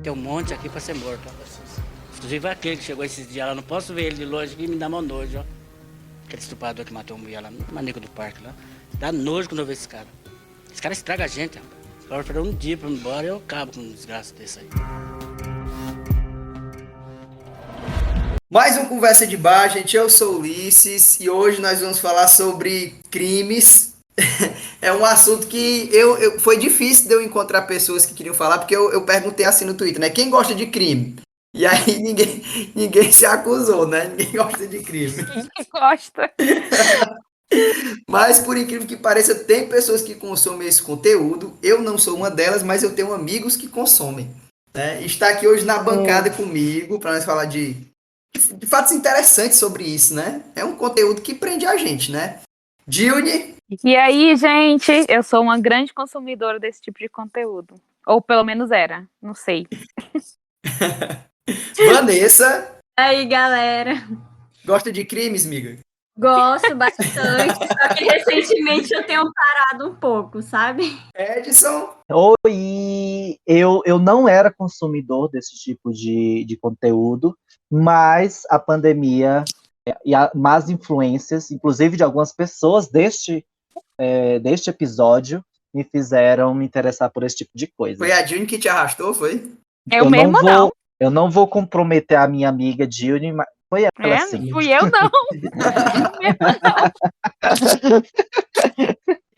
Tem um monte aqui pra ser morto, ó. Inclusive aquele que chegou esses dias lá, não posso ver ele de longe aqui, me dá mó nojo, ó. Aquele estuprador que matou a mulher lá no Maneco do Parque lá. Dá nojo quando eu vejo esse cara. Esse cara estraga a gente, rapaz. Agora esperar um dia pra ir embora, eu acabo com um desgraça desse aí. Mais uma conversa de bar, gente. Eu sou o Ulisses e hoje nós vamos falar sobre crimes. É um assunto que foi difícil de eu encontrar pessoas que queriam falar, porque eu perguntei assim no Twitter, né? Quem gosta de crime? E aí ninguém se acusou, né? Ninguém gosta de crime. Quem que gosta? Mas por incrível que pareça, tem pessoas que consomem esse conteúdo. Eu não sou uma delas, mas eu tenho amigos que consomem. Né? Está aqui hoje na bancada comigo para nós falar de fatos interessantes sobre isso, né? É um conteúdo que prende a gente, né? Dilne, E aí, gente, eu sou uma grande consumidora desse tipo de conteúdo. Ou pelo menos era, não sei. Vanessa, Aí, galera. gosta de crimes, miga? Gosto bastante, só que recentemente eu tenho parado um pouco, sabe? Edson, Oi! Eu não era consumidor desse tipo de conteúdo, mas a pandemia e as más influências, inclusive de algumas pessoas deste episódio, me fizeram me interessar por esse tipo de coisa. foi a Dilne que te arrastou, foi? Eu mesma não. Eu não vou comprometer a minha amiga Dilne, mas foi ela sim. Não fui eu não. Eu mesma não.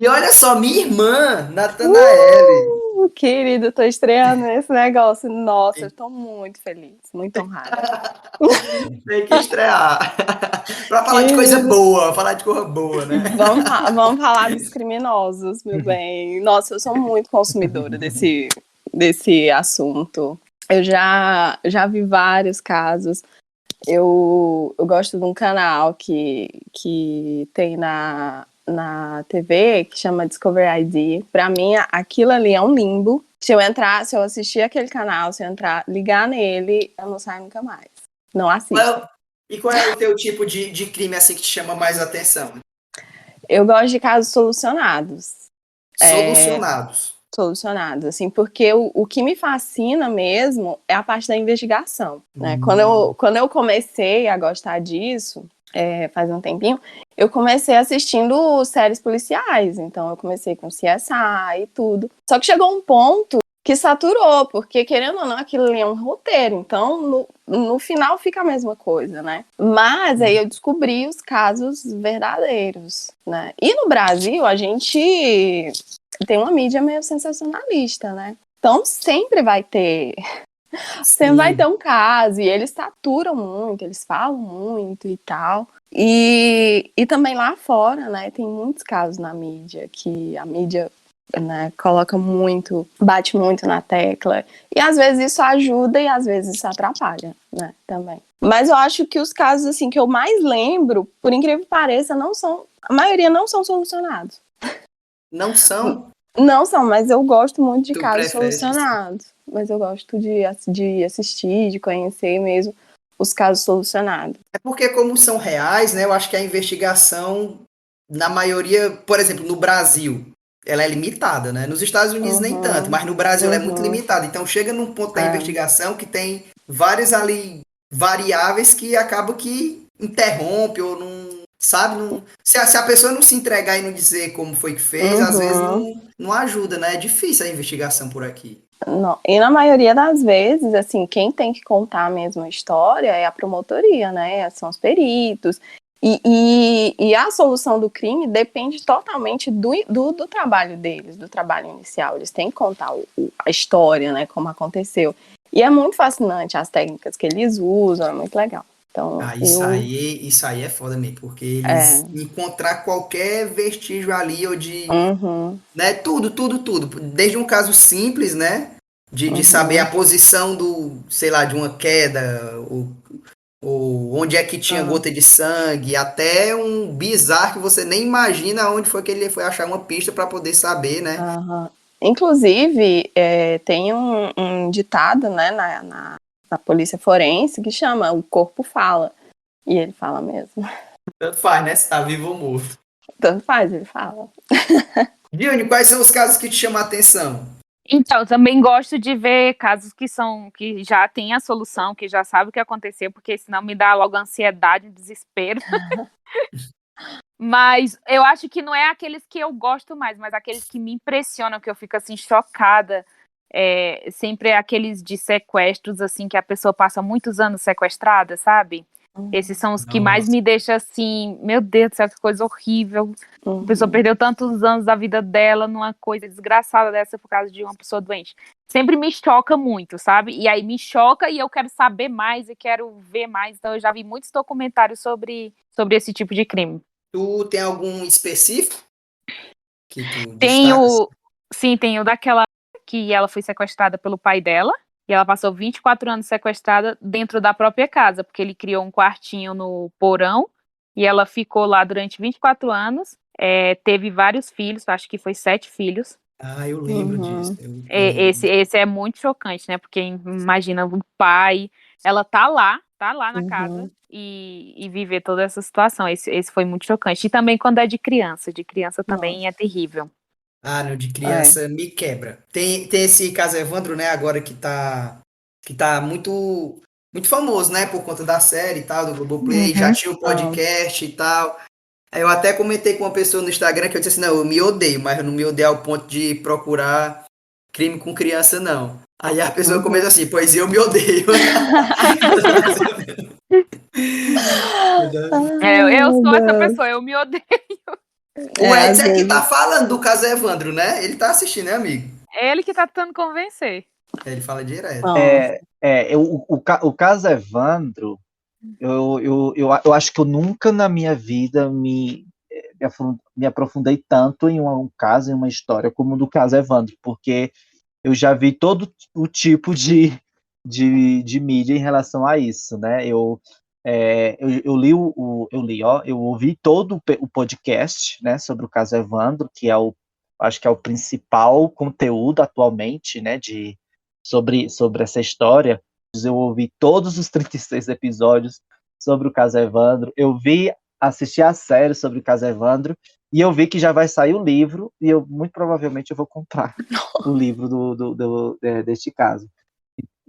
E olha só, minha irmã, Natanaele. Querido, tô estreando esse negócio. Nossa, eu tô muito feliz, muito honrada. Tem que estrear. Pra falar de coisa boa, falar de coisa boa, né? Vamos falar dos criminosos, meu bem. Nossa, eu sou muito consumidora desse assunto. Eu já vi vários casos. Eu gosto de um canal que tem na TV que chama Discovery ID. Pra mim, aquilo ali é um limbo. Se eu assistir aquele canal, se eu entrar, ligar nele, eu não saio nunca mais. Não assisto. E qual é o teu tipo de crime assim que te chama mais atenção? Eu gosto de casos solucionados. Solucionados, assim, porque o que me fascina mesmo é a parte da investigação, né? Quando eu comecei a gostar disso, faz um tempinho, eu comecei assistindo séries policiais, então eu comecei com CSI e tudo. Só que chegou um ponto que saturou, porque querendo ou não, aquilo ali é um roteiro, então no final fica a mesma coisa, né? Mas aí eu descobri os casos verdadeiros, né? E no Brasil, a gente tem uma mídia meio sensacionalista, né? Então sempre vai ter um caso, e eles saturam muito, eles falam muito e tal. E também lá fora, né, tem muitos casos na mídia, que a mídia, né, coloca muito, bate muito na tecla. E às vezes isso ajuda e às vezes isso atrapalha, né, também. Mas eu acho que os casos, assim, que eu mais lembro, por incrível que pareça, a maioria não são solucionados. Não são? Não são, mas eu gosto muito de Tu casos prefere solucionados. Mas eu gosto de assistir, de conhecer mesmo os casos solucionados. É porque como são reais, né? Eu acho que a investigação, na maioria, por exemplo, no Brasil, ela é limitada, né? Nos Estados Unidos nem tanto, mas no Brasil ela é muito limitada. Então chega num ponto da investigação que tem várias ali variáveis que acabam que interrompe ou não, sabe? Não, se a pessoa não se entregar e não dizer como foi que fez, às vezes não ajuda, né? É difícil a investigação por aqui. Não. E na maioria das vezes, assim, quem tem que contar mesmo a história é a promotoria, né? São os peritos. E a solução do crime depende totalmente do trabalho deles, do trabalho inicial. Eles têm que contar a história, né? Como aconteceu. E é muito fascinante as técnicas que eles usam, é muito legal. Então, Isso aí é foda mesmo, porque eles encontrar qualquer vestígio ali ou de, né, tudo, desde um caso simples, né, de saber a posição sei lá, de uma queda, ou onde é que tinha gota de sangue, até um bizarro que você nem imagina onde foi que ele foi achar uma pista para poder saber, né. Inclusive, tem um ditado, né, na polícia forense que chama "O corpo fala". E ele fala mesmo. Tanto faz, né, se tá vivo ou morto. Tanto faz, ele fala. Dione, quais são os casos que te chamam a atenção? Então, eu também gosto de ver casos que já tem a solução, que já sabe o que aconteceu, porque senão me dá logo ansiedade, desespero. Mas eu acho que não é aqueles que eu gosto mais, mas aqueles que me impressionam, que eu fico assim chocada. Sempre aqueles de sequestros, assim, que a pessoa passa muitos anos sequestrada, sabe? Esses são os que mais Nossa. me deixam assim, meu Deus do céu, que coisa horrível. A pessoa perdeu tantos anos da vida dela numa coisa desgraçada dessa por causa de uma pessoa doente. Sempre me choca muito, sabe? E aí me choca e eu quero saber mais e quero ver mais. Então eu já vi muitos documentários sobre esse tipo de crime. Tu tem algum específico que tu destaca? Tem o daquela que ela foi sequestrada pelo pai dela. E ela passou 24 anos sequestrada dentro da própria casa, porque ele criou um quartinho no porão e ela ficou lá durante 24 anos. Teve vários filhos, acho que foi 7 filhos. Ah, eu lembro disso. Eu lembro. Esse é muito chocante, né? Porque imagina o pai, ela tá lá na casa e viver toda essa situação. Esse foi muito chocante. E também quando é de criança também é terrível. Ah, não, de criança me quebra. Tem esse caso Evandro, né, agora que tá muito famoso, né, por conta da série e tal, do Globoplay, já tinha o podcast e tal. Aí eu até comentei com uma pessoa no Instagram que eu disse assim, não, eu me odeio, mas eu não me odeio ao ponto de procurar crime com criança, não. Aí a pessoa comenta assim, pois eu me odeio. Eu sou essa pessoa, eu me odeio. O às Edson é que vezes. tá falando do caso Evandro, né? Ele tá assistindo, né, amigo? É ele que tá tentando convencer. Ele fala direto. O caso Evandro, eu acho que eu nunca na minha vida me aprofundei tanto em um caso, em uma história, como no do caso Evandro, porque eu já vi todo o tipo de mídia em relação a isso, né? Eu ouvi todo o podcast, né, sobre o caso Evandro, que acho que é o principal conteúdo atualmente, né, sobre essa história. Eu ouvi todos os 36 episódios sobre o caso Evandro, assisti a série sobre o caso Evandro, e eu vi que já vai sair o livro, e muito provavelmente eu vou comprar o livro deste caso.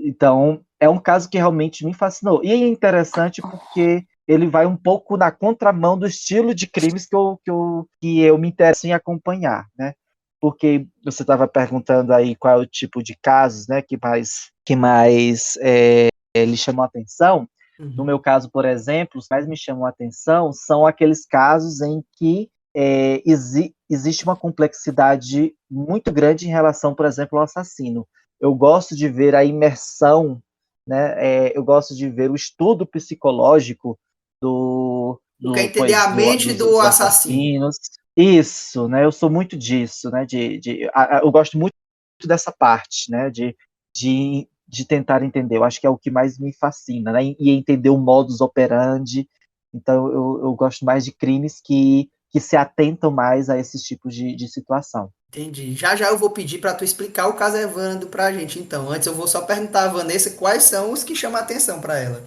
Então, é um caso que realmente me fascinou. E é interessante porque ele vai um pouco na contramão do estilo de crimes que eu me interesso em acompanhar, né? Porque você estava perguntando aí qual é o tipo de casos, né, que mais lhe chamou a atenção. No meu caso, por exemplo, os que mais me chamam a atenção são aqueles casos em que existe uma complexidade muito grande em relação, por exemplo, ao assassino. Eu gosto de ver a imersão, né? Eu gosto de ver o estudo psicológico Tu quer entender a mente do dos assassino. assassinos. Isso, né? Eu sou muito disso, né? Eu gosto muito dessa parte, né? De tentar entender. Eu acho que é o que mais me fascina, né? E entender o modus operandi. Então, eu gosto mais de crimes que se atentam mais a esses tipos de situação. Entendi. Já já eu vou pedir para tu explicar o caso Evandro pra gente, então. Antes eu vou só perguntar a Vanessa quais são os que chamam a atenção para ela.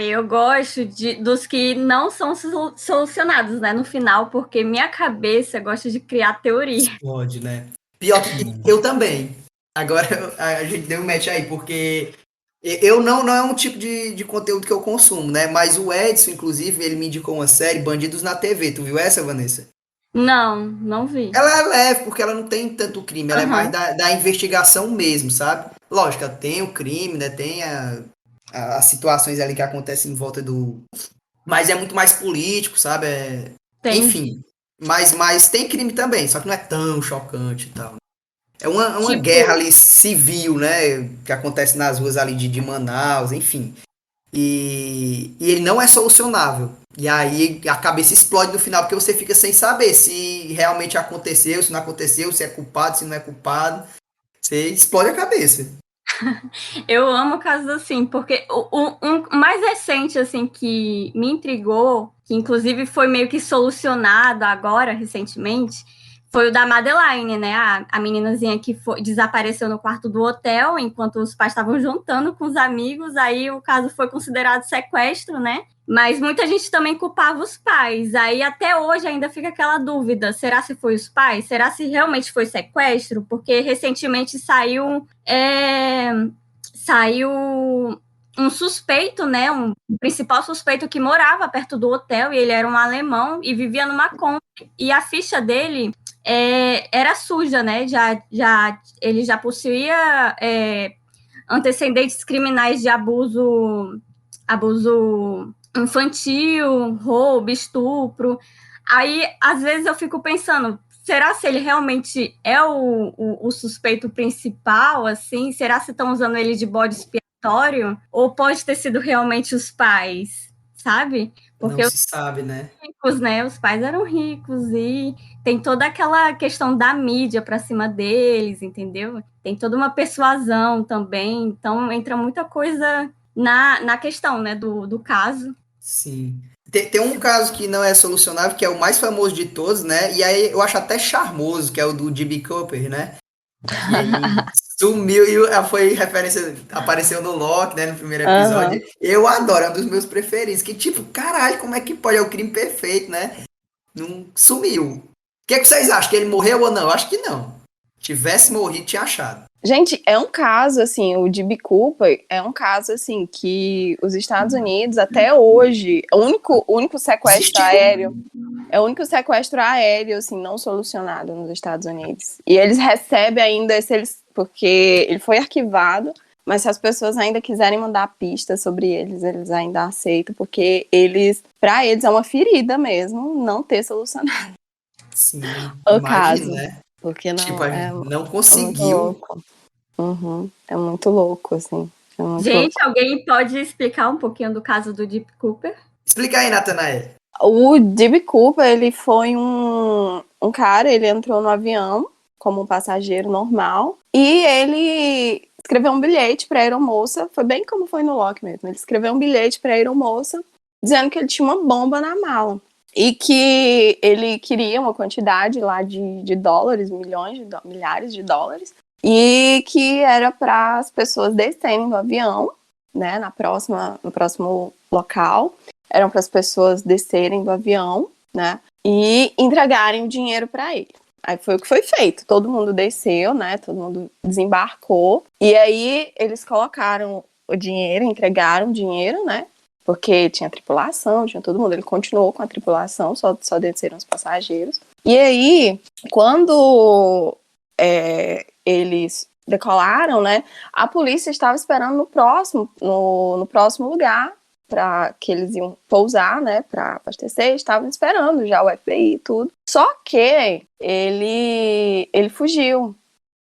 Eu gosto dos que não são solucionados, né, no final, porque minha cabeça gosta de criar teoria. Explode, né? Pior que eu também. Agora a gente deu um match aí, porque eu não é um tipo de conteúdo que eu consumo, né? Mas o Edson, inclusive, ele me indicou uma série, Bandidos na TV. Tu viu essa, Vanessa? Não vi. Ela é leve, porque ela não tem tanto crime, ela é mais Aham. da investigação mesmo, sabe? Lógico, ela tem o crime, né? Tem as situações ali que acontecem em volta do. Mas é muito mais político, sabe? Tem. Enfim. Mas tem crime também, só que não é tão chocante e tal. É uma Tipo, guerra ali civil, né? Que acontece nas ruas ali de Manaus, enfim. E ele não é solucionável. E aí a cabeça explode no final, porque você fica sem saber se realmente aconteceu, se não aconteceu, se é culpado, se não é culpado. Você explode a cabeça. eu amo casos assim, porque um mais recente, assim, que me intrigou, que inclusive foi meio que solucionado agora, recentemente, foi o da Madeline, né? A meninazinha que desapareceu no quarto do hotel enquanto os pais estavam juntando com os amigos. Aí o caso foi considerado sequestro, né? Mas muita gente também culpava os pais. Aí até hoje ainda fica aquela dúvida: será se foi os pais? Será se realmente foi sequestro? Porque recentemente saiu um suspeito, né? Um principal suspeito que morava perto do hotel, e ele era um alemão e vivia numa Kombi. E a ficha dele era suja, né? Ele já possuía antecedentes criminais de abuso infantil, roubo, estupro. Aí, às vezes, eu fico pensando, será se ele realmente é o suspeito principal, assim? Será se estão usando ele de bode expiatório? Ou pode ter sido realmente os pais, sabe? Porque Não se sabe, né? ricos, né? Os pais eram ricos e tem toda aquela questão da mídia para cima deles, entendeu? Tem toda uma persuasão também, então entra muita coisa na questão, né, do caso. Sim. Tem um caso que não é solucionável, que é o mais famoso de todos, né? E aí eu acho até charmoso, que é o do D.B. Cooper, né? Que ele sumiu e foi referência, apareceu no Loki, né, no primeiro episódio. Eu adoro, é um dos meus preferidos. Que tipo, caralho, como é que pode? É o crime perfeito, né? Não sumiu. O que é que vocês acham? Que ele morreu ou não? Eu acho que não. Tivesse morrido, tinha achado. Gente, é um caso, assim, o D.B. Cooper é um caso, assim, que os Estados Unidos, até hoje, o único sequestro aéreo, é o único sequestro aéreo, assim, não solucionado nos Estados Unidos. E eles recebem ainda, porque ele foi arquivado, mas se as pessoas ainda quiserem mandar pistas sobre eles ainda aceitam, porque pra eles é uma ferida mesmo não ter solucionado Sim, o imagina, caso. né? Porque não, Tipo, não muito conseguiu. louco. É muito louco, assim. É muito Gente, louco. alguém pode explicar um pouquinho do caso do D.B. Cooper? Explica aí, Nathanael. O D.B. Cooper, ele foi um cara, ele entrou no avião como um passageiro normal e ele escreveu um bilhete para a aeromoça, foi bem como foi no Loki mesmo, ele escreveu um bilhete para a aeromoça dizendo que ele tinha uma bomba na mala e que ele queria uma quantidade lá de dólares, milhares de dólares, e que era para as pessoas descerem do avião, né, no próximo local. Eram para as pessoas descerem do avião, né, e entregarem o dinheiro para ele. Aí foi o que foi feito. Todo mundo desceu, né, todo mundo desembarcou. E aí eles colocaram o dinheiro, entregaram o dinheiro, né, porque tinha tripulação, tinha todo mundo. Ele continuou com a tripulação, só desceram os passageiros. E aí, quando eles decolaram, né, a polícia estava esperando no próximo lugar para que eles iam pousar, né, para abastecer, estavam esperando já o FBI e tudo. Só que ele fugiu.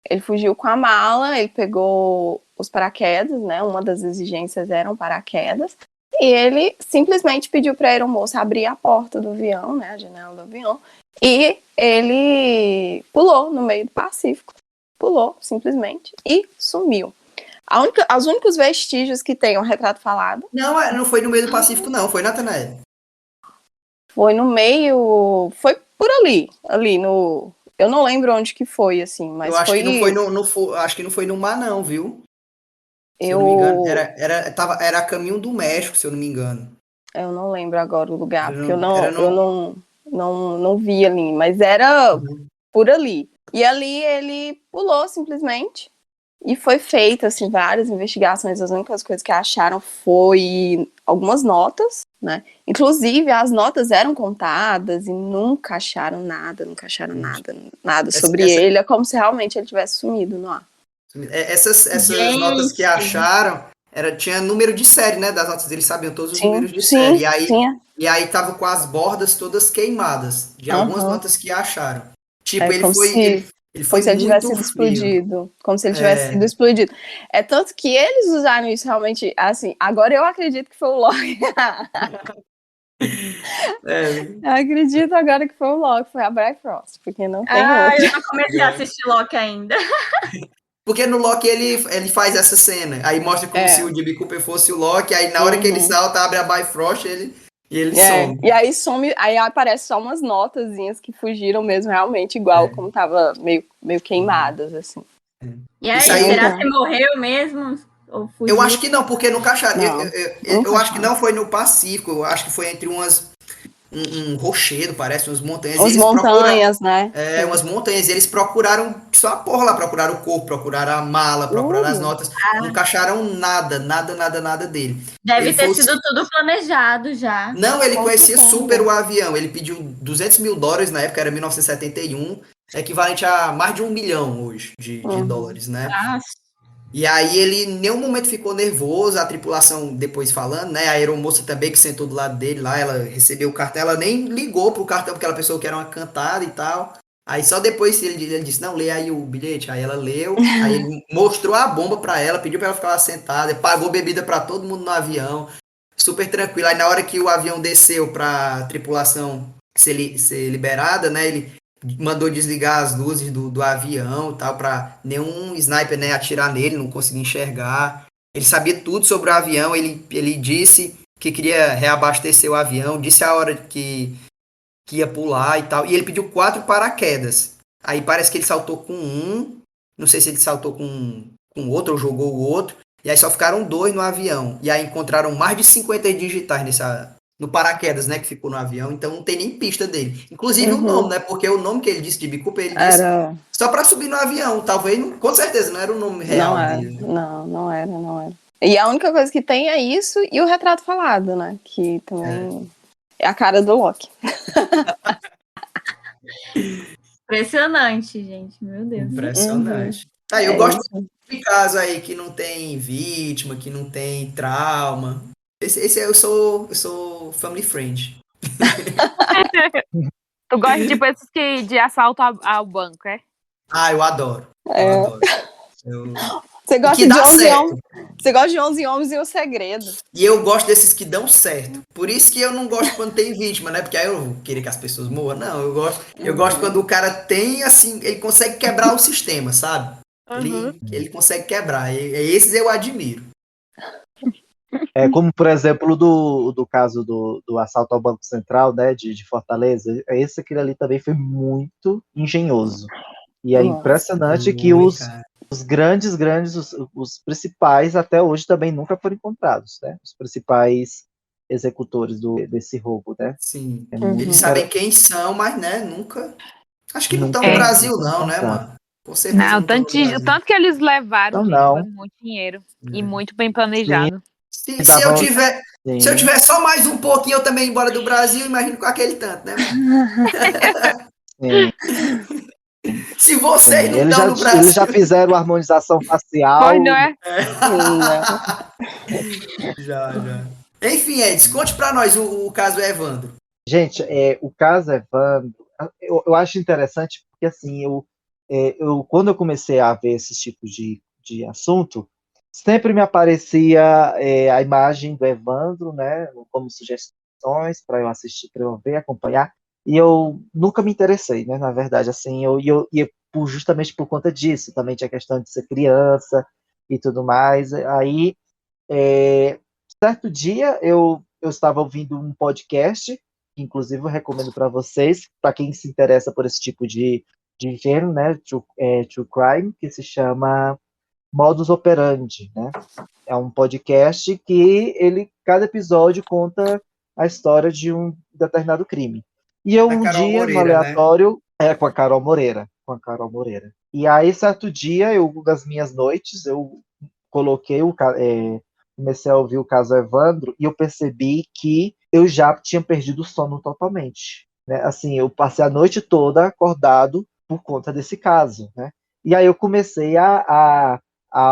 Ele fugiu com a mala, ele pegou os paraquedas, né, uma das exigências eram paraquedas, e ele simplesmente pediu para a aeromoça abrir a porta do avião, né, a janela do avião, e ele pulou no meio do Pacífico. Pulou, simplesmente, e sumiu. Os únicos vestígios que tem um retrato falado. Não foi no meio do Pacífico, não. Foi, Nathanael. Foi no meio. Foi por ali. Eu não lembro onde que foi, assim, mas eu acho foi. Que não foi acho que não foi no mar, não, viu? Se eu Eu não me engano. Era a caminho do México, se eu não me engano. Eu não lembro agora o lugar, porque eu Era não vi ali, mas era por ali. E ali ele pulou simplesmente. E foi feita, assim, várias investigações. As únicas coisas que acharam foi algumas notas, né? Inclusive, as notas eram contadas e nunca acharam nada sobre ele. É como se realmente ele tivesse sumido no ar. Essas notas que acharam, tinha número de série, né? Das notas, eles sabiam todos os números de série. E aí tava com as bordas todas queimadas, de algumas notas que acharam. Tipo, ele foi como se ele tivesse sido frio. explodido. Como se ele tivesse sido explodido. É tanto que eles usaram isso realmente, assim, agora eu acredito que foi o Loki. Eu acredito agora que foi o Loki, foi a Bifrost, porque não tem outro. Eu não comecei a assistir Loki ainda. Porque no Loki ele faz essa cena, aí mostra como se o D.B. Cooper fosse o Loki, aí na hora que ele salta, abre a Bifrost, ele E ele some. E aí some, aí aparece só umas notazinhas que fugiram mesmo, realmente, igual como tava meio queimadas, assim. E aí, Isso aí- será que morreu mesmo? Ou fugiu? Eu acho que não, porque nunca acharam. Não, Eu nunca acho que acharam. não foi no Pacífico, eu acho que foi entre um rochedo, parece, umas montanhas. E As eles procuraram. montanhas, né? Umas montanhas. E eles procuraram só a porra lá, procuraram o corpo, procuraram a mala, procuraram as notas. Nunca acharam nada, nada, nada, nada dele. Deve Ele ter foi o sido tudo planejado já. Não, ele Com conhecia certeza. super o avião. Ele pediu $200 mil na época, era 1971, equivalente a mais de 1 milhão hoje de dólares, né? Nossa. E aí ele em nenhum momento ficou nervoso, a tripulação depois falando, né? A aeromoça também que sentou do lado dele lá, ela recebeu o cartão, ela nem ligou pro cartão porque ela pensou que era uma cantada e tal. Aí só depois ele disse, não, lê aí o bilhete. Aí ela leu, aí ele mostrou a bomba pra ela, pediu pra ela ficar lá sentada, pagou bebida pra todo mundo no avião, super tranquilo. Aí na hora que o avião desceu pra tripulação ser liberada, né? Ele mandou desligar as luzes do avião e tal, pra nenhum sniper, né, atirar nele, não conseguir enxergar. Ele sabia tudo sobre o avião, ele disse que queria reabastecer o avião, disse a hora que ia pular e tal, e ele pediu 4 paraquedas. Aí parece que ele saltou com um, não sei se ele saltou com outro ou jogou o outro, e aí só ficaram 2 no avião. E aí encontraram mais de 50 digitais no paraquedas, né, que ficou no avião, então não tem nem pista dele. Inclusive o nome, né, porque o nome que ele disse de B. Cooper, ele disse Era. só para subir no avião, talvez, com certeza, não era o nome real Não era. dele. Né? Não era. E a única coisa que tem é isso e o retrato falado, né? Que também é a cara do Loki. Impressionante, gente. Meu Deus. Impressionante. Aí eu gosto de casos aí que não tem vítima, que não tem trauma. Esse eu sou family friend. Tu gosta tipo esses que, de assalto ao banco, é? Ah, eu adoro. É. Eu adoro. Você gosta que de dá 11 certo. homens. Você gosta de 11 homens e o segredo. E eu gosto desses que dão certo. Por isso que eu não gosto quando tem vítima, né? Porque aí eu vou querer que as pessoas morram. Não, eu gosto quando o cara tem, assim, ele consegue quebrar o sistema, sabe? Ele consegue quebrar. E esses eu admiro. Como, por exemplo, do caso do assalto ao Banco Central, né, de Fortaleza, esse aquele ali também foi muito engenhoso. E é impressionante que os grandes, os principais até hoje também nunca foram encontrados, né? Os principais executores desse roubo, né? Sim. muito Eles sabem quem são, mas, né, nunca... Acho que não estão no Nunca- Brasil, não, né, Não. mano? Com certeza Não, não o estão no tanto, Brasil. o tanto que eles levaram, Não, gente, não. foi muito dinheiro. E muito bem planejado. Se Tava- eu tiver... Sim. Se eu tiver só mais um pouquinho, eu também ir embora do Brasil, imagino com aquele tanto, né, mano? Sim. Se vocês não Eles estão já, no Brasil... eles já fizeram harmonização facial. Pois não é? Já. Enfim, Eds, conte pra nós o caso Evandro. Gente, o caso Evandro, eu acho interessante porque, assim, quando eu comecei a ver esses tipos de assunto, sempre me aparecia a imagem do Evandro, né, como sugestões para eu assistir, para eu ver, acompanhar, e eu nunca me interessei, né, na verdade, assim, justamente por conta disso, também tinha a questão de ser criança e tudo mais, aí, certo dia, eu estava ouvindo um podcast, que inclusive eu recomendo para vocês, para quem se interessa por esse tipo de gênero, né, true crime, que se chama Modus Operandi, né? É um podcast que cada episódio conta a história de um determinado crime. E eu Da um Carol dia, no Moreira, né? aleatório, com a Carol Moreira, E aí, certo dia, das minhas noites, eu coloquei comecei a ouvir o caso Evandro e eu percebi que eu já tinha perdido o sono totalmente, né? Assim, eu passei a noite toda acordado por conta desse caso, né? E aí eu comecei a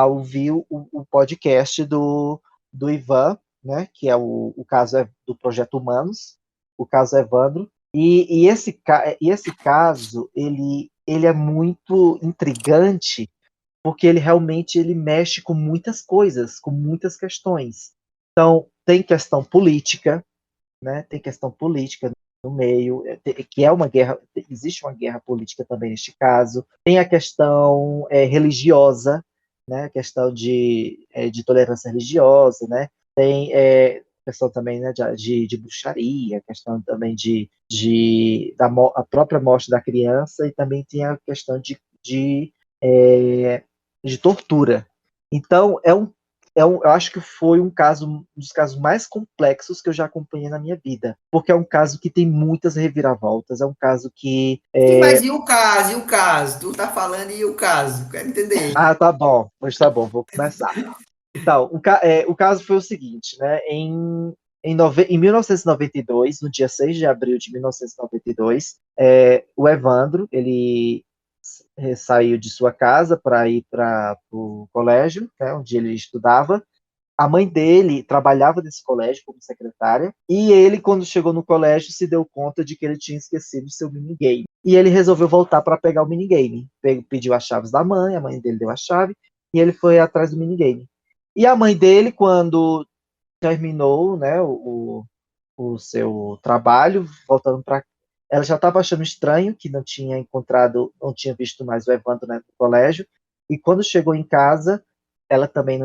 ouvir o podcast do Ivan, né? Que é o caso do Projeto Humanos, o caso Evandro. E esse caso, ele é muito intrigante porque ele mexe com muitas coisas, com muitas questões. Então, tem questão política, né? Tem questão política no meio, que é uma guerra, existe uma guerra política também neste caso. Tem a questão religiosa, né? A questão de tolerância religiosa, né? Tem questão também, né, de bruxaria, questão também a própria morte da criança, e também tem a questão de tortura. Então, eu acho que foi um dos casos mais complexos que eu já acompanhei na minha vida, porque é um caso que tem muitas reviravoltas, é um caso que... Sim, mas e o caso? E o caso? Tu tá falando e o caso? Quero entender. Ah, tá bom, pois tá bom, vou começar. Então, o caso foi o seguinte, né? Em 1992, no dia 6 de abril de 1992, o Evandro, ele saiu de sua casa para ir para o colégio, né, onde ele estudava. A mãe dele trabalhava nesse colégio como secretária, e ele, quando chegou no colégio, se deu conta de que ele tinha esquecido seu minigame. E ele resolveu voltar para pegar o minigame. Pediu as chaves da mãe, a mãe dele deu a chave, e ele foi atrás do minigame. E a mãe dele, quando terminou, né, o seu trabalho, voltando para... Ela já estava achando estranho que não tinha visto mais o Evandro, né, no colégio, e quando chegou em casa, ela também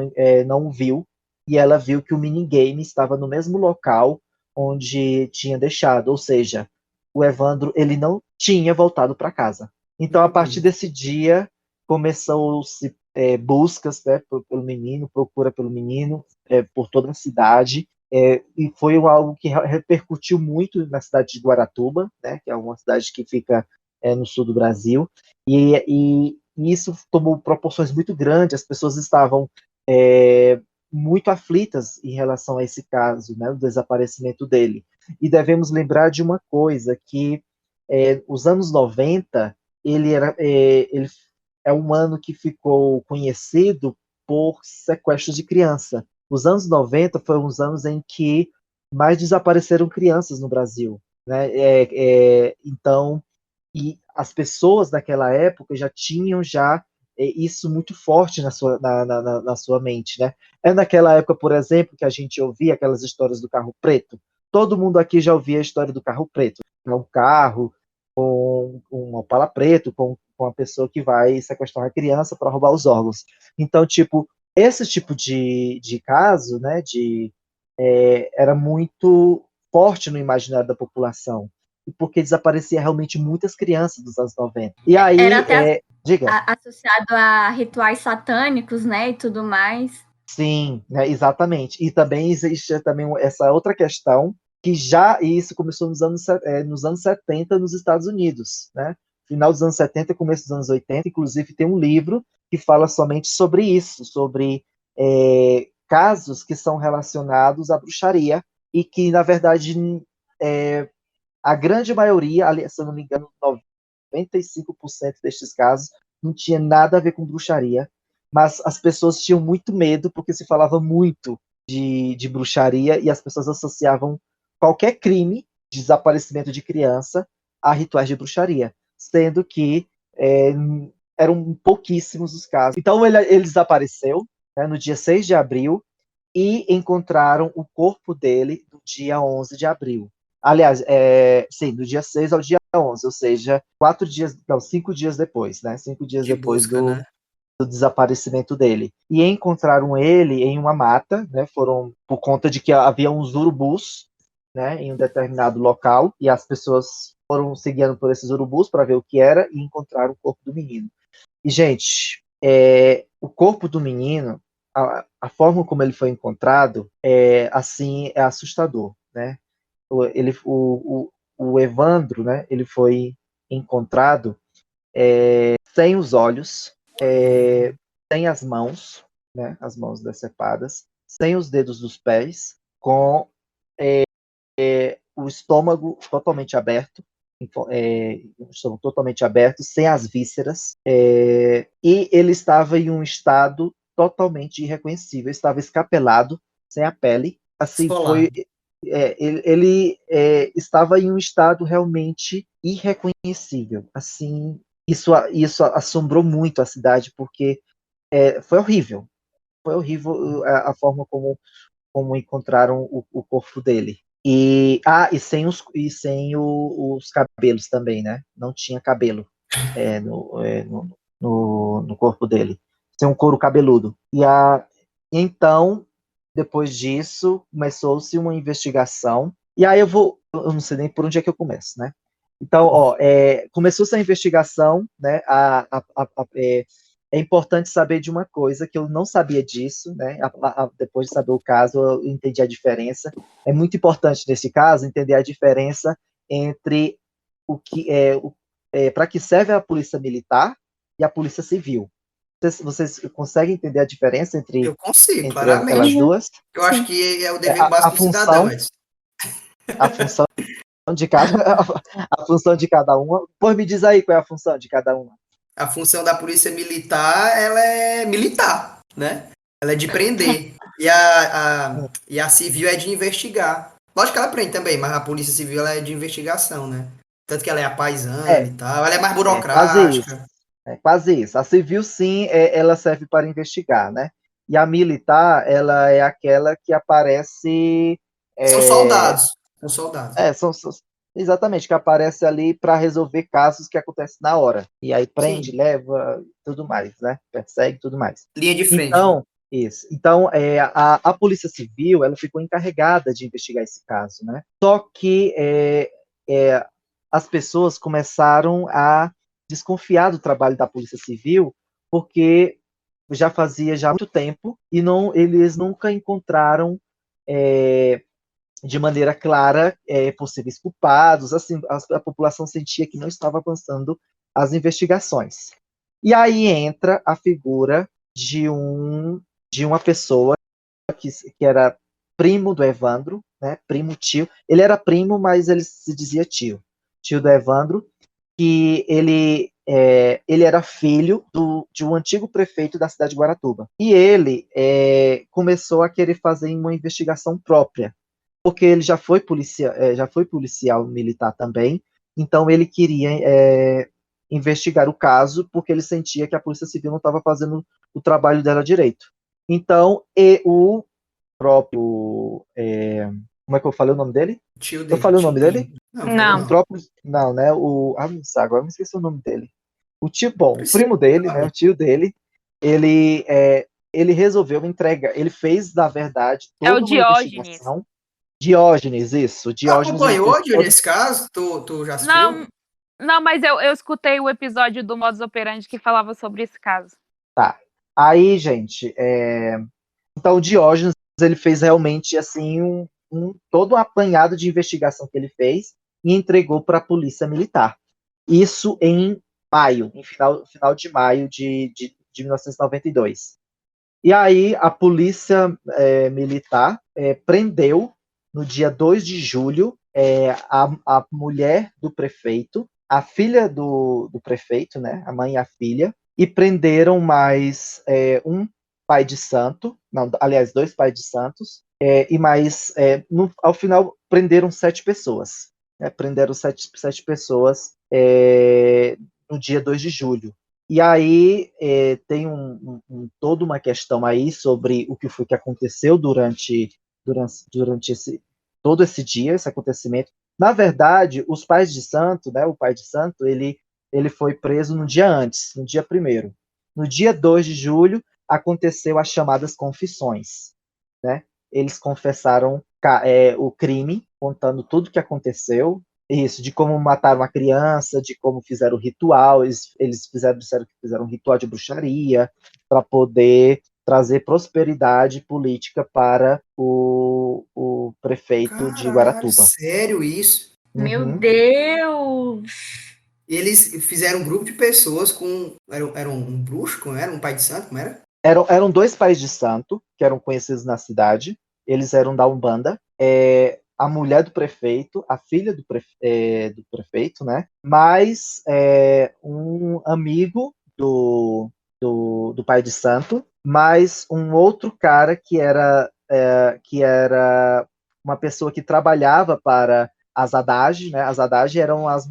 não o viu, e ela viu que o minigame estava no mesmo local onde tinha deixado, ou seja, o Evandro, ele não tinha voltado para casa. Então, a partir desse dia, começou-se buscas, né, pelo menino, procura pelo menino, por toda a cidade, e foi algo que repercutiu muito na cidade de Guaratuba, né, que é uma cidade que fica no sul do Brasil, e isso tomou proporções muito grandes, as pessoas estavam muito aflitas em relação a esse caso, né, o desaparecimento dele. E devemos lembrar de uma coisa, que os anos 90, ele é um ano que ficou conhecido por sequestros de criança. Os anos 90 foram os anos em que mais desapareceram crianças no Brasil, né? Então, e as pessoas daquela época já tinham isso muito forte na sua mente, né? É naquela época, por exemplo, que a gente ouvia aquelas histórias do carro preto. Todo mundo aqui já ouvia a história do carro preto. É um carro com um Opala preto, com uma pessoa que vai sequestrar uma criança para roubar os órgãos. Então, tipo, esse tipo de caso, né, era muito forte no imaginário da população, porque desaparecia realmente muitas crianças dos anos 90. E Era aí, até diga. associado a rituais satânicos, né, e tudo mais. Sim, né, exatamente. E também existe também essa outra questão, que isso começou nos anos 70 nos Estados Unidos, né? Final dos anos 70 e começo dos anos 80, inclusive tem um livro que fala somente sobre isso, sobre casos que são relacionados à bruxaria, e que, na verdade, a grande maioria, se eu não me engano, 95% destes casos, não tinha nada a ver com bruxaria, mas as pessoas tinham muito medo, porque se falava muito de bruxaria, e as pessoas associavam qualquer crime de desaparecimento de criança a rituais de bruxaria, sendo que eram pouquíssimos os casos. Então ele desapareceu, né, no dia 6 de abril, e encontraram o corpo dele no dia 11 de abril. Aliás, sim, do dia 6 ao dia 11, ou seja, 5 dias depois, né? 5 dias De depois busca, né? do desaparecimento dele. E encontraram ele em uma mata, né? Foram por conta de que havia uns urubus, né, em um determinado local, e as pessoas foram seguindo por esses urubus para ver o que era, e encontraram o corpo do menino. E, gente, o corpo do menino, a forma como ele foi encontrado, assim, é assustador, né? O Evandro, né, ele foi encontrado sem os olhos, sem as mãos, né, as mãos decepadas, sem os dedos dos pés, com o estômago totalmente aberto, o estômago totalmente aberto, sem as vísceras, e ele estava em um estado totalmente irreconhecível, estava escapelado, sem a pele, assim, Esfolado. ele estava em um estado realmente irreconhecível, assim, isso assombrou muito a cidade, porque foi horrível a forma como encontraram o corpo dele. E sem os cabelos também, né? Não tinha cabelo no corpo dele. Sem um couro cabeludo. Então, depois disso, começou-se uma investigação. E aí eu não sei nem por onde é que eu começo, né? Então, começou-se a investigação, né? É importante saber de uma coisa que eu não sabia disso, né? Depois de saber o caso, eu entendi a diferença. É muito importante nesse caso entender a diferença entre o que para que serve a polícia militar e a polícia civil. Vocês conseguem entender a diferença Eu consigo, entre elas claramente. duas? Eu acho que é o dever básico do cidadão, Edson. A função de cada, a função de cada uma. Pois me diz aí qual é a função de cada uma. A função da polícia militar, ela é militar, né? Ela é de prender. E a civil é de investigar. Lógico que ela prende também, mas a polícia civil ela é de investigação, né? Tanto que ela é a paisana É, e tal. Ela é mais quase isso. burocrática. É quase isso. A civil, sim, ela serve para investigar, né? E a militar, ela é aquela que aparece. São É, soldados. São soldados. exatamente, que aparece ali para resolver casos que acontecem na hora. E aí prende, Sim. leva, tudo mais, né? Persegue, tudo mais. Linha de frente. Então, isso. Então, a Polícia Civil, ela ficou encarregada de investigar esse caso, né? Só que as pessoas começaram a desconfiar do trabalho da Polícia Civil, porque já fazia já muito tempo e eles nunca encontraram de maneira clara possíveis culpados. Assim, a população sentia que não estava avançando as investigações. E aí entra a figura de uma pessoa que era primo do Evandro, né? Primo, tio. Ele era primo, mas ele se dizia tio. Tio do Evandro, que ele era filho de um antigo prefeito da cidade de Guaratuba. E ele começou a querer fazer uma investigação própria, porque ele já foi policial militar também, então ele queria investigar o caso, porque ele sentia que a Polícia Civil não estava fazendo o trabalho dela direito. Então, o próprio... como é que eu falei o nome dele? Tio Eu dele. falei o nome dele? Não, Não. O próprio... Não, né? Agora me esqueci o nome dele. O primo dele, né? O tio dele, ele resolveu entregar, ele fez, na verdade, É o toda uma Diógenes. investigação. Diógenes, isso. Tu Diógenes, ele fez acompanhou, Diogo, esse caso? Tu já assistiu? Não, mas eu escutei o episódio do Modus Operandi que falava sobre esse caso. Tá. Aí, gente, então o Diógenes, ele fez realmente, assim, todo um apanhado de investigação que ele fez e entregou para a polícia militar. Isso em maio, em final de maio de 1992. E aí a polícia militar prendeu, no dia 2 de julho, a mulher do prefeito, a filha do prefeito, né, a mãe e a filha, e prenderam mais um pai de santo, não, aliás, 2 pais de santos, e mais, ao final, prenderam 7 pessoas. Prenderam sete pessoas no dia 2 de julho. E aí tem toda uma questão aí sobre o que foi que aconteceu durante todo esse dia, esse acontecimento. Na verdade, os pais de santo, né, o pai de santo, ele foi preso no dia antes, no dia 1º. No dia 2 de julho, aconteceu as chamadas confissões, né? Eles confessaram o crime, contando tudo o que aconteceu, isso, de como mataram a criança, de como fizeram o ritual, disseram que fizeram um ritual de bruxaria para poder trazer prosperidade política para o prefeito de Guaratuba. Sério isso? Meu Uhum. Deus! Eles fizeram um grupo de pessoas com... Era um bruxo, como era? Um pai de santo, como era? Eram 2 pais de santo, que eram conhecidos na cidade, eles eram da Umbanda, a mulher do prefeito, a filha do prefeito, né? Mais um amigo do pai de santo, mais um outro cara que era uma pessoa que trabalhava para as Haddad, né? As Haddad eram a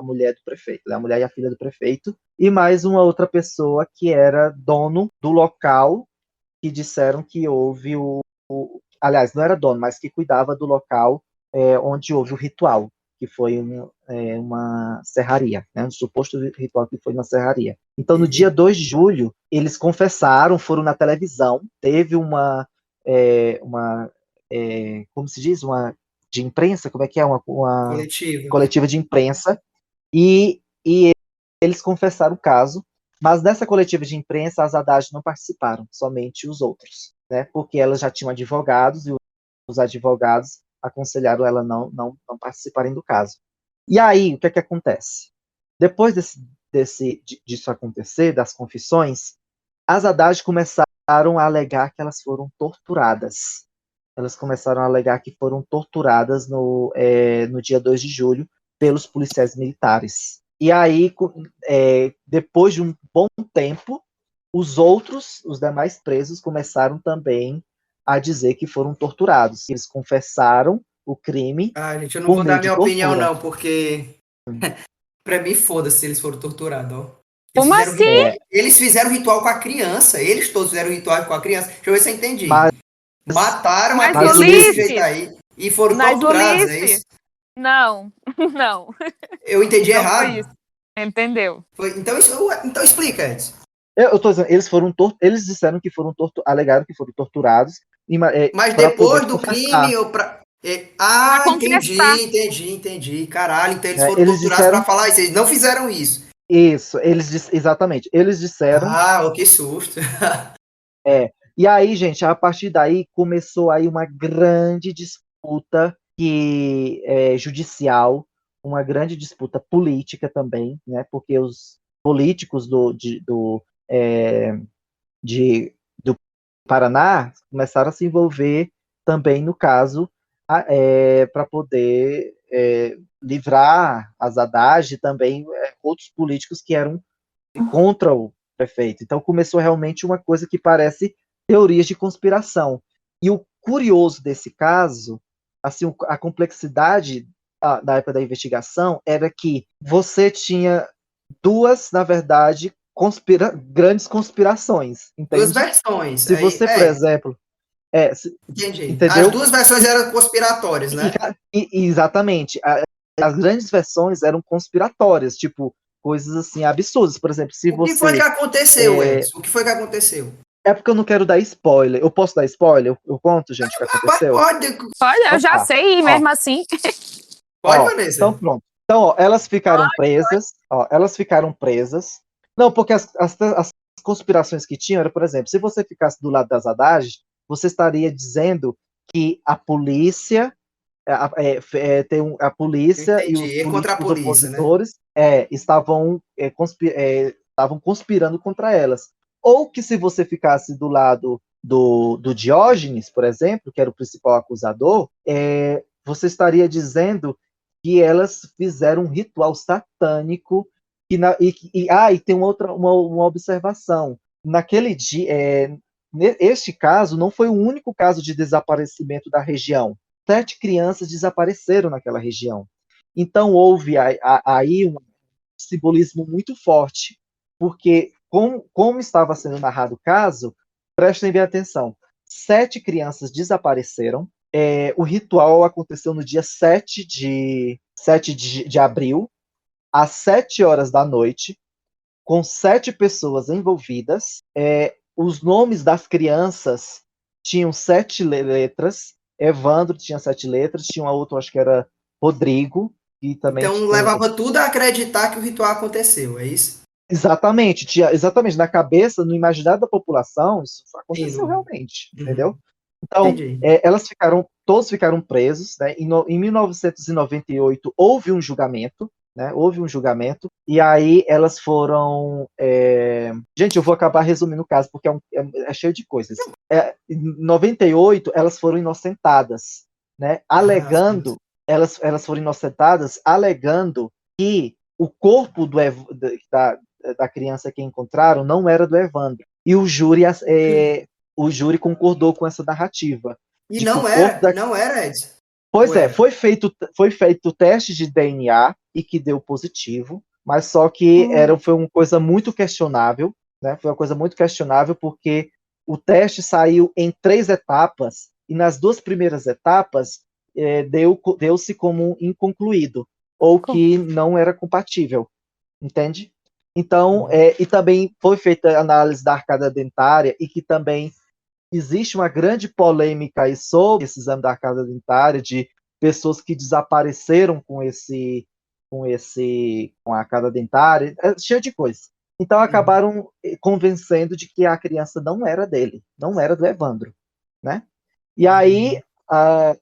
mulher do prefeito, né? A mulher e a filha do prefeito, e mais uma outra pessoa que era dono do local, que disseram que houve aliás, não era dono, mas que cuidava do local onde houve o ritual, que foi uma serraria, né? Um suposto ritual que foi uma serraria. Então, no dia 2 de julho, eles confessaram, foram na televisão, teve uma como se diz, uma de imprensa, como é que é? Uma Coletiva. coletiva de imprensa, e eles confessaram o caso, mas nessa coletiva de imprensa as Haddad não participaram, somente os outros, né? Porque elas já tinham advogados e os advogados aconselharam ela não participarem do caso. E aí, o que é que acontece? Depois disso acontecer, das confissões, as Haddad começaram a alegar que elas foram torturadas. Elas começaram a alegar que foram torturadas no dia 2 de julho pelos policiais militares. E aí, depois de um bom tempo, os demais presos, começaram também a dizer que foram torturados. Eles confessaram o crime Gente, eu não por vou meio dar de minha opinião, tortura. não, porque pra mim, foda-se se eles foram torturados, ó. Como assim? Eles fizeram ritual com a criança. Eles todos fizeram ritual com a criança. Deixa eu ver se eu entendi. Mas- Mataram a Mas, criança Ulisses, desse jeito aí e foram Mas, torturados, é Ulisses, isso? não, não, Eu entendi não foi errado. isso. Entendeu? Então explica, Edson. eu tô dizendo, eles disseram que alegaram que foram torturados Mas para poder depois do confessar. crime ou pra. Pra confessar. Entendi. Caralho, então eles Né? foram Eles torturados pra disseram falar isso. Eles não fizeram isso. isso, exatamente. Eles disseram. Que susto. E aí, gente, a partir daí começou aí uma grande disputa judicial, uma grande disputa política também, né? Porque os políticos do Paraná começaram a se envolver também no caso para poder livrar as Haddad e também outros políticos que eram contra o prefeito. Então começou realmente uma coisa que parece teorias de conspiração. E o curioso desse caso, assim, a complexidade da época da investigação era que você tinha duas, na verdade, grandes conspirações, Duas entende? versões. Se você, por exemplo, Entendi. As entendeu? duas versões eram conspiratórias, né? Exatamente. As grandes versões eram conspiratórias, tipo, coisas assim absurdas. Por exemplo, se O que foi que você. aconteceu, Edson? O que foi que aconteceu? É porque eu não quero dar spoiler. Eu posso dar spoiler? Eu conto, gente, o que aconteceu? Pode, Olha, eu Então já tá. sei, mesmo assim. pode, Ó, Vanessa. então pronto. Então, ó, elas ficaram presas. Ó, elas ficaram presas. Não, porque as conspirações que tinham era, por exemplo, se você ficasse do lado das Haddad, você estaria dizendo que a polícia a polícia e Entendi. É contra a os polícia, né? opositores estavam conspirando contra elas. Ou que se você ficasse do lado do Diógenes, por exemplo, que era o principal acusador, você estaria dizendo que elas fizeram um ritual satânico. E tem uma observação. Naquele dia, este caso não foi o único caso de desaparecimento da região. 7 crianças desapareceram naquela região. Então houve aí um simbolismo muito forte, porque como estava sendo narrado o caso, prestem bem atenção, 7 crianças desapareceram, o ritual aconteceu no dia 7 de abril, às 7 horas da noite, com 7 pessoas envolvidas, os nomes das crianças tinham 7 letras, Evandro tinha 7 letras, tinha uma outra, acho que era Rodrigo, e também Então levava tudo a acreditar que o ritual aconteceu, é isso? exatamente, na cabeça, no imaginário da população, isso aconteceu realmente, entendeu? Então, Entendi. todos ficaram presos, né? Em 1998 houve um julgamento, né? Houve um julgamento, e aí elas foram. Gente, eu vou acabar resumindo o caso, porque é cheio de coisas. Em 98, elas foram inocentadas, né? Alegando, elas foram inocentadas, alegando que o corpo da criança que encontraram não era do Evandro. E o júri concordou com essa narrativa. E não era, Edson. Pois é, foi feito o teste de DNA e que deu positivo, mas só que foi uma coisa muito questionável, né? Foi uma coisa muito questionável porque o teste saiu em 3 etapas e nas 2 primeiras etapas deu-se como inconcluído ou que não era compatível, entende? Então, e também foi feita a análise da arcada dentária e que também existe uma grande polêmica aí sobre esse exame da casa dentária, de pessoas que desapareceram com a casa dentária, cheio de coisa. Então acabaram convencendo de que a criança não era dele, não era do Evandro, né? E aí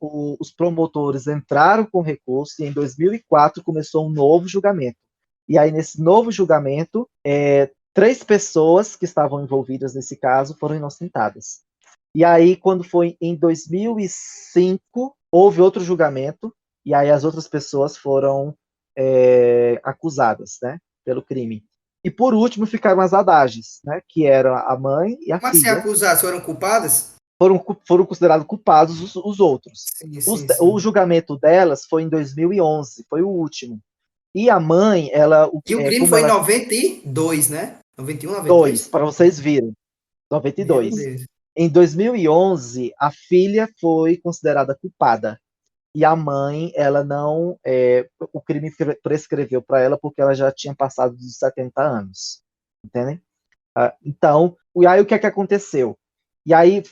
os promotores entraram com recurso e em 2004 começou um novo julgamento. E aí nesse novo julgamento, 3 pessoas que estavam envolvidas nesse caso foram inocentadas. E aí, quando foi em 2005, houve outro julgamento, e aí as outras pessoas foram acusadas, né, pelo crime. E por último ficaram as Adages, né, que eram a mãe e a Como assim filha. acusadas? Foram culpadas? Foram considerados culpados os outros. Sim, O julgamento delas foi em 2011, foi o último. E a mãe, E o crime como foi em ela 92, né? 91, 2, 92? para vocês verem, Meu 92. Deus. Em 2011, a filha foi considerada culpada. E a mãe, ela não. O crime prescreveu para ela porque ela já tinha passado dos 70 anos. Entendem? Então, e aí o que é que aconteceu? E aí,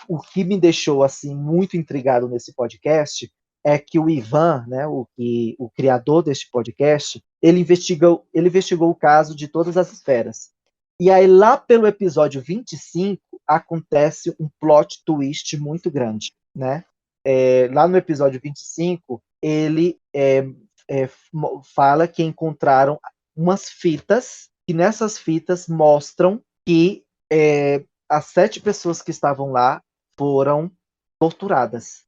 o que me deixou assim muito intrigado nesse podcast é que o Ivan, né, o criador deste podcast, ele investigou o caso de todas as esferas. E aí, lá pelo episódio 25, acontece um plot twist muito grande, né? Lá no episódio 25, ele fala que encontraram umas fitas, e nessas fitas mostram que as 7 pessoas que estavam lá foram torturadas.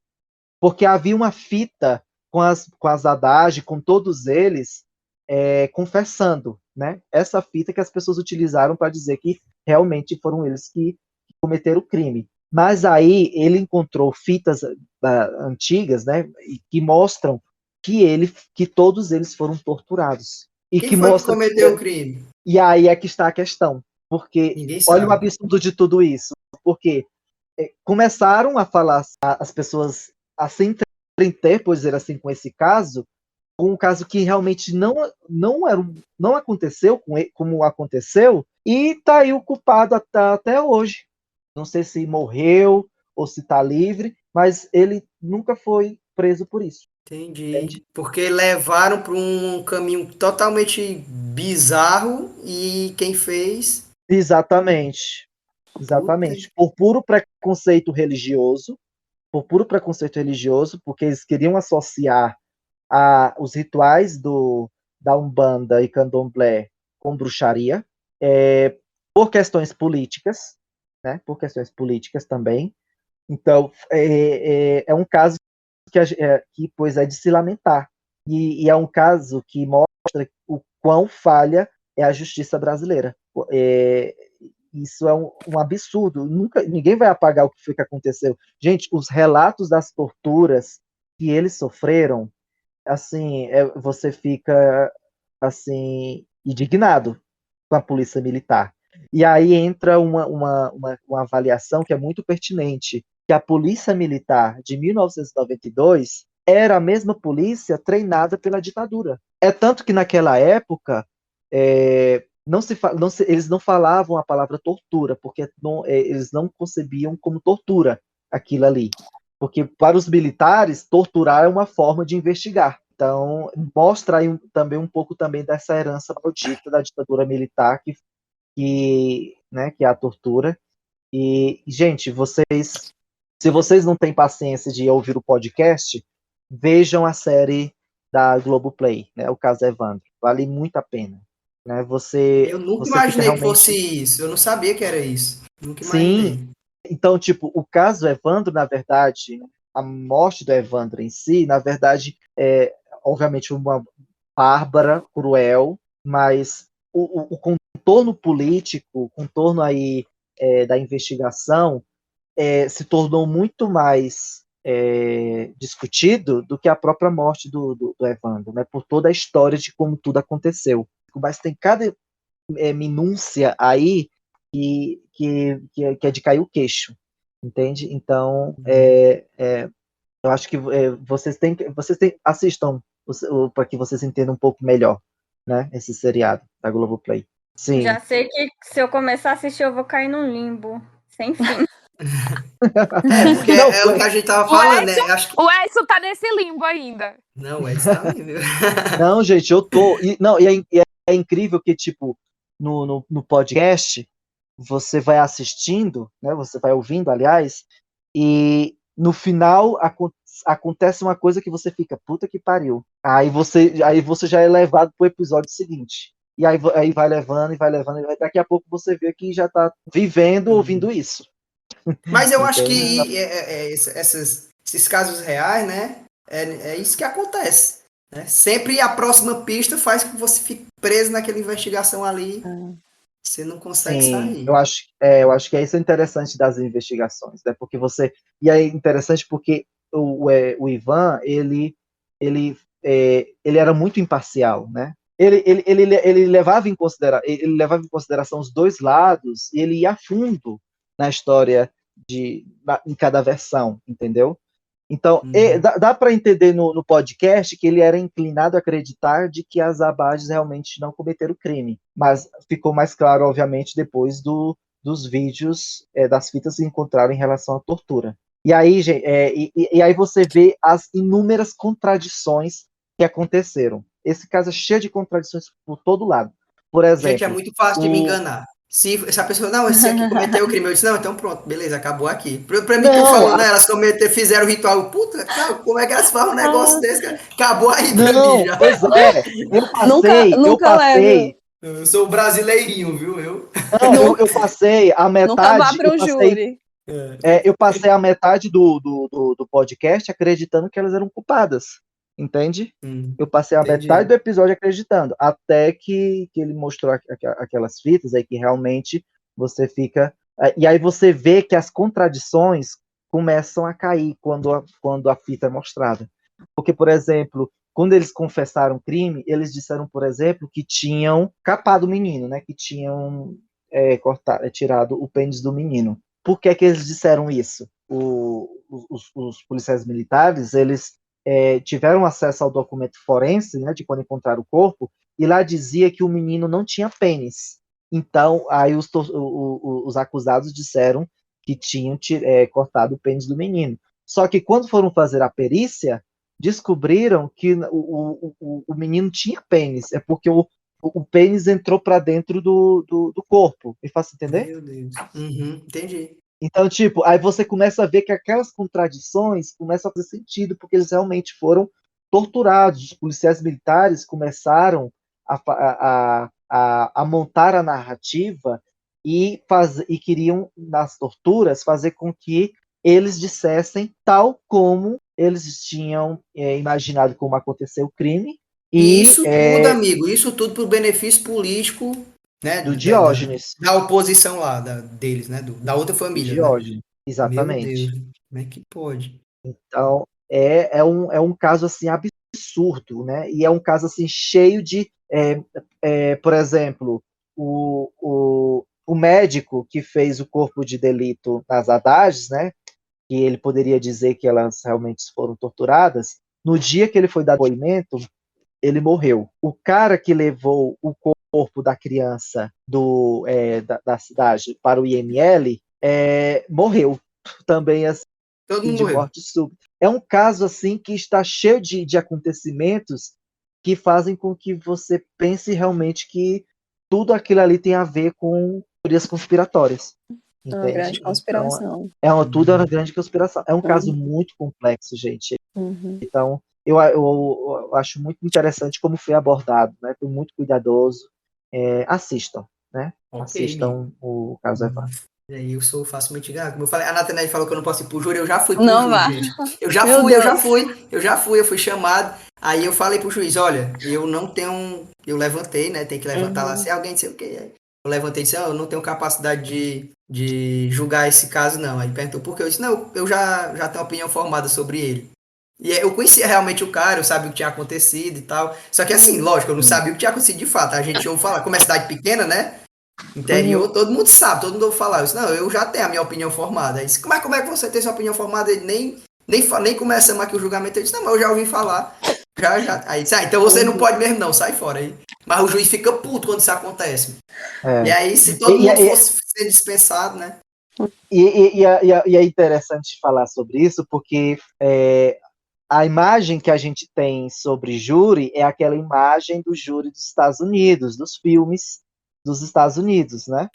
Porque havia uma fita com as Haddad, com todos eles, confessando, né? Essa fita que as pessoas utilizaram para dizer que realmente foram eles que cometeram o crime. Mas aí ele encontrou fitas antigas, né? Que mostram que todos eles foram torturados. E Quem que foi que mostra cometeu o crime? E aí é que está a questão. Porque Ninguém olha o sabe. absurdo de tudo isso. Porque começaram a falar, as pessoas a se entreter, por dizer assim, com esse caso, com um caso que realmente não aconteceu como aconteceu, e está aí o culpado até hoje. Não sei se morreu ou se está livre, mas ele nunca foi preso por isso. Entendi. Entende? Porque levaram para um caminho totalmente bizarro e quem fez. Exatamente. Puta. Exatamente. Por puro preconceito religioso, porque eles queriam associar os rituais da Umbanda e Candomblé com bruxaria, por questões políticas, né? Por questões políticas também. Então, é um caso que pois, é de se lamentar. E é um caso que mostra o quão falha é a justiça brasileira. Isso é um absurdo. Ninguém vai apagar o que foi que aconteceu. Gente, os relatos das torturas que eles sofreram, assim, você fica assim indignado com a polícia militar. E aí entra uma avaliação que é muito pertinente, que a polícia militar de 1992 era a mesma polícia treinada pela ditadura. É tanto que naquela época eles não falavam a palavra tortura, porque eles não concebiam como tortura aquilo ali. Porque para os militares, torturar é uma forma de investigar. Então, mostra aí também um pouco também dessa herança maldita da ditadura militar, né, que é a tortura. E, gente, se vocês não têm paciência de ouvir o podcast, vejam a série da Globoplay, né, o caso Evandro. Vale muito a pena. Né? Eu nunca Você fica imaginei que realmente... fosse isso. Eu não sabia que era isso. Nunca Sim. imaginei. Então, tipo, o caso Evandro, na verdade, a morte do Evandro em si, na verdade, é obviamente uma bárbara, cruel, mas o contorno político, o contorno aí da investigação se tornou muito mais discutido do que a própria morte do Evandro, né? Por toda a história de como tudo aconteceu. Mas tem cada minúcia aí que é de cair o queixo, entende? Então, eu acho que assistam para que vocês entendam um pouco melhor, né? Esse seriado da Globoplay. Sim. Já sei que se eu começar a assistir, eu vou cair num limbo sem fim. Porque Não, é o que a gente tava O falando, né? Acho que... O Edson tá nesse limbo ainda. Não, o Edson tá ali, viu? não, gente, eu tô. E é incrível que, tipo, no podcast, você vai assistindo, né? Você vai ouvindo, aliás, e no final acontece uma coisa que você fica, puta que pariu. Aí você já é levado pro episódio seguinte. E aí vai levando e vai levando, e daqui a pouco você vê que já tá vivendo ouvindo isso. Mas eu acho Entende? que esses casos reais, né? É isso que acontece. Né? Sempre a próxima pista faz com que você fique preso naquela investigação ali. Você não consegue Sim, sair. eu acho que isso é interessante das investigações, né? Porque e é interessante porque o Ivan, ele era muito imparcial, né? Ele levava em consideração os dois lados e ele ia a fundo na história em cada versão, entendeu? Então, dá para entender no podcast que ele era inclinado a acreditar de que as Abages realmente não cometeram crime, mas ficou mais claro, obviamente, depois dos vídeos, das fitas que encontraram em relação à tortura. E aí, gente, e aí você vê as inúmeras contradições que aconteceram. Esse caso é cheio de contradições por todo lado. Por Gente, é exemplo, muito fácil de me enganar. Se a pessoa, não, esse aqui cometeu o crime, eu disse, não, então pronto, beleza, acabou aqui. Pra mim que eu não, falo, né, elas fizeram o ritual, puta, cara, como é que elas fazem um negócio desse, cara? Acabou aí pra mim não, já. pois é, Nunca, eu nunca leve. passei, Eu sou brasileirinho, viu? não, eu passei a Nunca vá metade, para um júri. eu passei a metade do podcast acreditando que elas eram culpadas, entende? Eu passei a metade Entendi. do episódio acreditando, até que ele mostrou aquelas fitas aí que realmente você fica. E aí você vê que as contradições começam a cair quando a fita é mostrada. Porque, por exemplo, quando eles confessaram o crime, eles disseram, por exemplo, que tinham capado o menino, né? Que tinham tirado o pênis do menino. Por que eles disseram isso? Os policiais militares, eles tiveram acesso ao documento forense, né, de quando encontraram o corpo, e lá dizia que o menino não tinha pênis. Então, aí os acusados disseram que tinham cortado o pênis do menino. Só que quando foram fazer a perícia, descobriram que o menino tinha pênis. É porque o pênis entrou para dentro do corpo. Me faço entender? Meu Deus. Entendi. Então, tipo, aí você começa a ver que aquelas contradições começam a fazer sentido, porque eles realmente foram torturados. Os policiais militares começaram a montar a narrativa e queriam, nas torturas, fazer com que eles dissessem tal como eles tinham imaginado como aconteceu o crime. E E isso tudo, amigo, isso tudo pro benefício político, né, do Diógenes. da oposição lá, deles, né, da outra Do família, né? Diógenes, Meu Deus, exatamente. como é que pode? Então, é um caso assim absurdo, né? E é um caso assim cheio de, por exemplo, o médico que fez o corpo de delito nas Haddades, né? Que ele poderia dizer que elas realmente foram torturadas. No dia que ele foi dar depoimento, ele morreu. O cara que levou o corpo da criança da cidade para o IML morreu também assim, Todo mundo de morreu. morte súbita. É um caso assim que está cheio de acontecimentos que fazem com que você pense realmente que tudo aquilo ali tem a ver com teorias conspiratórias. É uma grande Entende? Então, conspiração. tudo é uma grande conspiração. É um caso Uhum. muito complexo, gente. Uhum. Então, eu acho muito interessante como foi abordado, né? Foi muito cuidadoso. Assistam, né? Ok, amigo. Assistam o caso Evandro. E aí eu sou facilmente enganado. Como eu falei, a Nathanael falou que eu não posso ir pro júri, eu já fui pro Não júri, vá. gente. Eu já Meu fui, Deus. eu fui chamado. Aí eu falei pro juiz, olha, eu não tenho. Eu levantei, né? Tem que levantar lá. Uhum. Se alguém disser o quê? Eu levantei e disse, eu não tenho capacidade de julgar esse caso, não. Aí perguntou por quê? Eu disse, não, eu já tenho opinião formada sobre ele. E eu conhecia realmente o cara, eu sabia o que tinha acontecido e tal. Só que assim, lógico, eu não sabia o que tinha acontecido de fato. A gente ouve falar, como é cidade pequena, né? Interior, todo mundo sabe, todo mundo ouve falar. Eu disse, não, eu já tenho a minha opinião formada. Aí disse, como é que você tem sua opinião formada? Ele nem começamos aqui o julgamento. Eu disse, não, mas eu já ouvi falar. Já. Aí disse, então você não pode mesmo não, sai fora aí. Mas o juiz fica puto quando isso acontece. E aí, se todo mundo fosse ser dispensado, né? E é interessante falar sobre isso, porque a imagem que a gente tem sobre júri é aquela imagem do júri dos Estados Unidos, dos filmes dos Estados Unidos, né?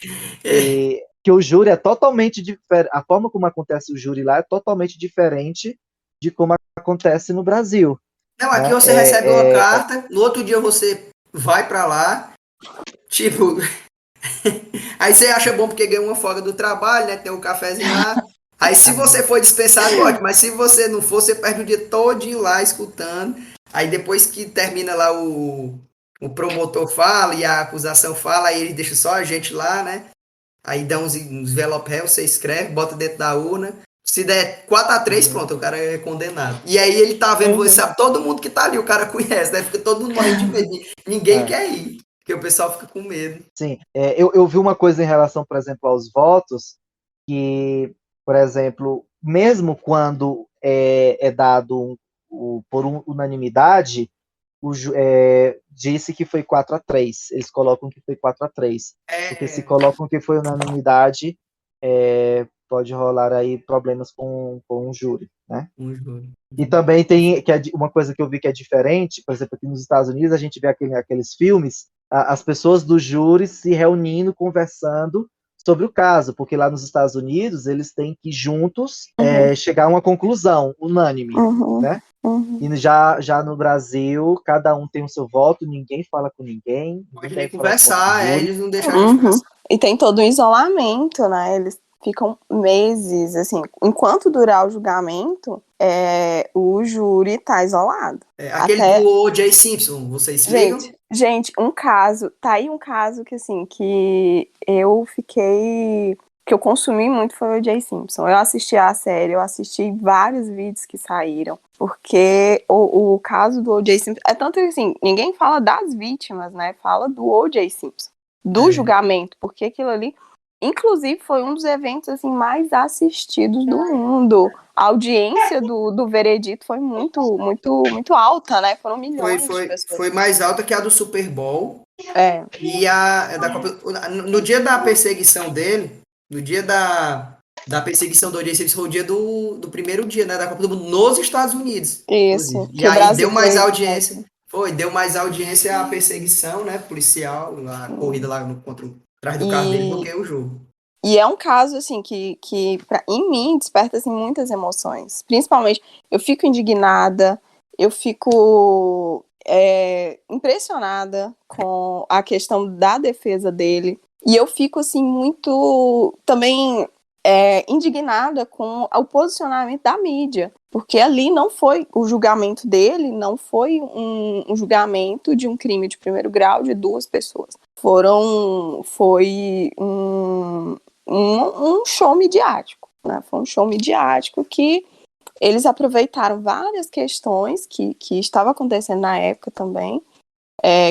E que o júri é totalmente diferente, a forma como acontece o júri lá é totalmente diferente de como acontece no Brasil. Não, aqui Né? você recebe uma carta, no outro dia você vai pra lá, tipo, aí você acha bom porque ganhou uma folga do trabalho, né? Tem um cafezinho lá. Aí se você for dispensado, ótimo, mas se você não for, você perde o dia todinho lá escutando. Aí depois que termina lá o promotor fala e a acusação fala, aí ele deixa só a gente lá, né? Aí dá uns envelope réu, você escreve, bota dentro da urna. Se der 4-3, pronto, o cara é condenado. E aí ele tá vendo, você sabe, todo mundo que tá ali, o cara conhece, né? Fica todo mundo morrendo de medo. Ninguém quer ir, porque o pessoal fica com medo. Sim, eu vi uma coisa em relação, por exemplo, aos votos, que, por exemplo, mesmo quando é dado por unanimidade, disse que foi 4-3. Eles colocam que foi 4-3. Porque se colocam que foi unanimidade, pode rolar aí problemas com o júri, né? E também tem uma coisa que eu vi que é diferente, por exemplo, aqui nos Estados Unidos, a gente vê aqueles filmes, as pessoas do júri se reunindo, conversando sobre o caso, porque lá nos Estados Unidos eles têm que juntos chegar a uma conclusão unânime, né? E já no Brasil, cada um tem o seu voto, ninguém fala com ninguém. Pode nem conversar, eles não deixaram de conversar. E tem todo um isolamento, né? Eles ficam meses, assim, enquanto durar o julgamento, o júri tá isolado. Aquele do O.J. Simpson, vocês ligam? Gente, tá aí um caso que, assim, que eu consumi muito foi o O.J. Simpson. Eu assisti a série, eu assisti vários vídeos que saíram, porque o caso do O.J. Simpson, é tanto que, assim, ninguém fala das vítimas, né, fala do O.J. Simpson, do julgamento, porque aquilo ali, inclusive, foi um dos eventos, assim, mais assistidos do mundo. A audiência do veredito foi muito, muito, muito alta, né, foram milhões de pessoas. Foi mais alta que a do Super Bowl. E da Copa, no dia da perseguição dele, no dia da perseguição do O.J. Simpson, foi o dia do primeiro dia, né, da Copa do Mundo nos Estados Unidos. Isso. E aí deu mais audiência. Deu mais audiência a perseguição, né, policial, a corrida lá atrás do carro dele, porque é o jogo. E é um caso, assim, que em mim desperta, assim, muitas emoções. Principalmente, eu fico indignada, eu fico impressionada com a questão da defesa dele. E eu fico, assim, muito também indignada com o posicionamento da mídia. Porque ali não foi o julgamento dele, não foi um julgamento de um crime de primeiro grau de 2 pessoas. Foi um show midiático, né? Foi um show midiático que eles aproveitaram várias questões que estavam acontecendo na época também,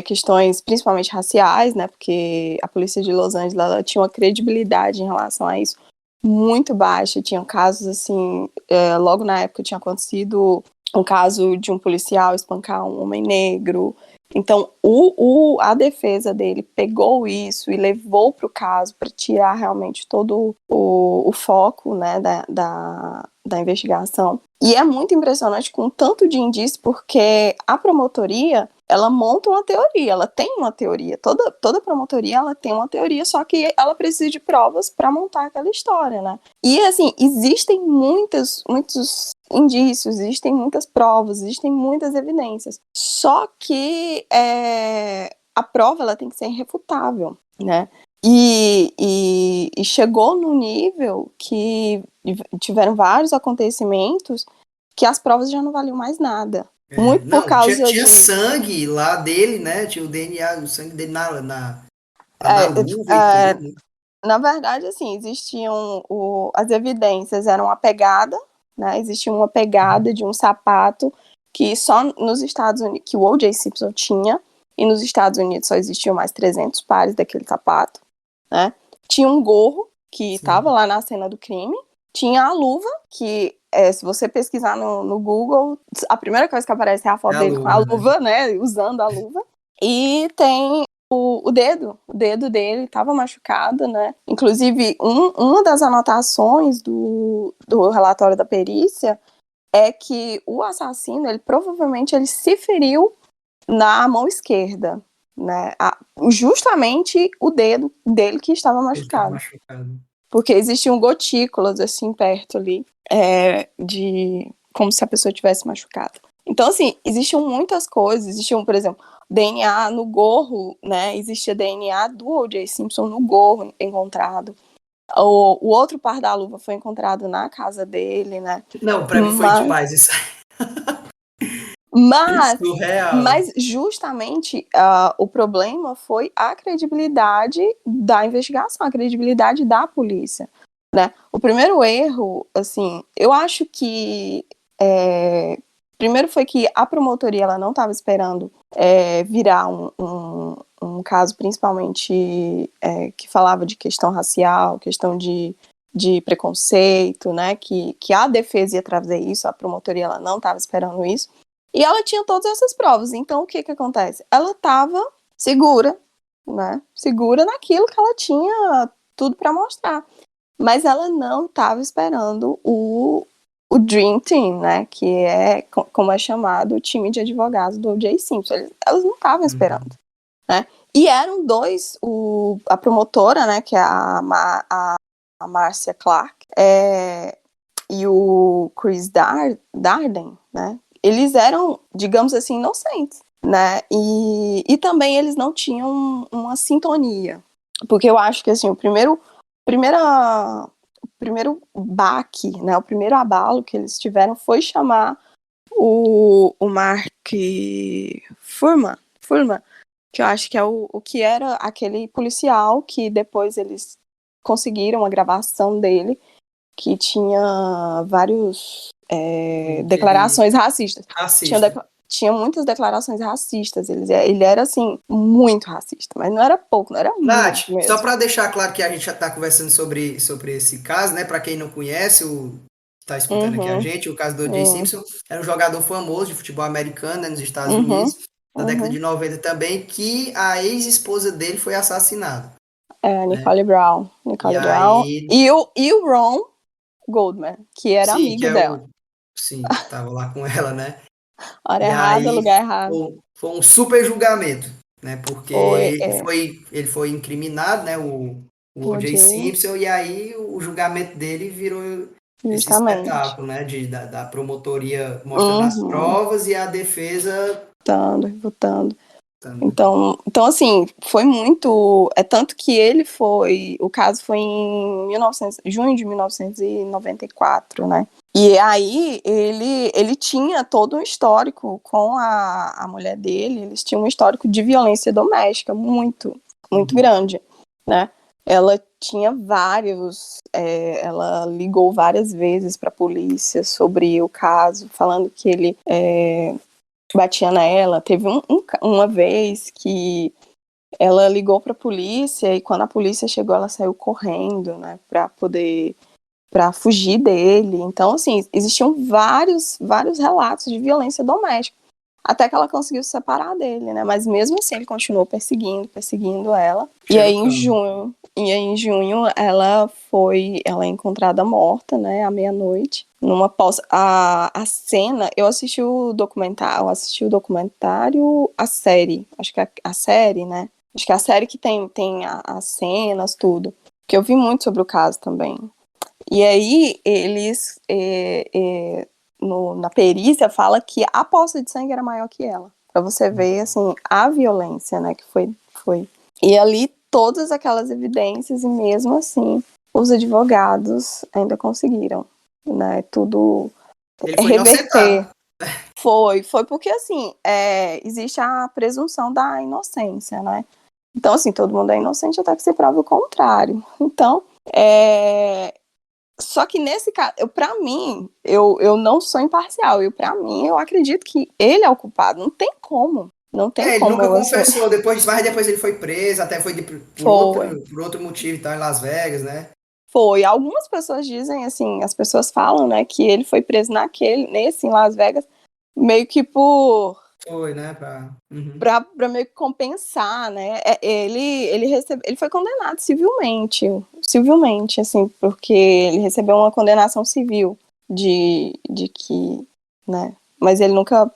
questões principalmente raciais, né? Porque a polícia de Los Angeles ela tinha uma credibilidade em relação a isso muito baixa. Tinham casos assim, logo na época tinha acontecido um caso de um policial espancar um homem negro. Então, a defesa dele pegou isso e levou para o caso para tirar realmente todo o foco, né, da investigação. E é muito impressionante com tanto de indício, porque a promotoria, ela monta uma teoria, ela tem uma teoria. Toda promotoria, ela tem uma teoria, só que ela precisa de provas para montar aquela história, né? E, assim, existem muitos indícios, existem muitas provas, existem muitas evidências. Só que a prova ela tem que ser irrefutável, né? E chegou no nível que tiveram vários acontecimentos que as provas já não valiam mais nada. Muito por causa tinha sangue lá dele, né? Tinha o DNA, o sangue dele na luva e tudo. Na verdade, assim, existiam as evidências eram a pegada, né? Existia uma pegada de um sapato que só nos Estados Unidos, que o O.J. Simpson tinha, e nos Estados Unidos só existiam mais 300 pares daquele sapato, né? Tinha um gorro que estava lá na cena do crime, tinha a luva, que se você pesquisar no Google, a primeira coisa que aparece é a foto dele com a luva, né? Usando a luva. E tem o dedo dele estava machucado, né? Inclusive, uma das anotações do relatório da perícia é que o assassino, ele provavelmente ele se feriu na mão esquerda, né? Justamente o dedo dele que estava Ele tava machucado. machucado. Porque existiam gotículas, assim, perto ali, como se a pessoa tivesse machucado. Então, assim, existiam muitas coisas. Existiam, por exemplo, DNA no gorro, né? Existia DNA do O.J. Simpson no gorro encontrado. O outro par da luva foi encontrado na casa dele, né? Não, pra mim foi demais isso. Surreal. Mas justamente o problema foi a credibilidade da investigação, a credibilidade da polícia, né? O primeiro erro, assim, eu acho que primeiro foi que a promotoria ela não estava esperando virar um caso principalmente que falava de questão racial, questão de preconceito, né? Que a defesa ia trazer isso, a promotoria ela não estava esperando isso. E ela tinha todas essas provas. Então, o que acontece? Ela estava segura, né? Segura naquilo que ela tinha tudo para mostrar. Mas ela não estava esperando o Dream Team, né? Que é como é chamado o time de advogados do O.J. Simpson. Elas não estavam esperando, né? E eram dois, a promotora, né? Que é a Marcia Clark, e o Chris Darden, né? Eles eram, digamos assim, inocentes, né? E também eles não tinham uma sintonia. Porque eu acho que, assim, o primeiro baque, né? O primeiro abalo que eles tiveram foi chamar o Mark Fuhrman, que eu acho que é o que era aquele policial que depois eles conseguiram a gravação dele, que tinha vários declarações racistas. Tinha muitas declarações racistas. Ele era, assim, muito racista. Mas não era pouco, não era Nath, muito mesmo. só para deixar claro que a gente já está conversando sobre esse caso, né? Para quem não conhece, tá escutando aqui a gente, o caso do O.J. Simpson era um jogador famoso de futebol americano, né, nos Estados Unidos, na década de 90 também, que a ex-esposa dele foi assassinada. Nicole Brown. E o Ron Goldman, que era amigo dela. Sim, tava lá com ela, né? Hora errada, lugar errado. Foi um super julgamento, né? Porque ele foi incriminado, né? O O.J. Simpson, e aí o julgamento dele virou esse espetáculo, né? Da promotoria mostrando as provas e a defesa votando. Então, assim, foi muito. Tanto que o caso foi em junho de 1994, né? E aí ele tinha todo um histórico com a mulher dele, eles tinham um histórico de violência doméstica muito, muito grande, né? Ela tinha ela ligou várias vezes para a polícia sobre o caso, falando que ele batia nela. Teve uma vez que ela ligou para a polícia e quando a polícia chegou ela saiu correndo, né, para fugir dele. Então, assim, existiam vários relatos de violência doméstica, até que ela conseguiu se separar dele, né? Mas mesmo assim ele continuou perseguindo ela. E aí em junho ela é encontrada morta, né, à meia-noite. A cena, eu assisti o documentário, a série, acho que a série, né? Acho que é a série que tem as cenas, tudo. Porque eu vi muito sobre o caso também. E aí eles na perícia fala que a poça de sangue era maior que ela. Pra você ver, assim, a violência, né, que foi. E ali todas aquelas evidências e mesmo assim os advogados ainda conseguiram, né, tudo reverter. Foi porque, assim, existe a presunção da inocência, né? Então, assim, todo mundo é inocente até que se prove o contrário. Então, só que nesse caso, pra mim, eu não sou imparcial. Pra mim, eu acredito que ele é o culpado. Não tem como. Não tem como. Ele nunca confessou, mas depois ele foi preso, até foi por outro motivo, tá, em Las Vegas, né? Foi. Algumas pessoas dizem, assim, as pessoas falam, né, que ele foi preso em Las Vegas, meio que por Foi, né? Uhum. Pra meio que compensar, né? Ele foi condenado civilmente, assim, porque ele recebeu uma condenação civil de que, né? Mas ele nunca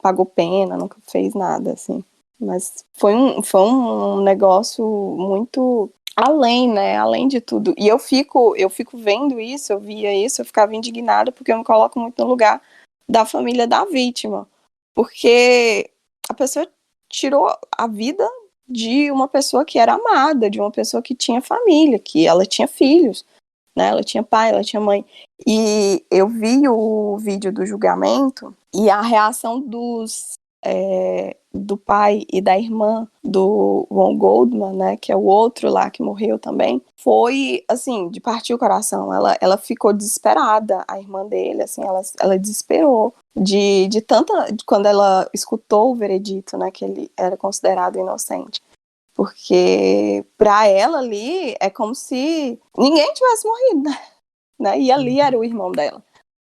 pagou pena, nunca fez nada, assim. Mas foi um negócio muito além, né? Além de tudo. E eu fico vendo isso, eu via isso, eu ficava indignada porque eu me coloco muito no lugar da família da vítima. Porque a pessoa tirou a vida de uma pessoa que era amada, de uma pessoa que tinha família, que ela tinha filhos, né? Ela tinha pai, ela tinha mãe. E eu vi o vídeo do julgamento e a reação do pai e da irmã do Ron Goldman, né, que é o outro lá que morreu também, foi, assim, de partir o coração. Ela ficou desesperada, a irmã dele, assim, ela desesperou de tanta... Quando ela escutou o veredito, né, que ele era considerado inocente. Porque para ela ali é como se ninguém tivesse morrido, né? E ali era o irmão dela.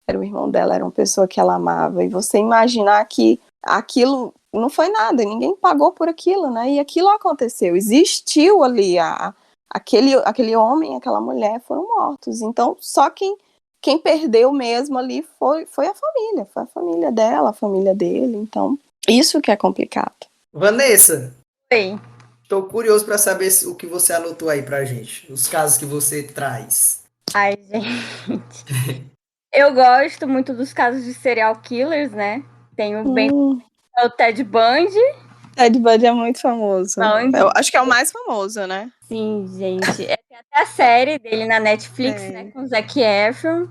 Era o irmão dela, era uma pessoa que ela amava. E você imaginar que aquilo não foi nada, ninguém pagou por aquilo, né? E aquilo aconteceu, existiu ali, aquele homem, aquela mulher foram mortos. Então, só quem perdeu mesmo ali foi a família dela, a família dele. Então, isso que é complicado. Vanessa, Oi. estou curioso para saber o que você anotou aí pra gente, os casos que você traz. Ai, gente. Eu gosto muito dos casos de serial killers, né? Tenho bem o Ted Bundy. Ted Bundy é muito famoso. Bundy. Eu acho que é o mais famoso, né? Sim, gente. Tem até a série dele na Netflix, né? Com o Zac Efron.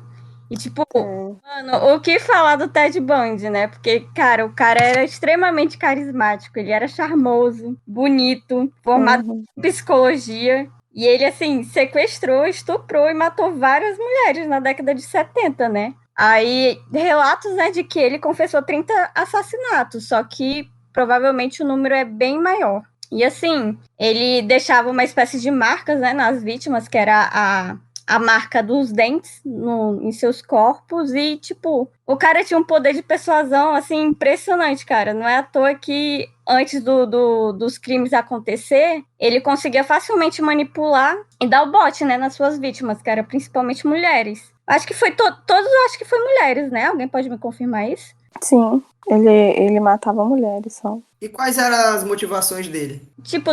E, tipo, mano, o que falar do Ted Bundy, né? Porque, cara, o cara era extremamente carismático. Ele era charmoso, bonito, formado em psicologia. E ele, assim, sequestrou, estuprou e matou várias mulheres na década de 70, né? Aí, relatos, né, de que ele confessou 30 assassinatos, só que provavelmente o número é bem maior. E, assim, ele deixava uma espécie de marcas, né, nas vítimas, que era a marca dos dentes em seus corpos e, tipo, o cara tinha um poder de persuasão, assim, impressionante, cara. Não é à toa que antes dos crimes acontecer, ele conseguia facilmente manipular e dar o bote, né, nas suas vítimas, que eram principalmente mulheres. Acho que foi todos, acho que foi mulheres, né? Alguém pode me confirmar isso? Sim, ele matava mulheres só. E quais eram as motivações dele? Tipo,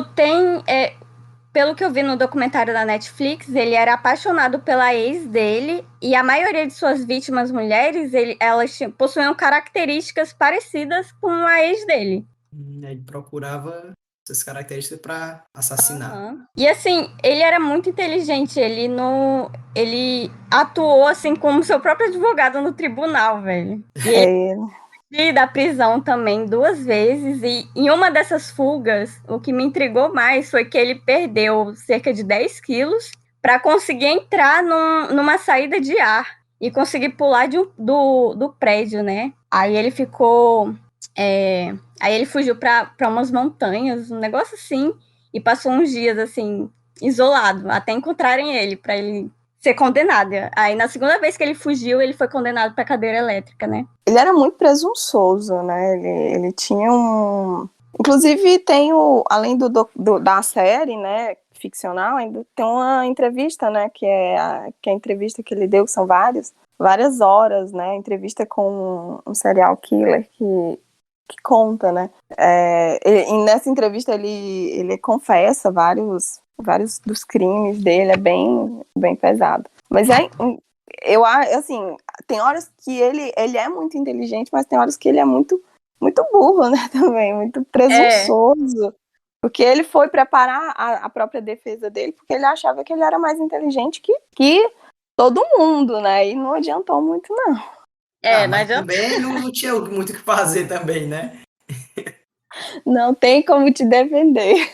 pelo que eu vi no documentário da Netflix, ele era apaixonado pela ex dele e a maioria de suas vítimas mulheres, elas possuíam características parecidas com a ex dele. Ele procurava essas características para assassinar. Uhum. E assim, ele era muito inteligente, ele atuou assim como seu próprio advogado no tribunal, velho. E ele fugiu da prisão também 2 vezes, e em uma dessas fugas, o que me intrigou mais foi que ele perdeu cerca de 10 quilos para conseguir entrar numa saída de ar e conseguir pular do prédio, né? Aí ele ficou... Aí ele fugiu para umas montanhas, um negócio assim, e passou uns dias, assim, isolado, até encontrarem ele, para ele ser condenado. Aí, na segunda vez que ele fugiu, ele foi condenado para cadeira elétrica, né? Ele era muito presunçoso, né? Ele tinha um... Inclusive, além da série, né, ficcional, ainda tem uma entrevista, né, que é a entrevista que ele deu, que são várias horas, né, entrevista com um serial killer que conta, né. E nessa entrevista ele confessa vários dos crimes dele, é bem, bem pesado. Mas eu acho, assim, tem horas que ele é muito inteligente, mas tem horas que ele é muito, muito burro, né, também, muito presunçoso. Porque ele foi preparar a própria defesa dele, porque ele achava que ele era mais inteligente que todo mundo, né, e não adiantou muito, não. Mas também não tinha muito o que fazer também, né? Não tem como te defender.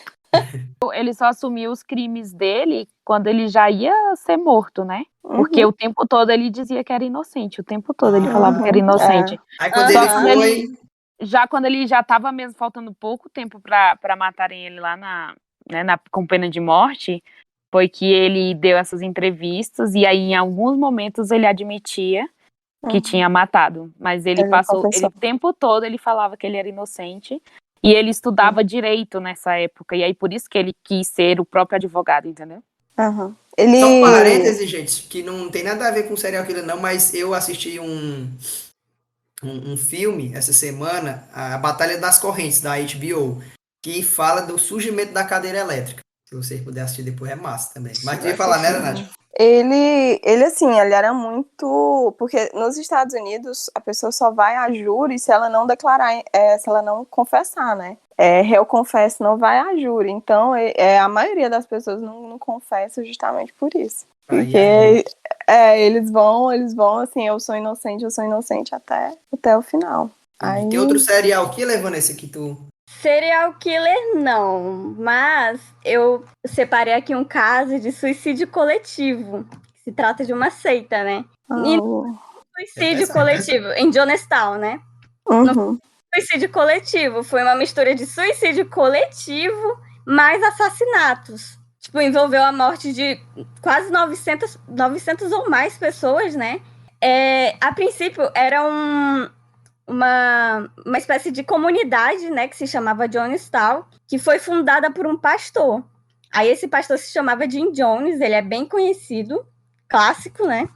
Ele só assumiu os crimes dele quando ele já ia ser morto, né? Porque o tempo todo ele dizia que era inocente. O tempo todo ele falava que era inocente. Aí quando ele foi... Quando ele já estava mesmo faltando pouco tempo para matarem ele lá com pena de morte, foi que ele deu essas entrevistas e aí em alguns momentos ele admitia que tinha matado. Mas ele Ele passou, confessou. o tempo todo ele falava que ele era inocente. E ele estudava direito nessa época. E aí por isso que ele quis ser o próprio advogado, entendeu? Aham. Só um Ele. parêntese, gente, que não tem nada a ver com serial killer, não, mas eu assisti um filme essa semana, A Batalha das Correntes, da HBO, que fala do surgimento da cadeira elétrica. Se vocês puderem assistir depois, é massa também. Mas tu ia falar, né, Nath? Ele assim, ele era muito. Porque nos Estados Unidos a pessoa só vai a júri se ela não declarar, se ela não confessar, né? Réu confesso, não vai a júri. Então, a maioria das pessoas não confessa justamente por isso. Porque eles vão assim, eu sou inocente até o final. Aí... Tem outro serial killer, Vanessa, que tu... Serial killer, não. Mas eu separei aqui um caso de suicídio coletivo. Se trata de uma seita, né? Suicídio coletivo, em Jonestown, né? Suicídio coletivo. Foi uma mistura de suicídio coletivo mais assassinatos. Tipo, envolveu a morte de quase 900 ou mais pessoas, né? A princípio, era uma espécie de comunidade, né, que se chamava Jonestown, que foi fundada por um pastor. Aí esse pastor se chamava Jim Jones, ele é bem conhecido, clássico, né?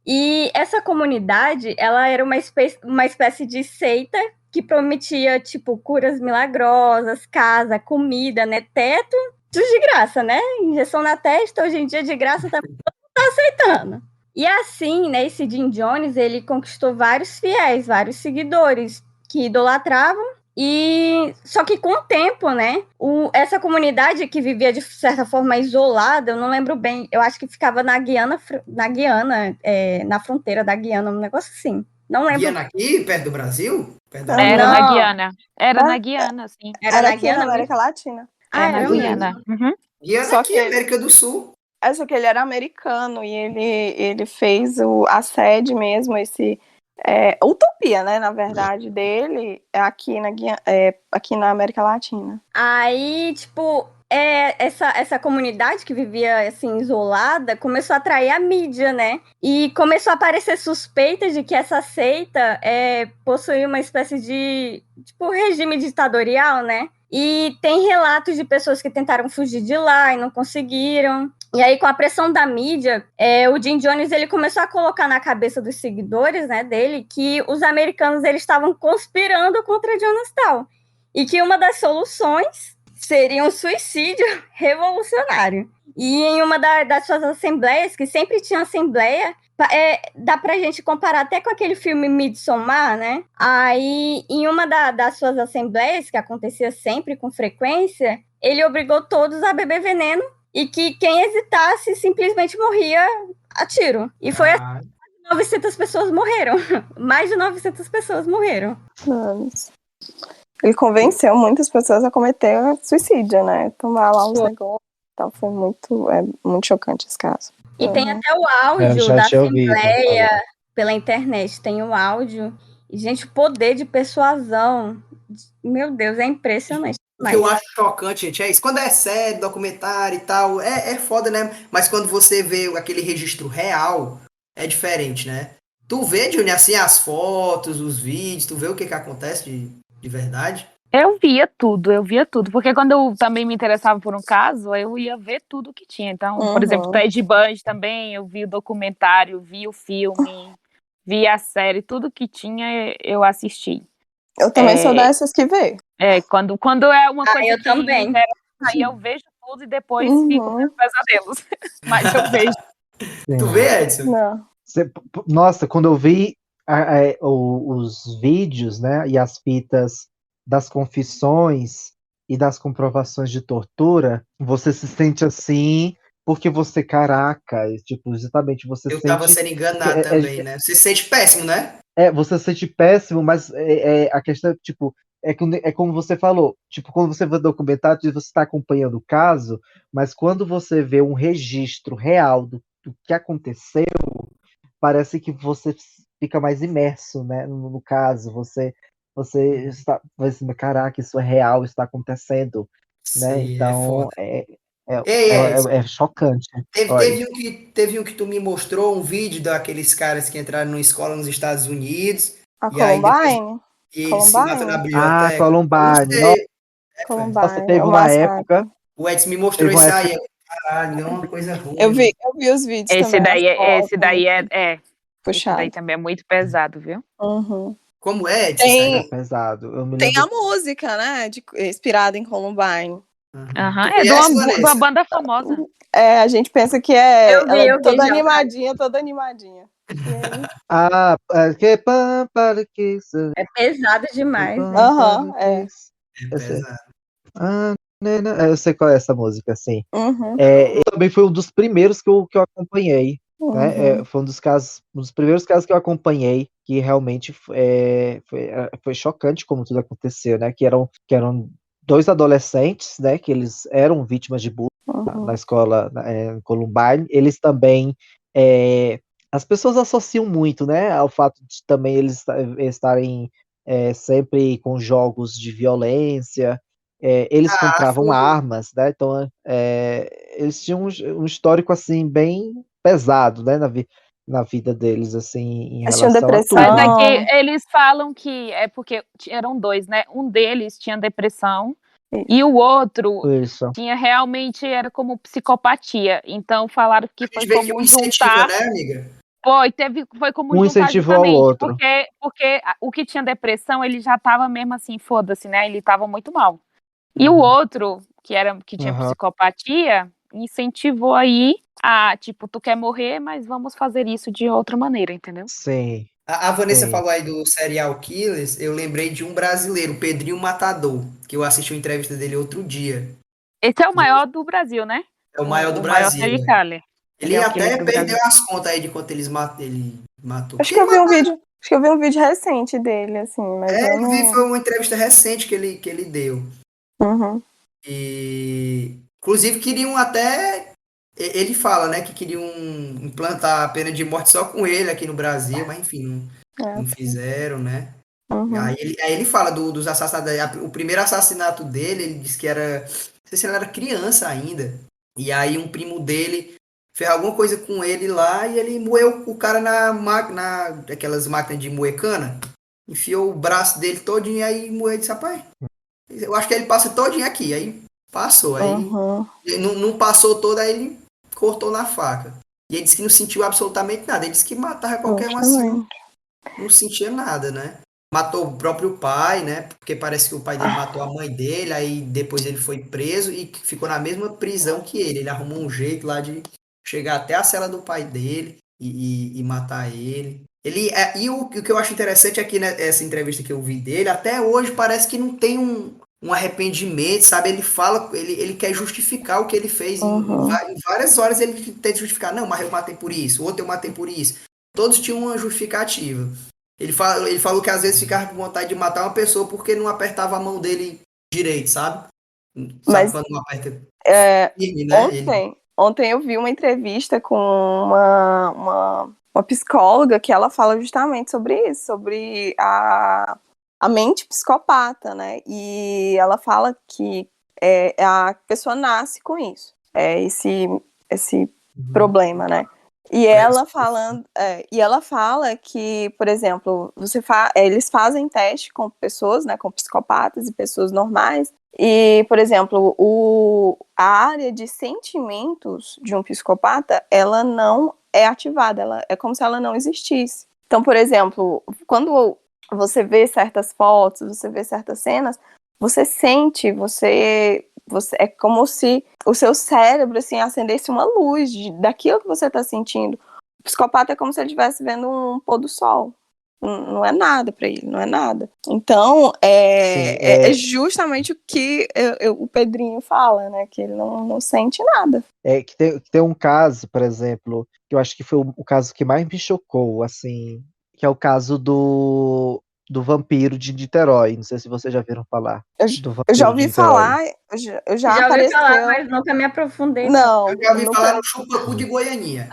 E essa comunidade, ela era uma espécie de seita que prometia, tipo, curas milagrosas, casa, comida, né, teto, tudo de graça, né? Injeção na testa, hoje em dia de graça, todo mundo tá aceitando. E assim, né, esse Jim Jones, ele conquistou vários fiéis, vários seguidores que idolatravam. E só que com o tempo, né, essa comunidade que vivia de certa forma isolada, eu não lembro bem, eu acho que ficava na Guiana, na fronteira da Guiana, um negócio assim. Não lembro. Guiana aqui, perto do Brasil? Era na Guiana. Era na Guiana, sim. Era aqui na América Latina. Na Guiana. Guiana Só aqui, que- América do Sul. Só que ele era americano e ele fez a sede mesmo, utopia, né, na verdade, dele aqui aqui na América Latina. Aí, tipo, essa comunidade que vivia, assim, isolada, começou a atrair a mídia, né? E começou a aparecer suspeitas de que essa seita possuía uma espécie de, tipo, regime ditatorial, né? E tem relatos de pessoas que tentaram fugir de lá e não conseguiram. E aí, com a pressão da mídia, o Jim Jones ele começou a colocar na cabeça dos seguidores, né, dele que os americanos eles estavam conspirando contra Jonestown. E que uma das soluções seria um suicídio revolucionário. E em uma das suas assembleias, que sempre tinha assembleia, dá pra gente comparar até com aquele filme Midsommar, né? Aí, em uma das suas assembleias, que acontecia sempre com frequência, ele obrigou todos a beber veneno e que quem hesitasse simplesmente morria a tiro. E foi assim, 900 pessoas morreram. Mais de 900 pessoas morreram. Ele convenceu muitas pessoas a cometer suicídio, né? Tomar lá uns negócios e tal. Foi muito chocante esse caso. E tem até o áudio da assembleia pela internet. Tem o áudio. E, gente, o poder de persuasão, meu Deus, é impressionante. O que eu acho chocante, gente, é isso. Quando é série, documentário e tal, é foda, né? Mas quando você vê aquele registro real, é diferente, né? Tu vê, Johnny, assim, as fotos, os vídeos, tu vê o que acontece de verdade? Eu via tudo, porque quando eu também me interessava por um caso, eu ia ver tudo que tinha. Então, por exemplo, Ted Bundy também, eu vi o documentário, vi o filme, vi a série, tudo que tinha eu assisti. Eu também sou dessas que vê. Quando é uma coisa eu que também. me interessa, aí eu vejo tudo e depois fico com pesadelos. Mas eu vejo. Tu vê, Edson? Não. Nossa, quando eu vi os vídeos, né, e as fitas das confissões e das comprovações de tortura, você se sente assim, porque você, caraca, tipo, justamente você Eu sente... tava sendo enganado também, né? Você se sente péssimo, né? Você se sente péssimo, mas a questão é, tipo, como você falou, tipo, quando você vê o documentário, você está acompanhando o caso, mas quando você vê um registro real do que aconteceu, parece que você fica mais imerso, né, no caso, você está pensando, caraca, isso é real, isso está acontecendo, né? Sim, Então, foda. É, Ei, Edson, é chocante. teve, Olha. teve um que tu me mostrou, um vídeo daqueles caras que entraram numa escola nos Estados Unidos, A e aí depois Columbine? e se matam na Columbine? Ah, biblioteca. Eu não Columbine. sei. Nossa, Columbine, teve o uma massacre. época, O Edson me mostrou teve uma isso época, aí. Caralho, é uma coisa ruim, mano. Eu vi os vídeos Esse também, as daí, fotos, esse daí muito esse daí puxado. também é muito pesado, viu? Uhum. Como é, Edson, isso é Tem, aí? pesado. Eu me tem a lembro. música, né, inspirada em Columbine. Uhum. Aham, Tu é conhece, de uma Vanessa? banda famosa. É, a gente pensa que ela é eu vi toda já. animadinha, toda animadinha. E aí? Ah, que pam para que É pesado que demais, né? pam para Aham, que é. É eu sei. pesado. Ah, né, né, eu sei qual é essa música, assim. Uhum, Também foi um dos primeiros que eu acompanhei, né? uhum. Foi um dos primeiros casos que eu acompanhei que realmente foi chocante como tudo aconteceu, né? Que eram dois adolescentes, né? Que eles eram vítimas de bullying na Uhum. escola em Columbine. Eles também as pessoas associam muito, né? Ao fato de também eles estarem sempre com jogos de violência. Eles Ah, compravam foi. armas, né? Então, eles tinham um histórico assim bem pesado, né, na vida deles, assim, em Eles tinham relação a Mas tudo. aqui depressão. eles falam que é porque eram dois, né? Um deles tinha depressão Isso. e o outro Isso. tinha realmente era como psicopatia. Então falaram que A foi gente vê que um como incentiva, juntar, né, amiga? foi como Um juntar incentivou ao justamente, outro. porque o que tinha depressão, ele já estava mesmo assim, foda-se, né? Ele estava muito mal. E o Uhum. outro, que tinha Aham. psicopatia, incentivou aí a, tipo, tu quer morrer, mas vamos fazer isso de outra maneira, entendeu? Sim, A Vanessa sim. falou aí do serial killers, eu lembrei de um brasileiro, Pedrinho Matador, que eu assisti uma entrevista dele outro dia. Esse é o maior do Brasil, né? É o maior do O maior Brasil, serial né? killer. Ele Serial killer até do perdeu Brasil. as contas aí de quanto ele matou. Acho Porque que ele eu vi um matou. vídeo, acho que eu vi um vídeo recente dele, assim, mas eu Eu vi, não. foi uma entrevista recente que ele deu. Uhum. E, inclusive, queriam até. Ele fala, né, que queriam implantar a pena de morte só com ele aqui no Brasil, mas enfim, É, não sim. fizeram, né? Uhum. Aí ele fala dos assassinatos. O primeiro assassinato dele, ele disse que era. Não sei se ele era criança ainda. E aí um primo dele fez alguma coisa com ele lá e ele moeu o cara na máquina, aquelas máquinas de moer cana. Enfiou o braço dele todinho e aí moeu e disse, rapaz, eu acho que ele passa todinho aqui. Aí passou. Aí Uhum. ele não passou todo, aí ele cortou na faca. E ele disse que não sentiu absolutamente nada. Ele disse que matava qualquer um assim, Justamente. não sentia nada, né? Matou o próprio pai, né? Porque parece que o pai dele matou a mãe dele, aí depois ele foi preso e ficou na mesma prisão que ele. Ele arrumou um jeito lá de chegar até a cela do pai dele e matar ele. E o que eu acho interessante aqui nessa entrevista que eu vi dele, até hoje parece que não tem um arrependimento, sabe? Ele fala, ele quer justificar o que ele fez Uhum. em várias horas ele tenta justificar. Não, mas eu matei por isso, o outro eu matei por isso. Todos tinham uma justificativa. Ele falou que às vezes ficava com vontade de matar uma pessoa porque não apertava a mão dele direito, sabe? Sabe Mas quando não aperta é, firme, né? Ele, ontem eu vi uma entrevista com uma psicóloga que ela fala justamente sobre isso, sobre a mente psicopata, né? E ela fala que a pessoa nasce com isso, esse problema, né? E ela fala que, por exemplo, eles fazem teste com pessoas, né, com psicopatas e pessoas normais. E, por exemplo, a área de sentimentos de um psicopata, ela não é ativada, ela é como se ela não existisse. Então, por exemplo, quando você vê certas fotos, você vê certas cenas, você sente, é como se o seu cérebro assim acendesse uma luz daquilo que você está sentindo. O psicopata é como se ele estivesse vendo um pôr do sol. Não é nada para ele, não é nada. Então, sim. é justamente o que o Pedrinho fala, né? Que ele não sente nada. Que tem um caso, por exemplo, que eu acho que foi o caso que mais me chocou, assim, que é o caso do vampiro de Niterói. Não sei se vocês já viram falar Eu, do eu já vampiro de ouvi Niterói. falar, eu já Já ouvi falar, apareceu. mas nunca me aprofundei, não. eu Não, já ouvi falar nunca. no chupacu de Goianinha.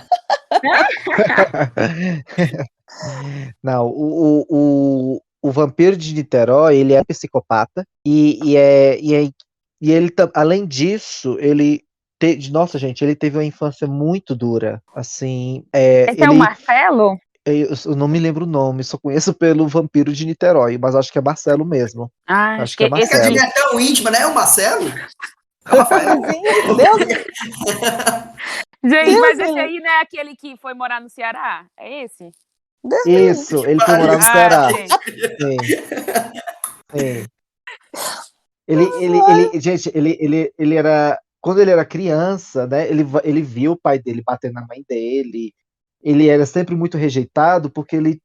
Não, o vampiro de Niterói, ele é psicopata e ele, além disso, ele Nossa, gente, ele teve uma infância muito dura. Assim, Esse é o Marcelo? eu não me lembro o nome, só conheço pelo Vampiro de Niterói, mas acho que é Marcelo mesmo. Ah, Acho que é É que a Marcelo. Dina é tão íntima, né? O Marcelo? É o Rafael. Deus, Gente, mas esse Deus, aí não é aquele que foi morar no Ceará? É esse? Isso, ele foi morar no Ah, Ceará. gente. Sim, sim. Gente, ele era. Quando ele era criança, né? Ele viu o pai dele bater na mãe dele. Ele era sempre muito rejeitado porque ele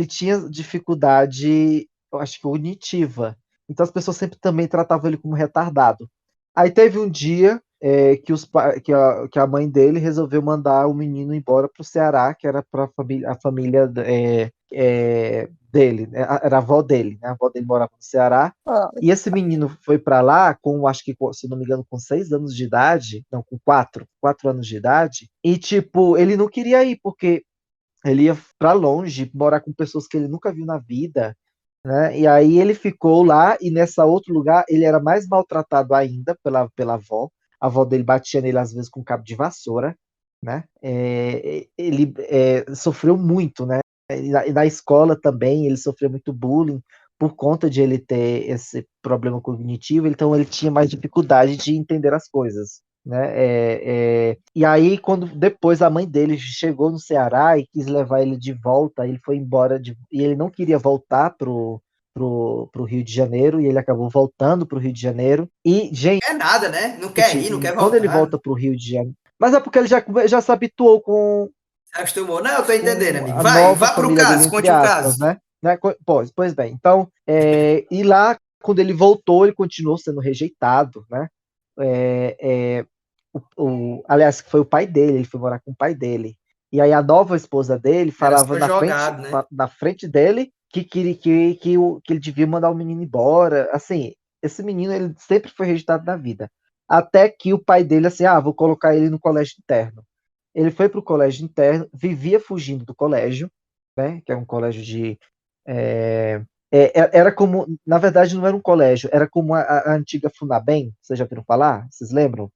tinha dificuldade, eu acho que cognitiva. Então as pessoas sempre também tratavam ele como retardado. Aí teve um dia que a mãe dele resolveu mandar o menino embora para o Ceará, que era para a família dele, né? Era a avó dele, né? A avó dele morava no Ceará. E esse menino foi para lá com, acho que, se não me engano, com 6 anos de idade, não, com 4 anos de idade, e tipo, ele não queria ir, porque ele ia para longe, morar com pessoas que ele nunca viu na vida, né? E aí ele ficou lá, e nessa outro lugar ele era mais maltratado ainda pela avó. A avó dele batia nele às vezes com cabo de vassoura, né? Ele sofreu muito, né? E na escola também ele sofreu muito bullying por conta de ele ter esse problema cognitivo, então ele tinha mais dificuldade de entender as coisas, né? E aí, quando depois a mãe dele chegou no Ceará e quis levar ele de volta, ele foi embora e ele não queria voltar pro Rio de Janeiro, e ele acabou voltando pro Rio de Janeiro. E, gente, Não quer nada, né? Não quer ir, não quer quando ele voltar. volta pro Rio de Janeiro. Mas é porque ele já se habituou Se acostumou? Não, eu tô entendendo, com amigo. a Vai, nova vá pro família dele, caso, entre conte o aspas, caso. né? Pois bem, então, e lá, quando ele voltou, ele continuou sendo rejeitado, né? É, é, aliás, foi o pai dele, ele foi morar com o pai dele. E aí a nova esposa dele Era falava só jogado, né? na frente dele que ele devia mandar o menino embora. Assim, esse menino ele sempre foi rejeitado na vida. Até que o pai dele, assim, vou colocar ele no colégio interno. Ele foi para o colégio interno, vivia fugindo do colégio, né? Que é um colégio de. é, era como, na verdade, não era um colégio, era como a antiga Funabem, vocês já viram falar? Vocês lembram?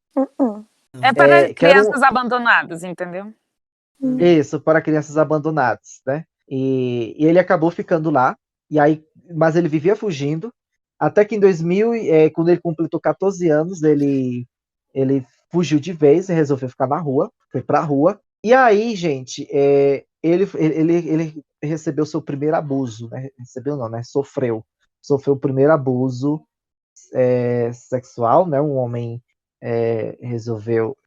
É para Que era crianças abandonadas, entendeu? isso, para crianças abandonadas, né? E ele acabou ficando lá, e aí, mas ele vivia fugindo, até que em 2000, quando ele completou 14 anos, ele fugiu de vez e resolveu ficar na rua, foi pra rua. E aí, gente, ele recebeu seu primeiro abuso, né? Recebeu não, né? Sofreu o primeiro abuso sexual, né? Um homem resolveu,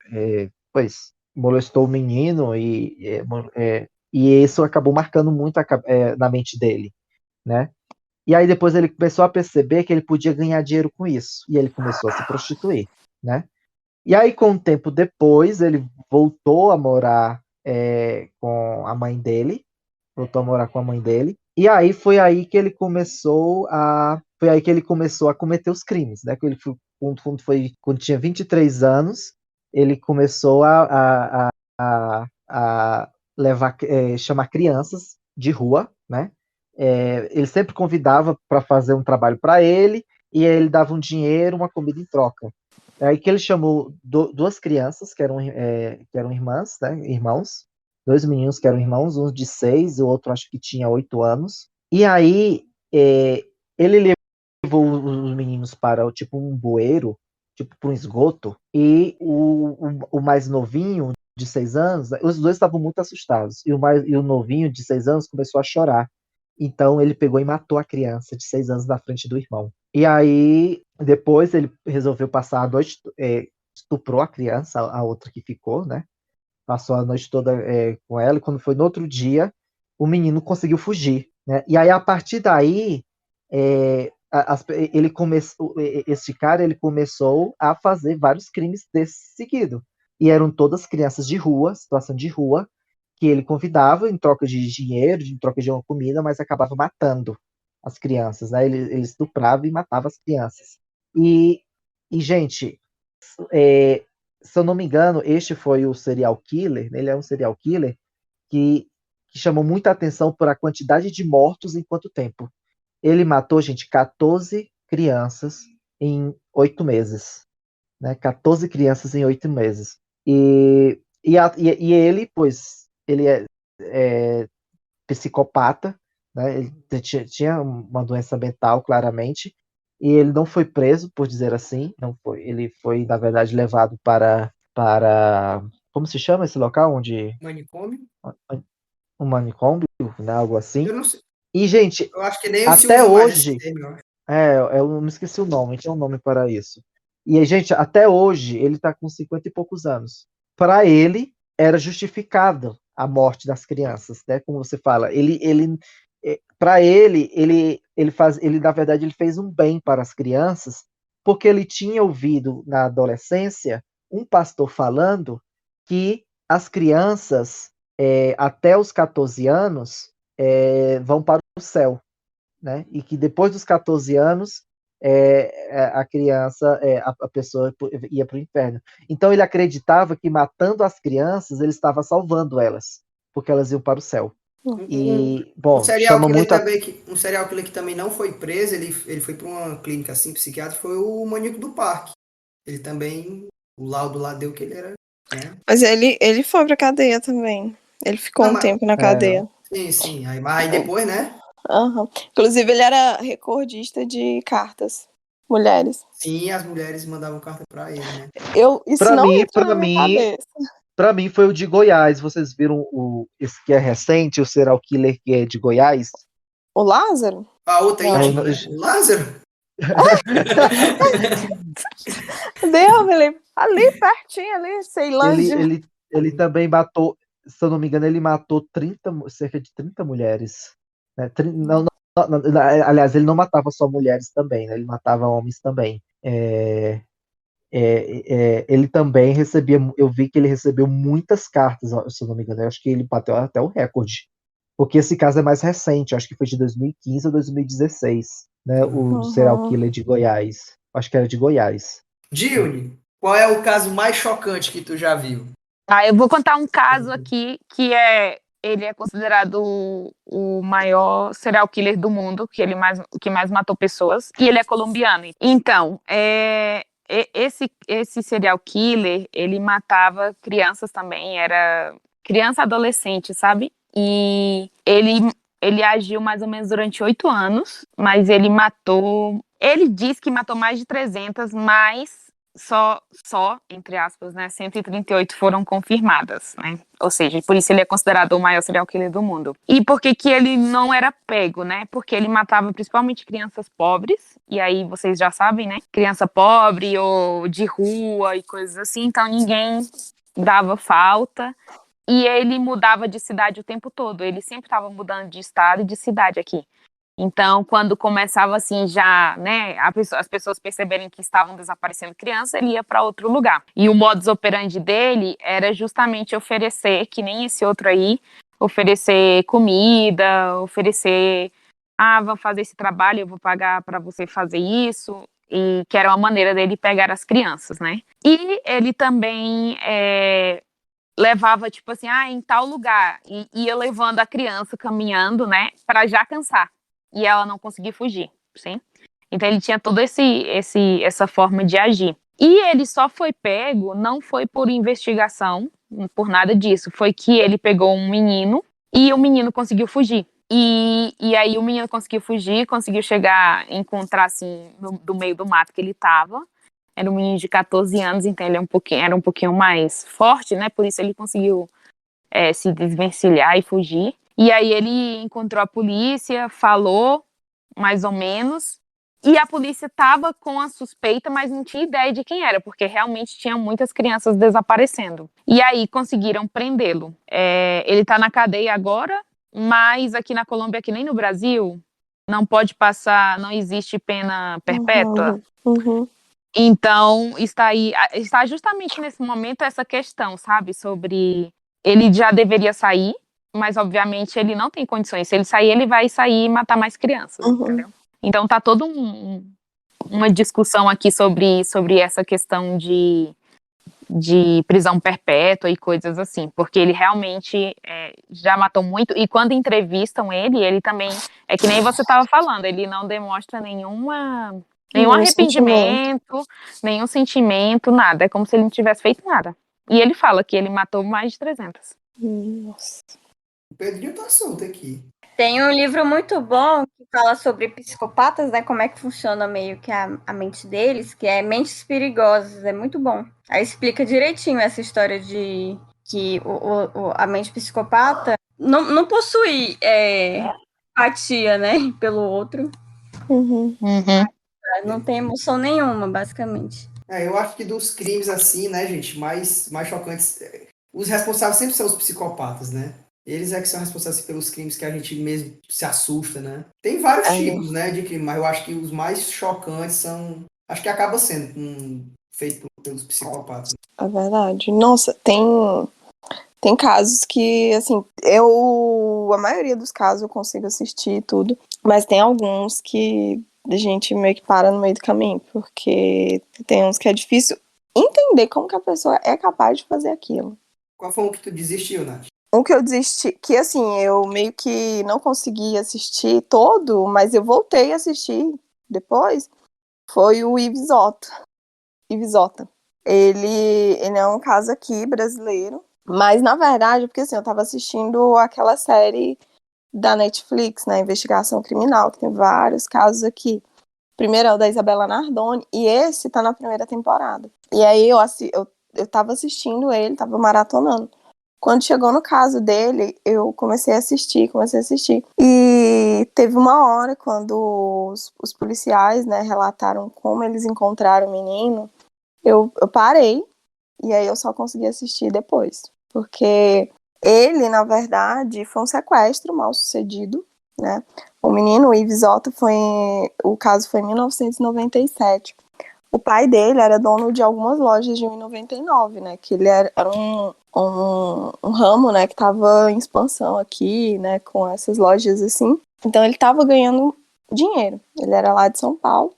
pois, molestou o menino e isso acabou marcando muito na mente dele, né? E aí depois ele começou a perceber que ele podia ganhar dinheiro com isso, e ele começou a se prostituir, né? E aí, com um tempo depois, ele voltou a morar com a mãe dele, voltou a morar com a mãe dele. E aí foi aí que ele começou a cometer os crimes, né? Quando tinha 23 anos, ele começou a levar, chamar crianças de rua, né? Ele sempre convidava para fazer um trabalho para ele, e aí ele dava um dinheiro, uma comida em troca. É aí que ele chamou duas crianças que eram irmãs, né? Irmãos, dois meninos que eram irmãos, um de 6, o outro acho que tinha 8 anos. E aí ele levou os meninos para tipo um bueiro, tipo para um esgoto, e o mais novinho, de 6 anos, os dois estavam muito assustados, e o novinho de 6 anos começou a chorar. Então ele pegou e matou a criança de 6 anos na frente do irmão. E aí, depois ele resolveu passar a noite, estuprou a criança, a outra que ficou, né? Passou a noite toda com ela, e quando foi no outro dia, o menino conseguiu fugir, né? E aí, a partir daí, esse cara, ele começou a fazer vários crimes desse seguido. E eram todas crianças de rua, situação de rua, que ele convidava em troca de dinheiro, em troca de uma comida, mas acabava matando as crianças, né? Ele estuprava e matava as crianças. Gente, é, se eu não me engano, este foi o serial killer, né? Ele é um serial killer que chamou muita atenção por a quantidade de mortos em quanto tempo. Ele matou, gente, 14 crianças em 8 meses. né? 14 crianças em 8 meses. E ele, pois, ele é psicopata, né? Ele tinha uma doença mental, claramente, e ele não foi preso, por dizer assim, não foi. Ele foi, na verdade, levado para como se chama esse local onde Manicômio? um manicômio, né? Algo assim. Eu não sei. E, gente, Eu acho que nem se até usa mais esse hoje, termo, eu acho. eu não me esqueci o nome, tinha um nome para isso. E, gente, até hoje ele está com 50 e poucos anos. Para ele, era justificado a morte das crianças, né? Como você fala, para ele, na verdade, ele fez um bem para as crianças, porque ele tinha ouvido na adolescência um pastor falando que as crianças, até os 14 anos, vão para o céu, né? E que depois dos 14 anos a criança, a pessoa ia para o inferno. Então ele acreditava que matando as crianças ele estava salvando elas, porque elas iam para o céu. E, Um bom, serial chama killer muito a... também um serial killer que também não foi preso, ele foi para uma clínica assim psiquiátrica, foi o Maníaco do Parque. Ele também, o laudo lá deu que ele era, né? Mas ele foi pra cadeia também. Ele ficou Não, um mas, tempo na cadeia. sim. Aí depois, né? Uhum. Inclusive, ele era recordista de cartas. Mulheres. Sim, as mulheres mandavam carta para ele, né? Isso Para não mim, entra na minha cabeça. para mim foi o de Goiás. Vocês viram esse que é recente, o serial killer que é de Goiás? O Lázaro? A outra Não. íntima, né? O Lázaro? Deu, Felipe. Ali, pertinho, ali, Ceilândia. Ele também matou, se eu não me engano, ele matou cerca de 30 mulheres. Né? Aliás, ele não matava só mulheres também, né? Ele matava homens também. Ele também recebia, eu vi que ele recebeu muitas cartas, se eu não me engano, eu acho que ele bateu até o recorde. Porque esse caso é mais recente, eu acho que foi de 2015 ou 2016, né? O serial killer de Goiás. Acho que era de Goiás. Dilne, qual é o caso mais chocante que tu já viu? Eu vou contar um caso aqui que ele é considerado o maior serial killer do mundo, que mais matou pessoas, e ele é colombiano. Então, esse serial killer, ele matava crianças também, era criança adolescente, sabe? E ele agiu mais ou menos durante 8 anos, mas ele diz que matou mais de 300, mas só, entre aspas, né, 138 foram confirmadas, né? Ou seja, por isso ele é considerado o maior serial killer do mundo. E por que ele não era pego, né? Porque ele matava principalmente crianças pobres, e aí vocês já sabem, né? Criança pobre ou de rua e coisas assim, então ninguém dava falta. E ele mudava de cidade o tempo todo, ele sempre estava mudando de estado e de cidade aqui. Então, quando começava assim já, né, as pessoas perceberem que estavam desaparecendo crianças, ele ia para outro lugar. E o modus operandi dele era justamente oferecer, que nem esse outro aí, oferecer comida, oferecer, vamos fazer esse trabalho, eu vou pagar para você fazer isso, e que era uma maneira dele pegar as crianças, né? E ele também levava, tipo assim, em tal lugar, e ia levando a criança caminhando, né, para já cansar. E ela não conseguia fugir, sim? Então ele tinha toda essa forma de agir. E ele só foi pego, não foi por investigação, por nada disso, foi que ele pegou um menino e o menino conseguiu fugir. E aí o menino conseguiu fugir, conseguiu encontrar assim, do meio do mato que ele estava. Era um menino de 14 anos, então ele era um pouquinho mais forte, né? Por isso ele conseguiu se desvencilhar e fugir. E aí ele encontrou a polícia, falou, mais ou menos, e a polícia estava com a suspeita, mas não tinha ideia de quem era, porque realmente tinha muitas crianças desaparecendo. E aí conseguiram prendê-lo. Ele está na cadeia agora, mas aqui na Colômbia, que nem no Brasil, não pode passar, não existe pena perpétua. Uhum. Então, está justamente nesse momento essa questão, sabe, sobre ele já deveria sair, mas obviamente ele não tem condições. Se ele sair, ele vai sair e matar mais crianças, entendeu? Então tá toda uma discussão aqui sobre essa questão de prisão perpétua e coisas assim, porque ele realmente já matou muito, e quando entrevistam ele também, é que nem você estava falando, ele não demonstra nenhuma Nenhum sentimento. arrependimento, nenhum sentimento, nada. É como se ele não tivesse feito nada. E ele fala que ele matou mais de 300. Nossa. O Pedrinho tá solto aqui. Tem um livro muito bom que fala sobre psicopatas, né? Como é que funciona meio que a mente deles, que é Mentes Perigosas. É muito bom. Aí explica direitinho essa história de que a mente psicopata não possui empatia, né? Pelo outro. Uhum. Não tem emoção nenhuma, basicamente. Eu acho que dos crimes assim, né, gente, mais chocantes, os responsáveis sempre são os psicopatas, né? Eles é que são responsáveis pelos crimes que a gente mesmo se assusta, né? Tem vários tipos, né, de crime, mas eu acho que os mais chocantes são, acho que acaba sendo feito pelos psicopatas. É verdade. Nossa, tem casos que, assim, a maioria dos casos eu consigo assistir tudo, mas tem alguns que a gente meio que para no meio do caminho, porque tem uns que é difícil entender como que a pessoa é capaz de fazer aquilo. Qual foi o que tu desistiu, Nath? Um que eu desisti, que assim, eu meio que não consegui assistir todo, mas eu voltei a assistir depois, foi o Ives Otto. Ele é um caso aqui brasileiro, mas na verdade, porque assim, eu tava assistindo aquela série da Netflix, né, Investigação Criminal, que tem vários casos aqui. Primeiro é o da Isabela Nardoni, e esse tá na primeira temporada. E aí eu tava assistindo ele, tava maratonando. Quando chegou no caso dele, eu comecei a assistir. E teve uma hora quando os policiais, né, relataram como eles encontraram o menino, eu parei, e aí eu só consegui assistir depois. Porque ele, na verdade, foi um sequestro mal sucedido, né? O menino, o Ives Otto, o caso foi em 1997. O pai dele era dono de algumas lojas de 1,99, né? Que ele era um ramo, né, que estava em expansão aqui, né, com essas lojas assim. Então ele estava ganhando dinheiro. Ele era lá de São Paulo.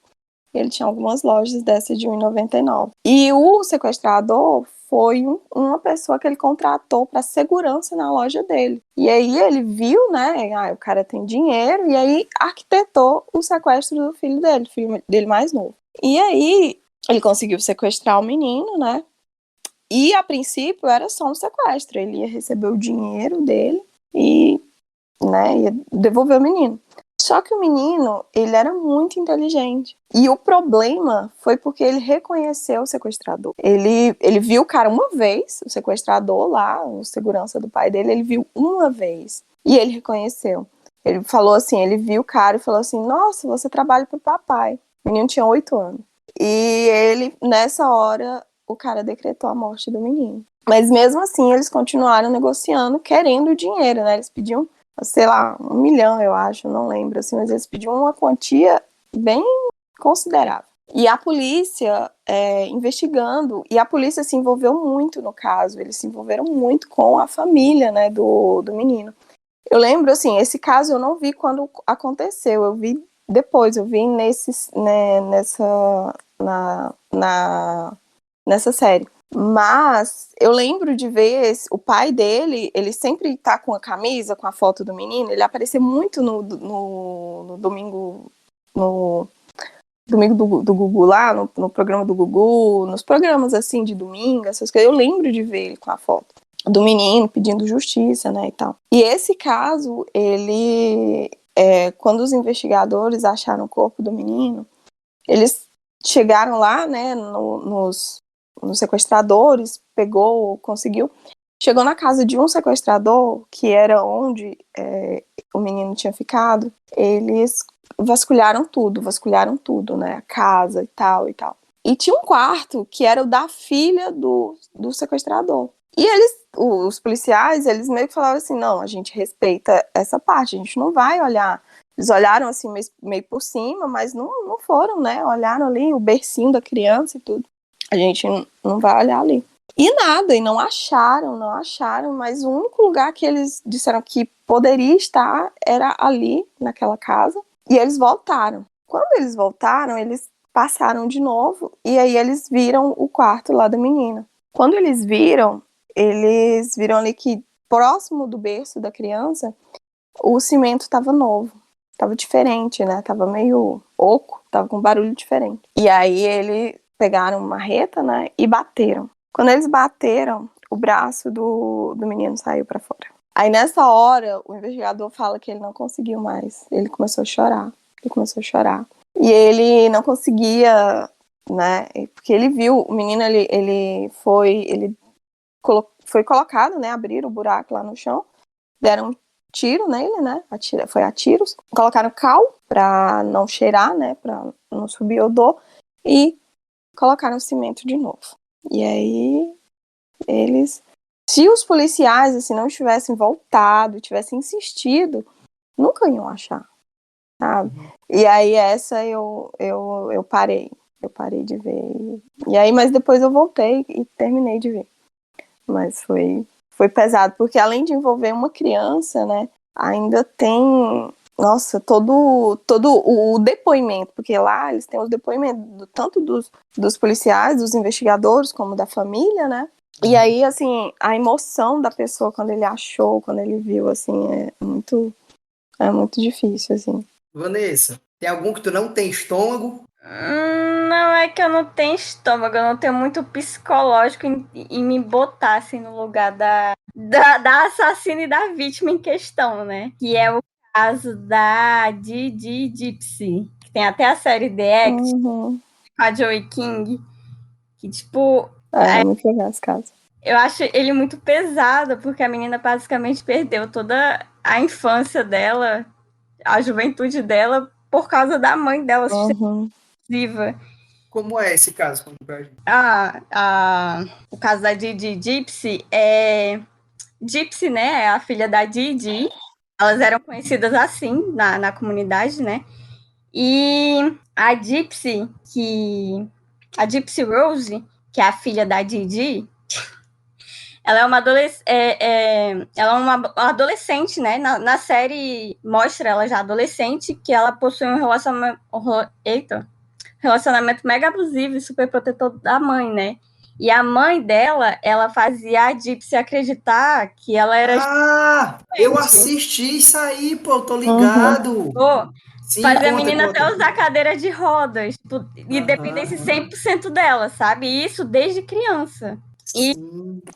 E ele tinha algumas lojas dessas de 1,99. E o sequestrador foi uma pessoa que ele contratou para segurança na loja dele. E aí ele viu, né, o cara tem dinheiro, e aí arquitetou o sequestro do filho dele mais novo. E aí ele conseguiu sequestrar o menino, né? E a princípio era só um sequestro. Ele ia receber o dinheiro dele e, né, ia devolver o menino. Só que o menino, ele era muito inteligente. E o problema foi porque ele reconheceu o sequestrador. Ele viu o cara uma vez, o sequestrador lá, o segurança do pai dele, ele viu uma vez. E ele reconheceu. Ele falou assim, ele viu o cara e falou assim, nossa, você trabalha pro papai. O menino tinha 8 anos. E ele, nessa hora, o cara decretou a morte do menino. Mas mesmo assim, eles continuaram negociando, querendo o dinheiro, né? Eles pediam, sei lá, 1 milhão, eu acho, não lembro, assim, mas eles pediam uma quantia bem considerável. E a polícia investigando, e a polícia se envolveu muito no caso, eles se envolveram muito com a família, né, do menino. Eu lembro, assim, esse caso eu não vi quando aconteceu, eu vi depois, eu vi nessa série. Mas eu lembro de ver o pai dele, ele sempre tá com a camisa, com a foto do menino, ele aparecia muito no domingo, no domingo do Gugu lá, no programa do Gugu, nos programas assim de domingo, essas coisas. Eu lembro de ver ele com a foto do menino pedindo justiça, né, e tal. E esse caso, quando os investigadores acharam o corpo do menino, eles chegaram lá, né, nos sequestradores, conseguiu. Chegou na casa de um sequestrador, que era onde o menino tinha ficado, eles vasculharam tudo, né, a casa e tal. E tinha um quarto que era o da filha do sequestrador. E os policiais, eles meio que falavam assim, não, a gente respeita essa parte, a gente não vai olhar. Eles olharam assim meio por cima, mas não foram, né? Olharam ali o bercinho da criança e tudo. A gente não vai olhar ali. E nada, e não acharam, mas o único lugar que eles disseram que poderia estar era ali, naquela casa. E eles voltaram. Quando eles voltaram, eles passaram de novo, e aí eles viram o quarto lá da menina. Quando eles viram ali que próximo do berço da criança, o cimento estava novo. Tava diferente, né? Tava meio oco, tava com um barulho diferente. E aí eles pegaram uma marreta, né, e bateram. Quando eles bateram, o braço do menino saiu pra fora. Aí nessa hora, o investigador fala que ele não conseguiu mais. Ele começou a chorar. E ele não conseguia, né, porque ele viu, o menino, ele foi colocado, né, abriram o buraco lá no chão, deram um tiro nele, né, foi a tiros, colocaram cal pra não cheirar, né, pra não subir odor, e colocaram cimento de novo. E aí, se os policiais, assim, não tivessem voltado, tivessem insistido, nunca iam achar, sabe? E aí essa eu parei de ver. E aí, mas depois eu voltei e terminei de ver. Mas foi pesado, porque além de envolver uma criança, né, ainda tem, nossa, todo o depoimento, porque lá eles têm os depoimentos tanto dos policiais, dos investigadores, como da família, né? E aí, assim, a emoção da pessoa quando ele achou, quando ele viu, assim, é muito difícil, assim. Vanessa, tem algum que tu não tem estômago? Não é que eu não tenho estômago, eu não tenho muito psicológico em me botar assim, no lugar da assassina e da vítima em questão, né? Que é o caso da Didi Gypsy, que tem até a série The Act, com a Joey King, que tipo... É muito legal esse caso. Eu acho ele muito pesado, porque a menina basicamente perdeu toda a infância dela, a juventude dela, por causa da mãe dela abusiva. Como é esse caso? O caso da Didi Gypsy é... Gypsy, né, é a filha da Didi. Elas eram conhecidas assim na comunidade, né? E a Gypsy Rose, que é a filha da Didi, ela é uma adolescente, né? Na série mostra ela já adolescente, que ela possui um relacionamento mega abusivo e super protetor da mãe, né? E a mãe dela, ela fazia a Gypsy acreditar que ela era... eu assisti isso aí, pô, tô ligado. Sim, Fazia a menina até usar cadeira de rodas, e dependesse 100% dela, sabe? E isso desde criança. E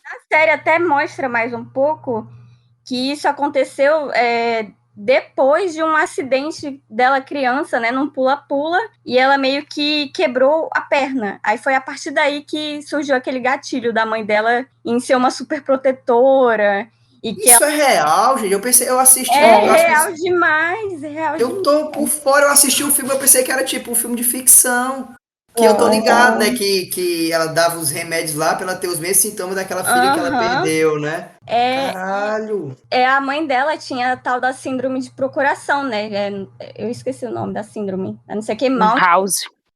a série até mostra mais um pouco que isso aconteceu depois de um acidente dela criança, né, num pula-pula, e ela meio que quebrou a perna. Aí foi a partir daí que surgiu aquele gatilho da mãe dela em ser uma super protetora. E que isso é real, gente. Eu assisti. Real demais, eu tô por fora, eu assisti o filme, eu pensei que era tipo um filme de ficção. Que eu tô ligado, né? Que ela dava os remédios lá pra ela ter os mesmos sintomas daquela filha que ela perdeu, né? Caralho! A mãe dela tinha a tal da síndrome de procuração, né? Eu esqueci o nome da síndrome. Eu não sei o que,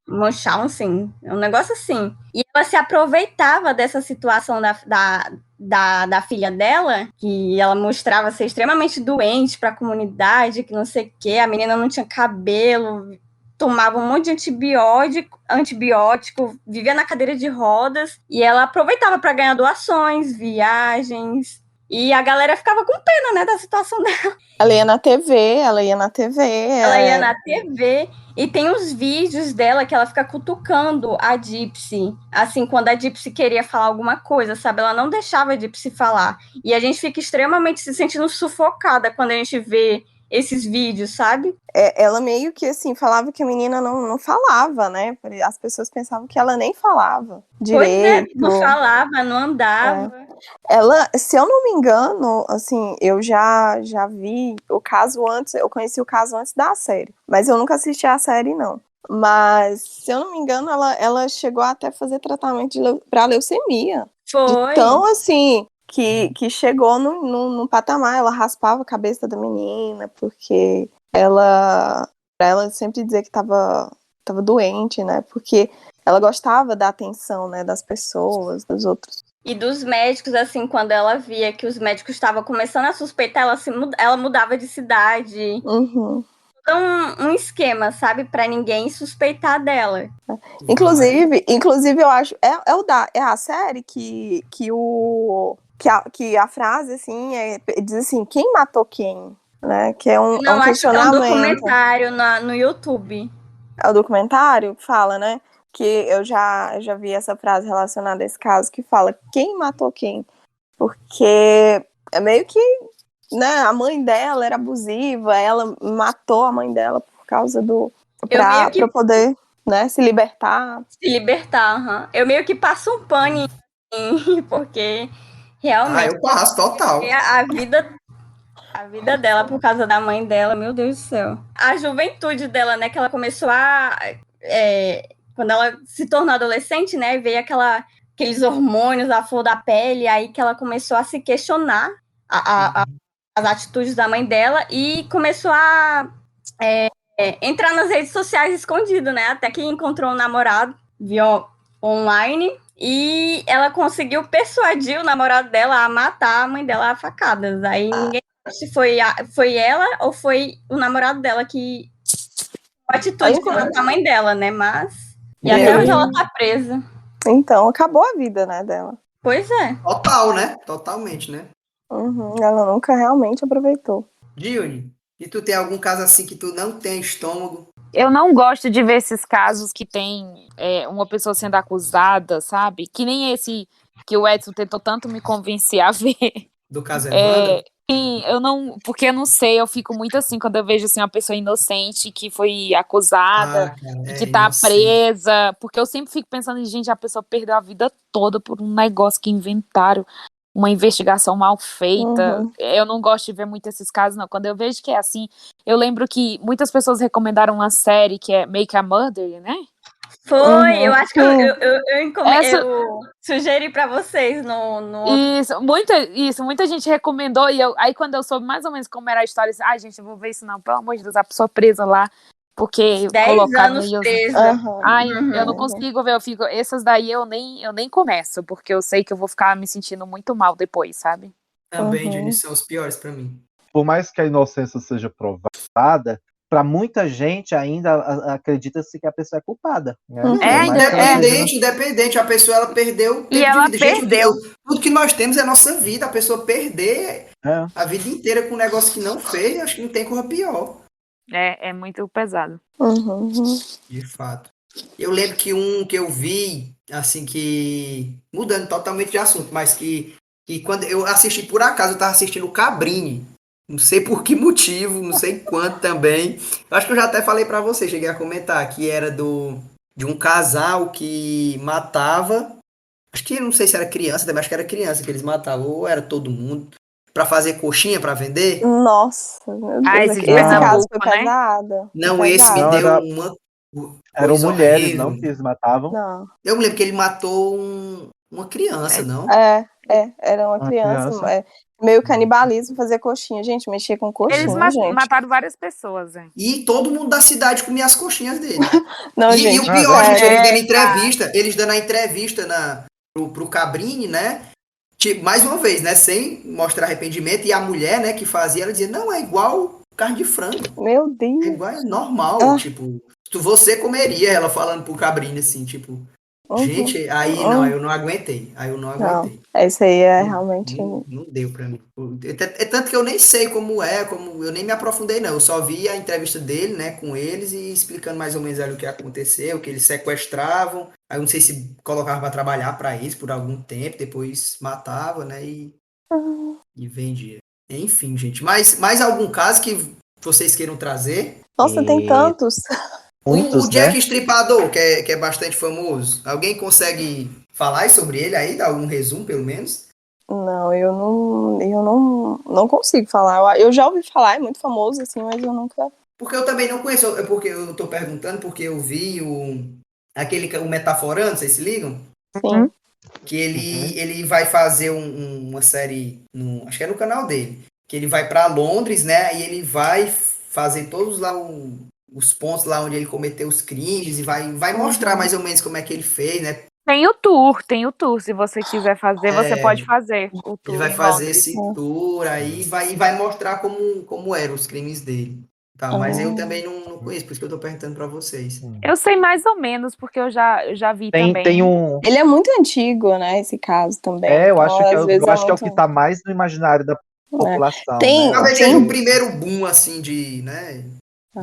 Munchausen, um negócio assim. E ela se aproveitava dessa situação da filha dela, que ela mostrava ser extremamente doente para a comunidade, que não sei o que, a menina não tinha cabelo, tomava um monte de antibiótico, vivia na cadeira de rodas, e ela aproveitava para ganhar doações, viagens, e a galera ficava com pena, né, da situação dela. Ela ia na TV. E tem uns vídeos dela que ela fica cutucando a Gypsy, assim, quando a Gypsy queria falar alguma coisa, sabe? Ela não deixava a Gypsy falar. E a gente fica extremamente se sentindo sufocada quando a gente vê esses vídeos, sabe? Ela meio que, assim, falava que a menina não falava, né? As pessoas pensavam que ela nem falava direito. Pois não falava, não andava. Ela, se eu não me engano, assim, eu já vi o caso antes, eu conheci o caso antes da série, mas eu nunca assisti a série, não. Mas, se eu não me engano, ela chegou até a fazer tratamento para leucemia. Foi. Então, assim, que chegou num patamar, ela raspava a cabeça da menina, porque pra ela sempre dizer que tava doente, né? Porque ela gostava da atenção, né, das pessoas, dos outros. E dos médicos, assim, quando ela via que os médicos estavam começando a suspeitar, ela mudava de cidade. Então, um esquema, sabe? Pra ninguém suspeitar dela. Inclusive eu acho... É a série que a frase, assim, diz assim, quem matou quem? Né? Que é um questionamento. É um documentário no YouTube. É o documentário que fala, né? Que eu já vi essa frase relacionada a esse caso, que fala quem matou quem. Porque é meio que, né, a mãe dela era abusiva, ela matou a mãe dela por causa do... Eu meio que pra poder, né, se libertar. se libertar, aham. Eu meio que passo um paninho, assim, porque realmente Eu passo, total. a vida dela por causa da mãe dela, meu Deus do céu. A juventude dela, né, que ela começou quando ela se tornou adolescente, né, veio aqueles hormônios à flor da pele, aí que ela começou a se questionar as atitudes da mãe dela e começou a entrar nas redes sociais escondido, né, até que encontrou um namorado via online e ela conseguiu persuadir o namorado dela a matar a mãe dela a facadas. Aí ninguém sabe se foi ela ou foi o namorado dela que a atitude de matar a mãe dela, né? Mas. E até hoje ela tá presa. Então, acabou a vida, né, dela. Pois é. Total, né? Totalmente, né? Ela nunca realmente aproveitou. Dione, e tu tem algum caso assim que tu não tem estômago? Eu não gosto de ver esses casos que tem uma pessoa sendo acusada, sabe? Que nem esse que o Edson tentou tanto me convencer a ver. Do caso Evandro? Sim, eu não, porque eu não sei, eu fico muito assim quando eu vejo assim uma pessoa inocente que foi acusada Cara, e que tá inocente. presa, porque eu sempre fico pensando em, gente, a pessoa perdeu a vida toda por um negócio que inventaram, uma investigação mal feita. Eu não gosto de ver muito esses casos, não. Quando eu vejo que é assim, eu lembro que muitas pessoas recomendaram uma série que é Make a Murder, né? Foi, eu acho que eu sugeri pra vocês no Muita gente recomendou, e aí quando eu soube mais ou menos como era a história, ai, gente, eu vou ver isso não, pelo amor de Deus, a pessoa presa lá, porque 10 colocaram anos meio... presa. Ai, eu não consigo ver, essas daí eu nem começo, porque eu sei que eu vou ficar me sentindo muito mal depois, sabe? Também, Dione, são os piores pra mim. Por mais que a inocência seja provada, para muita gente ainda acredita-se que a pessoa é culpada. Né? Independente, a pessoa ela perdeu tempo e ela de vida. perdeu. Gente, tudo que nós temos é a nossa vida. A pessoa perder a vida inteira com um negócio que não fez, acho que não tem coisa pior. É muito pesado. De fato. Eu lembro que um que eu vi, assim, que... Mudando totalmente de assunto, mas que quando eu assisti, por acaso, eu tava assistindo o Cabrini. Não sei por que motivo, não sei quanto também. Eu acho que eu já até falei pra você, cheguei a comentar, que era de um casal que matava... Acho que, não sei se era criança, também acho que era criança que eles matavam, ou era todo mundo, pra fazer coxinha pra vender. Nossa, meu Deus, esse caso foi pesado. Não, esse me deu uma... Eram mulheres, horrível. não, que eles matavam? Não. Eu me lembro que ele matou uma criança, não? Era uma criança. Meio canibalismo, fazer coxinha. Gente, mexer com coxinha, eles mataram várias pessoas, hein? E todo mundo da cidade comia as coxinhas dele. Não, e o pior, gente, eles dando a entrevista pro Cabrini, né? Tipo, mais uma vez, né? Sem mostrar arrependimento. E a mulher, né, que fazia, ela dizia, não, é igual carne de frango. Meu Deus. É igual, é normal, tipo... Você comeria, ela falando pro Cabrini, assim, tipo... Gente, aí não, eu não aguentei. Não, esse aí realmente... Não deu pra mim. É tanto que eu nem sei como eu nem me aprofundei, não. Eu só vi a entrevista dele, né, com eles e explicando mais ou menos ali o que aconteceu, que eles sequestravam. Aí eu não sei se colocavam pra trabalhar pra isso por algum tempo, depois matava, né, e vendia. Enfim, gente. Mais algum caso que vocês queiram trazer? Nossa, tem tantos. O Jack Estripador, que é bastante famoso. Alguém consegue falar sobre ele aí? Dar algum resumo, pelo menos? Não, eu não consigo falar. Eu já ouvi falar, é muito famoso, assim, mas eu nunca... Porque eu também não conheço, porque eu tô perguntando, porque eu vi o Metaforando, vocês se ligam? Sim. Que ele vai fazer uma série, acho que é no canal dele, que ele vai pra Londres, né, e ele vai fazer todos lá os pontos lá onde ele cometeu os crimes e vai mostrar mais ou menos como é que ele fez, né? Tem o tour. Se você quiser fazer, você pode fazer o tour. Ele vai fazer esse tour aí e vai mostrar como eram os crimes dele. Tá, mas eu também não conheço, por isso que eu tô perguntando pra vocês. Eu sei mais ou menos, porque eu já vi também. Ele é muito antigo, né, esse caso também. Eu acho que é o que tá mais no imaginário da população. Talvez seja o primeiro boom, assim, de, né?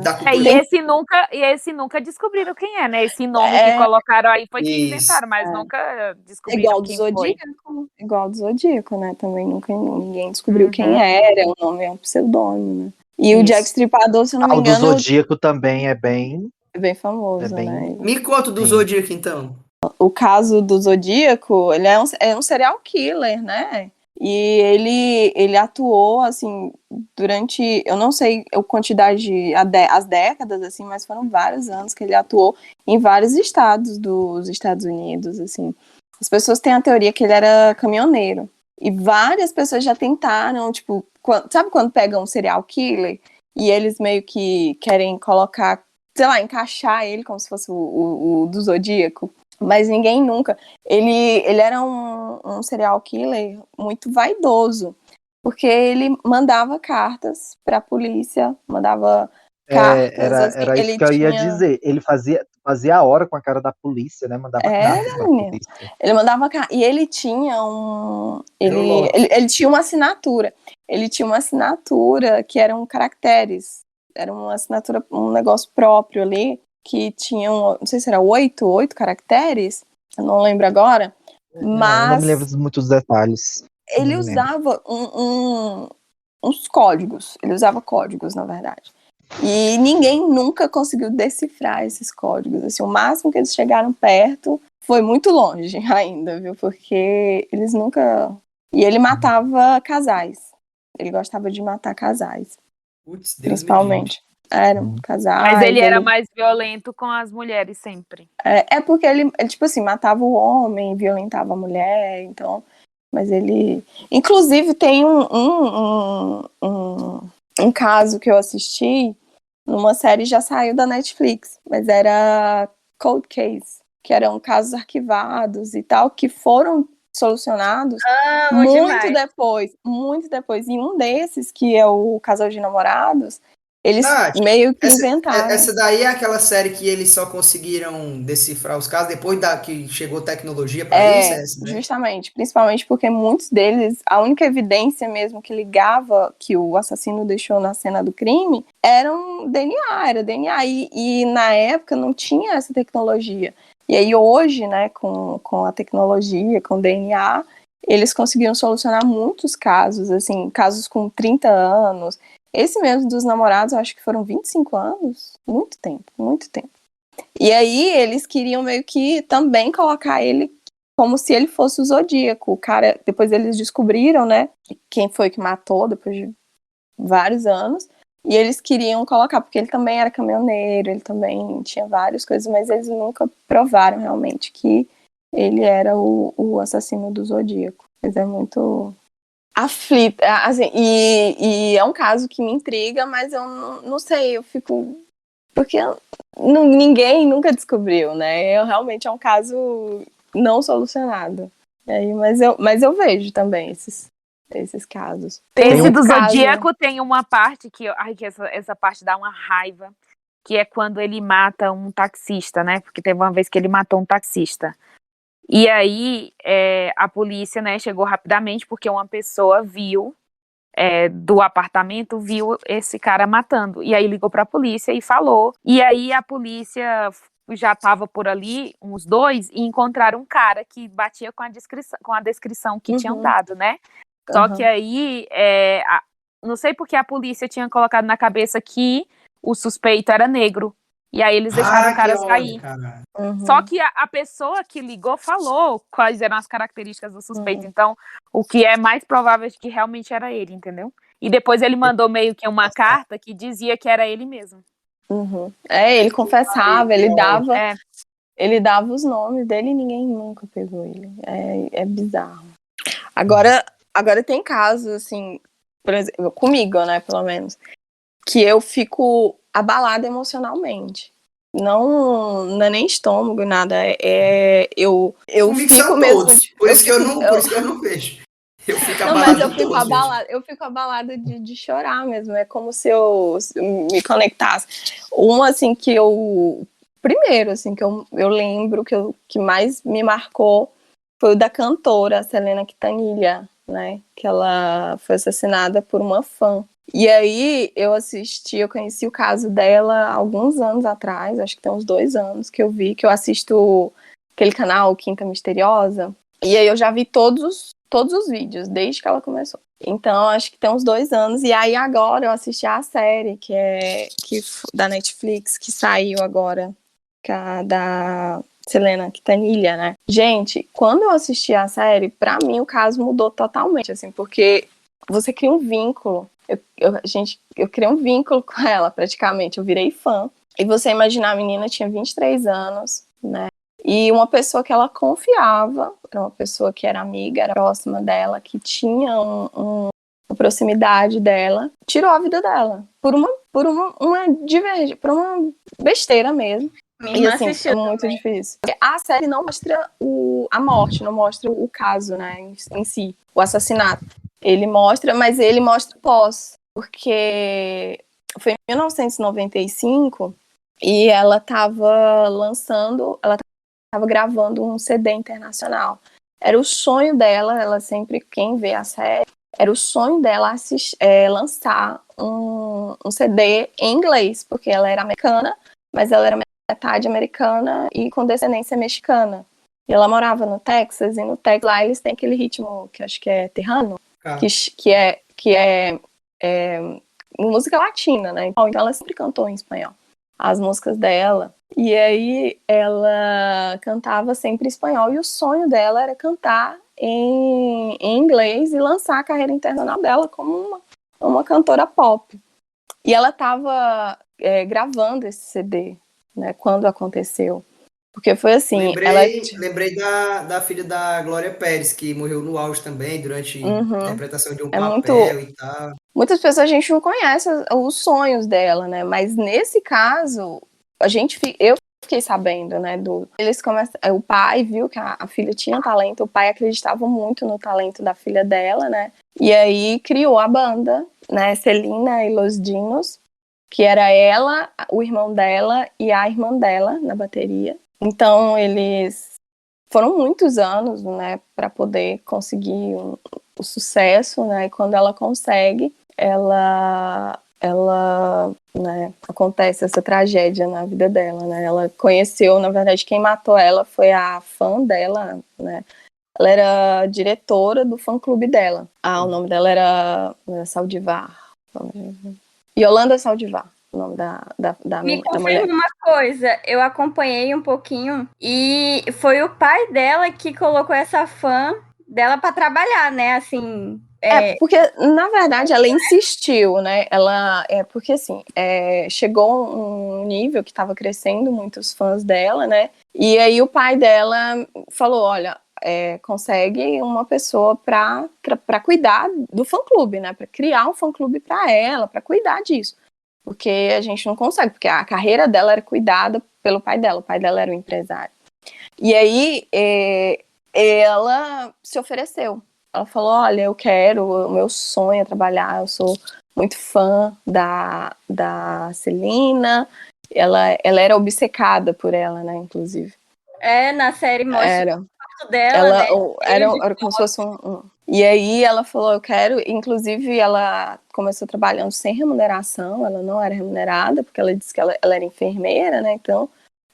Da E cultura. esse nunca descobriram quem é, né? Esse nome que colocaram aí foi que Isso. inventaram, mas nunca É descobriram igual do quem foi. Zodíaco. Igual do Zodíaco, né? Também nunca ninguém descobriu quem era. O nome é um pseudônimo, né? E o Isso. Jack Stripador, se eu não me O do engano, Zodíaco também é bem. é bem famoso, É bem- né? Me conta do Sim. Zodíaco, então. O caso do Zodíaco, ele é um serial killer, né? E ele atuou, assim, durante, eu não sei a quantidade, as décadas, assim, mas foram vários anos que ele atuou em vários estados dos Estados Unidos, assim. As pessoas têm a teoria que ele era caminhoneiro. E várias pessoas já tentaram, tipo, sabe quando pegam um serial killer e eles meio que querem colocar, sei lá, encaixar ele como se fosse o do Zodíaco? Mas ninguém nunca. Ele era um serial killer muito vaidoso, porque ele mandava cartas para a polícia, mandava cartas, assim, Era isso ele que eu ia tinha... dizer. Ele fazia a hora com a cara da polícia, né? Mandava cartas pra menino. polícia. Ele mandava cartas. E ele tinha ele tinha uma assinatura. Ele tinha uma assinatura que eram caracteres. Era uma assinatura, um negócio próprio ali, que tinha, não sei se era 8 caracteres, eu não lembro agora, Eu não me lembro mas de muitos detalhes. ele Não me lembro. usava uns códigos. Ele usava códigos, na verdade. E ninguém nunca conseguiu decifrar esses códigos. Assim, o máximo que eles chegaram perto foi muito longe ainda, viu? Porque eles nunca... E ele matava casais. Ele gostava de matar casais, Putz, Deus me livre. principalmente. Eram casais. Mas ele era mais violento com as mulheres sempre. É porque ele, tipo assim, matava o homem, violentava a mulher, então... Mas ele... Inclusive, tem um caso que eu assisti numa série, já saiu da Netflix, mas era Cold Case, que eram casos arquivados e tal, que foram solucionados muito depois. E um desses, que é o Casal de Namorados, eles meio que inventaram. Essa daí é aquela série que eles só conseguiram decifrar os casos depois que chegou tecnologia para isso? É essa, né? Justamente, principalmente porque muitos deles, a única evidência mesmo que ligava que o assassino deixou na cena do crime era DNA. E na época não tinha essa tecnologia. E aí hoje, né, com a tecnologia, com o DNA, eles conseguiram solucionar muitos casos, assim, casos com 30 anos. Esse mesmo dos namorados, eu acho que foram 25 anos. Muito tempo, muito tempo. E aí eles queriam meio que também colocar ele como se ele fosse o Zodíaco. O cara, depois eles descobriram, né, quem foi que matou depois de vários anos. E eles queriam colocar, porque ele também era caminhoneiro, ele também tinha várias coisas, mas eles nunca provaram realmente que ele era o assassino do Zodíaco. Mas é muito aflita, assim, e é um caso que me intriga, mas eu não sei, eu fico... Porque ninguém nunca descobriu, né? Realmente é um caso não solucionado. Aí, mas eu vejo também esses casos. Esse do caso... Zodíaco tem uma parte que essa parte dá uma raiva, que é quando ele mata um taxista, né? Porque teve uma vez que ele matou um taxista. E aí a polícia, né, chegou rapidamente porque uma pessoa viu do apartamento, viu esse cara matando. E aí ligou pra polícia e falou. E aí a polícia já estava por ali, uns 2, e encontraram um cara que batia com a descrição que tinham dado, né? Só que aí, não sei porque a polícia tinha colocado na cabeça que o suspeito era negro. E aí eles deixaram o cara sair. Só que a pessoa que ligou falou quais eram as características do suspeito. Então, o que é mais provável é que realmente era ele, entendeu? E depois ele mandou meio que uma carta que dizia que era ele mesmo. Ele confessava, ele dava os nomes dele e ninguém nunca pegou ele. É bizarro. Agora tem casos, assim, por exemplo, comigo, né, pelo menos, que eu fico abalada emocionalmente. Não é nem estômago, nada. Eu fico mesmo. Por isso que eu não vejo. Eu fico não, mas abalado. eu fico abalada de chorar mesmo. É como se eu me conectasse. Um, assim, que eu... Primeiro, assim, que eu lembro que mais me marcou foi o da cantora Selena Quintanilha, né? Que ela foi assassinada por uma fã. E aí eu conheci o caso dela há alguns anos atrás, acho que tem uns 2 anos que eu assisto aquele canal Quinta Misteriosa, e aí eu já vi todos os vídeos, desde que ela começou. Então, acho que tem uns 2 anos, e aí agora eu assisti a série da Netflix, que saiu agora, da Selena Quintanilha, né? Gente, quando eu assisti a série, pra mim o caso mudou totalmente, assim, porque você cria um vínculo. Eu criei um vínculo com ela, praticamente. Eu virei fã. E você imaginar, a menina tinha 23 anos, né? E uma pessoa que ela confiava, era uma pessoa que era amiga, era próxima dela, que tinha uma proximidade dela, tirou a vida dela. Por uma por uma besteira mesmo. Minha E irmã assim, é assistiu muito também. difícil. A série não mostra a morte, não mostra o caso, né, em si, o assassinato. Ele mostra, mas ele mostra pós, porque foi em 1995 e ela estava gravando um CD internacional. Era o sonho dela, ela sempre, quem vê a série, era o sonho dela lançar um CD em inglês, porque ela era americana, mas ela era metade americana e com descendência mexicana. E ela morava no Texas, e no Texas lá eles têm aquele ritmo que acho que é terrano, que é música latina, né? Então ela sempre cantou em espanhol as músicas dela. E aí ela cantava sempre em espanhol, e o sonho dela era cantar em inglês e lançar a carreira internacional dela como uma cantora pop. E ela estava gravando esse CD, né, quando aconteceu. Porque foi assim, Lembrei da filha da Glória Pérez, que morreu no auge também, durante a Uhum, interpretação de um é muito... papel e tal. Muitas pessoas a gente não conhece os sonhos dela, né? Mas nesse caso, eu fiquei sabendo, né? O pai viu que a filha tinha talento, o pai acreditava muito no talento da filha dela, né? E aí criou a banda, né? Celina e Los Dinos, que era ela, o irmão dela e a irmã dela na bateria. Então eles foram muitos anos, né? Para poder conseguir o sucesso, né? E quando ela consegue, ela né, acontece essa tragédia na vida dela, né? Ela conheceu, na verdade, quem matou ela foi a fã dela, né? Ela era diretora do fã-clube dela. O nome dela era Saldivar. Yolanda Saldivar, o nome da Me mulher. confirma uma coisa, eu acompanhei um pouquinho e foi o pai dela que colocou essa fã dela para trabalhar, né? Assim, Porque, na verdade, ela insistiu, né? Porque, assim, chegou um nível que estava crescendo muitos fãs dela, né? E aí o pai dela falou, olha, consegue uma pessoa para cuidar do fã-clube, né? Para criar um fã-clube para ela, para cuidar disso. Porque a gente não consegue, porque a carreira dela era cuidada pelo pai dela, o pai dela era o empresário. E aí, ela se ofereceu. Ela falou, olha, eu quero, o meu sonho é trabalhar, eu sou muito fã da Celina, ela era obcecada por ela, né, inclusive. na série mostra o quarto dela, Ela né? era como se fosse E aí ela falou, eu quero, inclusive ela começou trabalhando sem remuneração, ela não era remunerada, porque ela disse que ela era enfermeira, né, então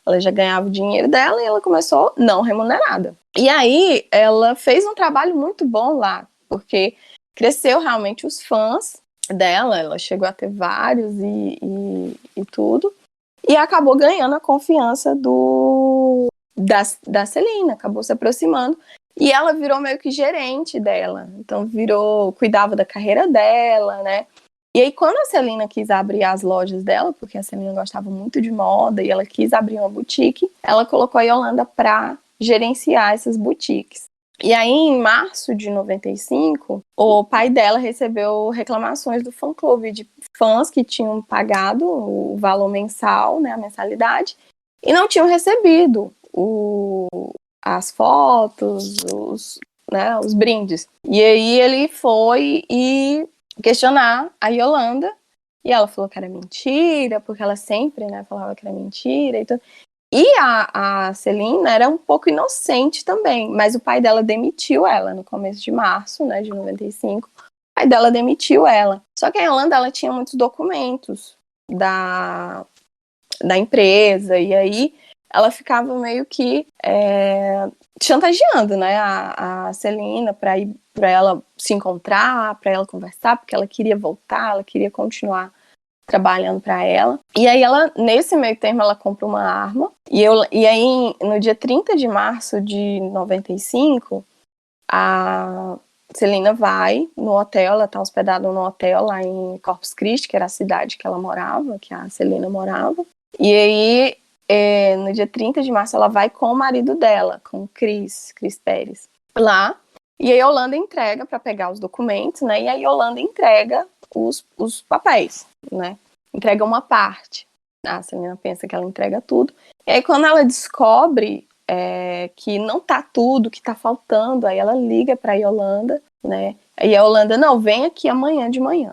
ela já ganhava o dinheiro dela e ela começou não remunerada. E aí ela fez um trabalho muito bom lá, porque cresceu realmente os fãs dela, ela chegou a ter vários e tudo, e acabou ganhando a confiança da Celina, acabou se aproximando, e ela virou meio que gerente dela, então cuidava da carreira dela, né? E aí, quando a Celina quis abrir as lojas dela, porque a Celina gostava muito de moda e ela quis abrir uma boutique, ela colocou a Yolanda para gerenciar essas boutiques. E aí, em março de 95, o pai dela recebeu reclamações do fã-clube de fãs que tinham pagado o valor mensal, né, a mensalidade, e não tinham recebido as fotos, os brindes. E aí ele foi e questionar a Yolanda, e ela falou que era mentira, porque ela sempre, né, falava que era mentira e tudo. E a Celina era um pouco inocente também, mas o pai dela demitiu ela no começo de março, né, de 95. pai dela demitiu ela. Só que a Yolanda, ela tinha muitos documentos da empresa, e aí ela ficava meio que chantageando, né, a Celina para ela se encontrar, para ela conversar, porque ela queria voltar, ela queria continuar trabalhando para ela. E aí ela, nesse meio termo, ela compra uma arma. E aí, no dia 30 de março de 95, a Celina vai no hotel, ela tá hospedada no hotel lá em Corpus Christi, que era a cidade que ela morava, que a Celina morava. E aí, no dia 30 de março, ela vai com o marido dela, com o Cris Pérez, lá. E a Yolanda entrega para pegar os documentos, né? E a Yolanda entrega os papéis, né? Entrega uma parte. A Celina pensa que ela entrega tudo. E aí, quando ela descobre que não tá tudo, que tá faltando, aí ela liga pra Yolanda, né? E a Yolanda, não, vem aqui amanhã de manhã.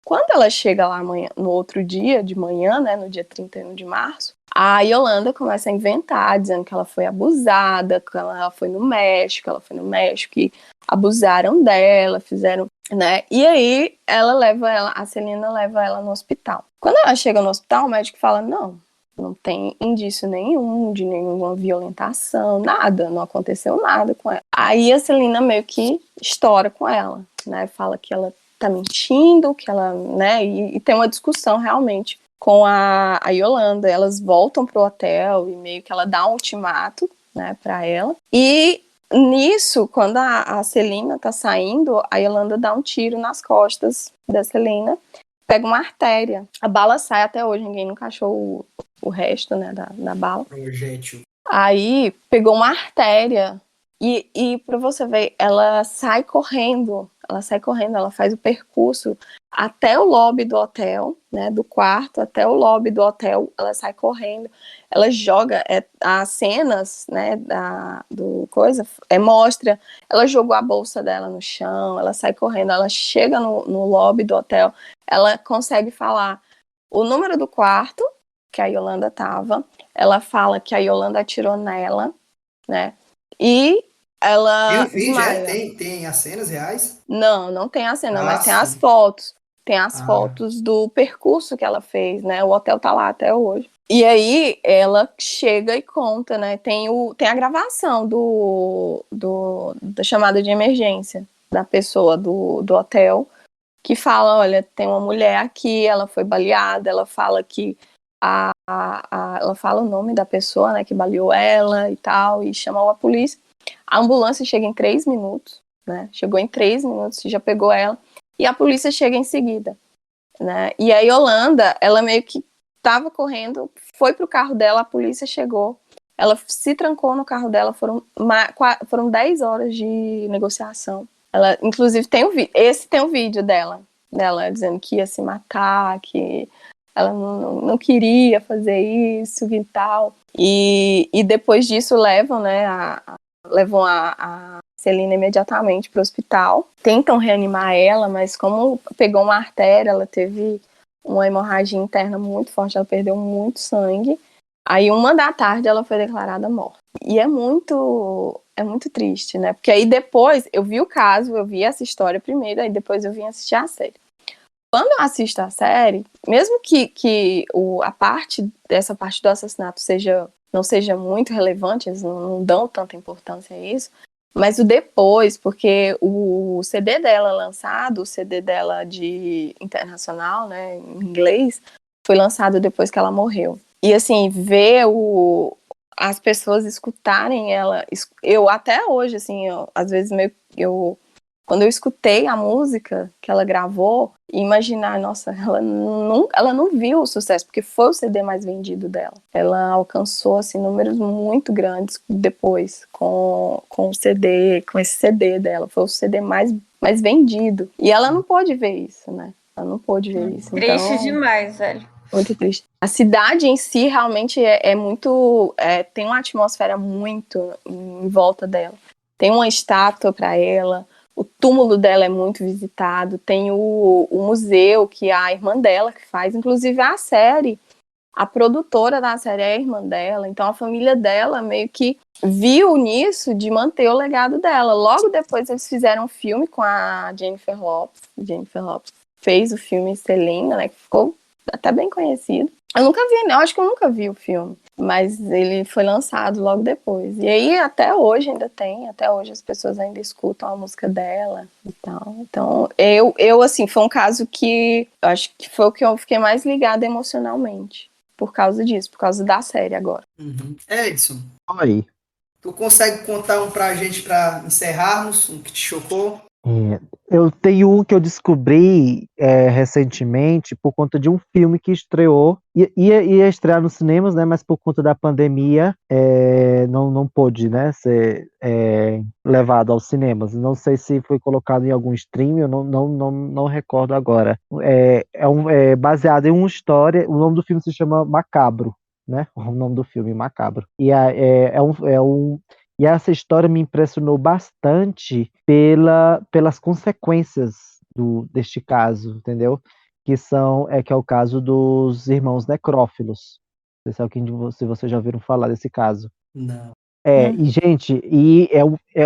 Quando ela chega lá amanhã, no outro dia de manhã, né, no dia 31 de março, a Yolanda começa a inventar, dizendo que ela foi abusada, que ela foi no México, e abusaram dela, fizeram, né? E aí a Celina leva ela no hospital. Quando ela chega no hospital, o médico fala, não tem indício nenhum de nenhuma violentação, nada, não aconteceu nada com ela. Aí a Celina meio que estoura com ela, né? Fala que ela tá mentindo, que ela, né? E tem uma discussão realmente com a Yolanda. Elas voltam pro hotel e meio que ela dá um ultimato, né, pra ela. E nisso, quando a Celina tá saindo, a Yolanda dá um tiro nas costas da Celina, pega uma artéria. A bala sai até hoje, ninguém nunca achou o resto, né, da bala. Projétil. Aí pegou uma artéria e para você ver, ela sai correndo, ela faz o percurso até o lobby do hotel, né, do quarto até o lobby do hotel, ela sai correndo, ela joga as cenas, né, mostra, ela jogou a bolsa dela no chão, ela sai correndo, ela chega no lobby do hotel, ela consegue falar o número do quarto que a Yolanda tava, ela fala que a Yolanda atirou nela, né? E ela Tem o vídeo, desmaia. Tem as cenas reais? Não tem a cena, mas tem as sim. fotos. Tem as Ah. fotos do percurso que ela fez, né? O hotel tá lá até hoje. E aí ela chega e conta, né? Tem a gravação da chamada de emergência da pessoa do hotel, que fala, olha, tem uma mulher aqui, ela foi baleada, ela fala que ela fala o nome da pessoa, né, que baleou ela e tal, e chama a polícia. A ambulância chega em 3 minutos, né? Chegou em 3 minutos, já pegou ela, e a polícia chega em seguida, né? E a Yolanda, ela meio que tava correndo, foi pro carro dela, a polícia chegou, ela se trancou no carro dela, foram 10 horas de negociação. Ela, inclusive, tem um vídeo dela dizendo que ia se matar, que ela não queria fazer isso e tal. E depois disso levam, né, a Celina imediatamente para o hospital. Tentam reanimar ela, mas como pegou uma artéria, ela teve uma hemorragia interna muito forte, ela perdeu muito sangue. Aí 1h da tarde ela foi declarada morta. E é muito triste, né? Porque aí depois eu vi o caso, eu vi essa história primeiro, aí depois eu vim assistir a série. Quando eu assisto a série, mesmo que essa parte do assassinato não seja muito relevante, eles não dão tanta importância a isso, mas o depois, porque o CD dela lançado, o CD dela de internacional, né, em inglês, foi lançado depois que ela morreu. E assim, ver as pessoas escutarem ela, eu até hoje, assim, às vezes quando eu escutei a música que ela gravou, imaginar, nossa, ela não viu o sucesso, porque foi o CD mais vendido dela. Ela alcançou, assim, números muito grandes depois, com esse CD dela. Foi o CD mais vendido. E ela não pôde ver isso, né? Ela não pôde ver isso. Triste Então, demais, velho. muito triste. A cidade em si realmente é muito... tem uma atmosfera muito em volta dela. Tem uma estátua para ela. O túmulo dela é muito visitado. Tem o museu que a irmã dela que faz. Inclusive, a série a produtora da série é a irmã dela, então a família dela meio que viu nisso de manter o legado dela. Logo depois eles fizeram um filme com a Jennifer Lopez. Jennifer Lopez fez o filme Selena, né, que ficou até bem conhecido. Eu nunca vi, né? Eu acho que eu nunca vi o filme, mas ele foi lançado logo depois. E aí até hoje ainda tem, até hoje as pessoas ainda escutam a música dela e tal. Então, eu assim, foi um caso que eu acho que foi o que eu fiquei mais ligada emocionalmente. Por causa disso, por causa da série agora. Edson, Oi. tu consegue contar um pra gente pra encerrarmos, um que te chocou? Eu tenho um que eu descobri recentemente por conta de um filme que estreou. Ia estrear nos cinemas, né? Mas por conta da pandemia não pôde, né, ser levado aos cinemas. Não sei se foi colocado em algum stream, eu não recordo agora. É baseado em uma história. O nome do filme se chama Macabro, né? O nome do filme Macabro. E essa história me impressionou bastante pelas consequências deste caso, entendeu? Que é o caso dos irmãos necrófilos. Não sei se vocês já ouviram falar desse caso. Não. E gente,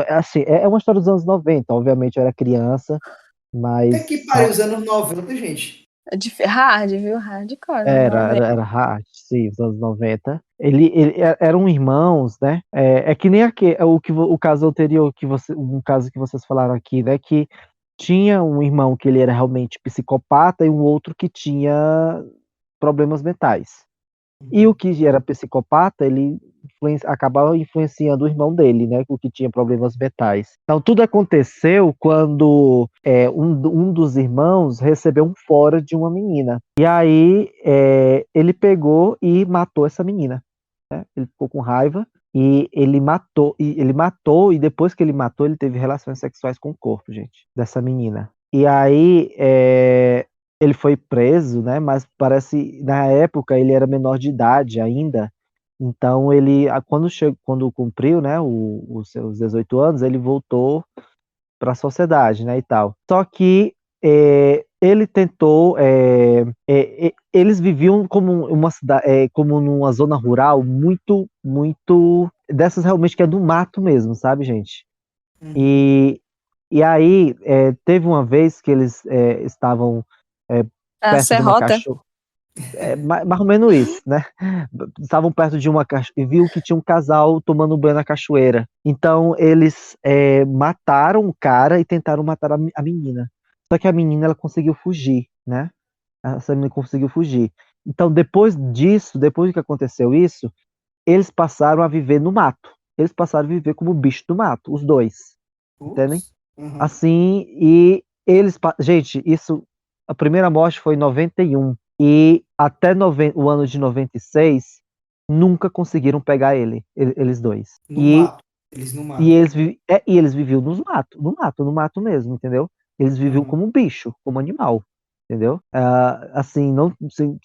assim, é uma história dos anos 90, obviamente eu era criança, Até mas que pariu, os anos 90, gente. É de hard, viu? Hardcore. era hard, sim, os anos 90. Eram irmãos, né? É que nem o caso anterior, um caso que vocês falaram aqui, né? Que tinha um irmão que ele era realmente psicopata e um outro que tinha problemas mentais. E o que era psicopata, ele acabava influenciando o irmão dele, né? O que tinha problemas mentais. Então, tudo aconteceu quando um dos irmãos recebeu um fora de uma menina. E aí, ele pegou e matou essa menina, né? Ele ficou com raiva e ele matou, e depois que ele matou, ele teve relações sexuais com o corpo, gente, dessa menina. E aí, ele foi preso, né? Mas parece, na época, ele era menor de idade ainda. Então, quando cumpriu, né, os seus 18 anos, ele voltou para a sociedade, né, e tal. Só que ele tentou. Eles viviam como uma cidade, como numa zona rural muito, muito dessas realmente que é do mato mesmo, sabe, gente? E aí teve uma vez que eles estavam A perto de uma serrota. cachoeira. Mais ou menos isso, né? Estavam perto de uma cachoeira e viu que tinha um casal tomando banho na cachoeira. Então eles mataram o cara e tentaram matar a menina. Só que a menina ela conseguiu fugir, né? Essa menina conseguiu fugir. Então depois disso, depois que aconteceu isso, eles passaram a viver no mato. Eles passaram a viver como bicho do mato, os dois. Entendem? Assim, e gente, a primeira morte foi em 91 e até o ano de 96 nunca conseguiram pegar eles dois. Eles no mato. E eles viviam no mato mesmo, entendeu? Eles viviam como bicho, como animal, entendeu? Assim, não assim,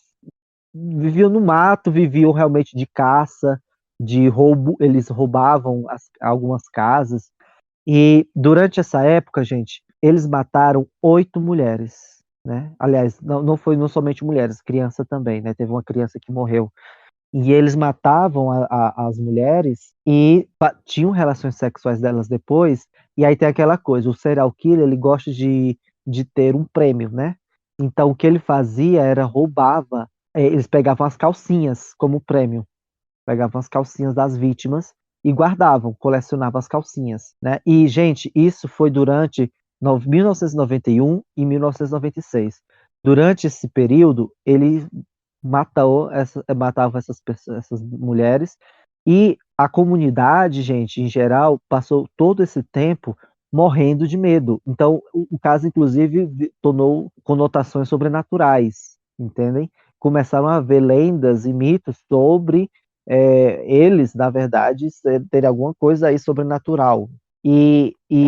viviam no mato, viviam realmente de caça, de roubo, eles roubavam algumas casas. E durante essa época, gente, eles mataram 8 mulheres, né? Aliás, não foi não somente mulheres, criança também, né? Teve uma criança que morreu. E eles matavam as mulheres e tinham relações sexuais delas depois. E aí tem aquela coisa, o serial killer, ele gosta de ter um prêmio, né? Então o que ele fazia era roubava, eles pegavam as calcinhas como prêmio. Pegavam as calcinhas das vítimas e guardavam, colecionavam as calcinhas, né? E, gente, isso foi durante 1991 e 1996. Durante esse período, ele matava essas mulheres e a comunidade, gente, em geral, passou todo esse tempo morrendo de medo. Então, o caso, inclusive, tornou conotações sobrenaturais, entendem? Começaram a haver lendas e mitos sobre eles, na verdade, terem alguma coisa aí sobrenatural.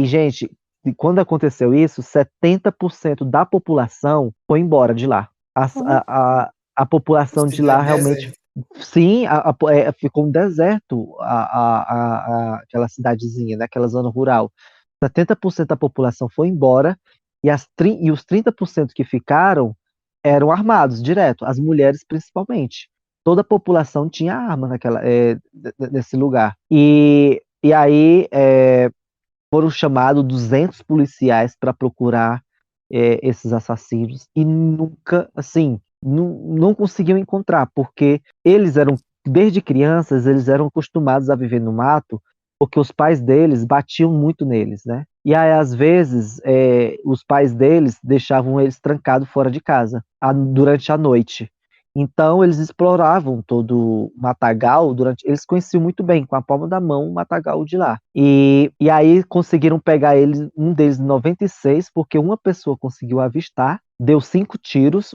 Gente, quando aconteceu isso, 70% da população foi embora de lá. A população de lá realmente. Sim, ficou um deserto aquela cidadezinha, né, aquela zona rural. 70% da população foi embora os 30% que ficaram eram armados direto, as mulheres principalmente. toda a população tinha arma nesse lugar. E aí foram chamados 200 policiais para procurar esses assassinos e nunca, assim, não conseguiam encontrar, porque eles eram, desde crianças, eles eram acostumados a viver no mato, porque os pais deles batiam muito neles, né? E aí, às vezes, os pais deles deixavam eles trancados fora de casa durante a noite. Então, eles exploravam todo o matagal eles conheciam muito bem, com a palma da mão, o matagal de lá. E aí conseguiram pegar um deles em 96, porque uma pessoa conseguiu avistar, deu 5 tiros,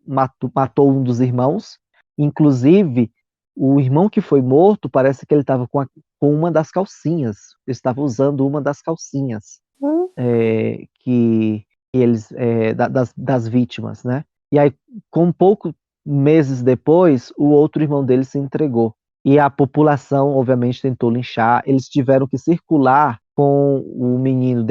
matou um dos irmãos, inclusive o irmão que foi morto, parece que ele estava com uma das calcinhas, ele estava usando uma das calcinhas que eles, das vítimas, né? E aí, com pouco meses depois, o outro irmão dele se entregou. E a população, obviamente, tentou linchar. Eles tiveram que circular com o menino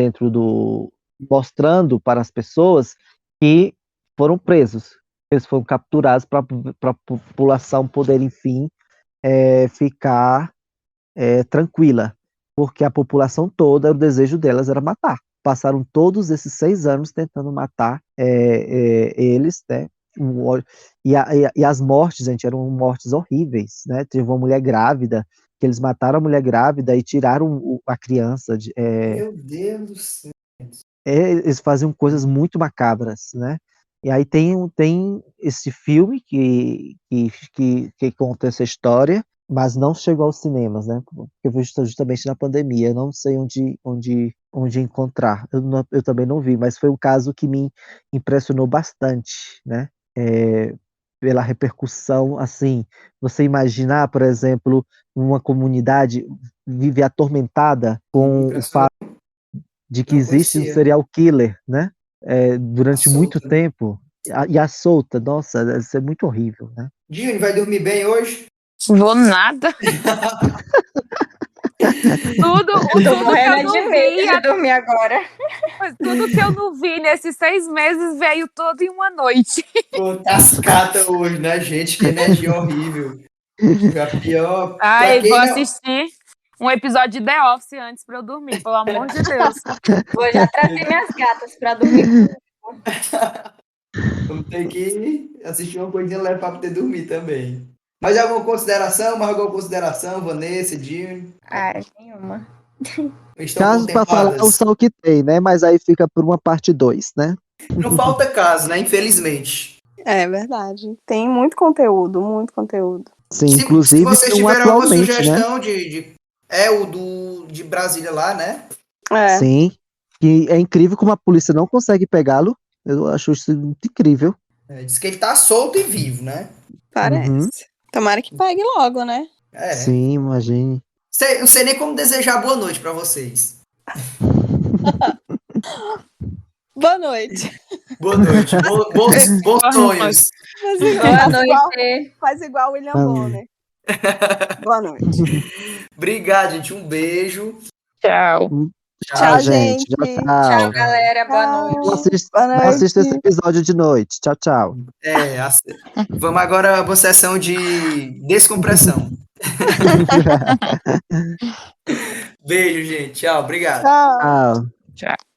mostrando para as pessoas que foram presos. Eles foram capturados para a população poder, enfim, ficar tranquila. Porque a população toda, o desejo delas era matar. Passaram todos esses 6 anos tentando matar eles, né? E as mortes, gente, eram mortes horríveis, né? Teve uma mulher grávida, que eles mataram a mulher grávida e tiraram a criança. Meu Deus do céu. Eles faziam coisas muito macabras, né? E aí tem esse filme que conta essa história, mas não chegou aos cinemas, né? Porque foi justamente na pandemia, eu não sei onde encontrar. Eu também não vi, mas foi um caso que me impressionou bastante, né? Pela repercussão, assim, você imaginar, por exemplo, uma comunidade vive atormentada com o fato de que Não existe um conhecia. serial killer, né? Durante A muito solta, né? tempo, e a solta, nossa, deve ser muito horrível, né? Juni, vai dormir bem hoje? Vou nada. Tudo, Eu tô tudo que eu morrendo de não medo vi, de dormir agora. tudo que eu não vi nesses 6 meses veio todo em uma noite. Pô, cascata hoje, né, gente? Que energia horrível. Foi a pior. Pra Ai, vou quem não. assistir um episódio de The Office antes pra eu dormir, pelo amor de Deus. Vou já trazer minhas gatas pra dormir. Vamos ter que assistir uma coisinha leve pra poder dormir também. Mais alguma consideração, Vanessa, Juni? Ai, nenhuma. Estão Casos para falar contempladas? são o que tem, né? Mas aí fica por uma parte 2, né? Não falta caso, né? Infelizmente. É verdade. Tem muito conteúdo, muito conteúdo. Sim, Se inclusive vocês tem um tiverem alguma atualmente, né? sugestão de Brasília lá, né? É, Sim, que é incrível como a polícia não consegue pegá-lo. Eu acho isso muito incrível. Diz que ele tá solto e vivo, né? parece. Uhum. Tomara que pegue logo, né? Sim, imagine. Não sei nem como desejar boa noite pra vocês. Boa noite. Boa noite. Bons sonhos. Boa noite. Faz igual o William Amém. Bonner. Boa noite. Obrigado, gente. Um beijo. Tchau. Tchau, gente. gente. Tchau, Tchau, tchau. galera. Boa noite. Não assista, Boa não noite. assista esse episódio de noite. Tchau, tchau. Vamos agora a uma sessão de descompressão. Beijo, gente. Tchau. Obrigado. Tchau. Tchau. Tchau.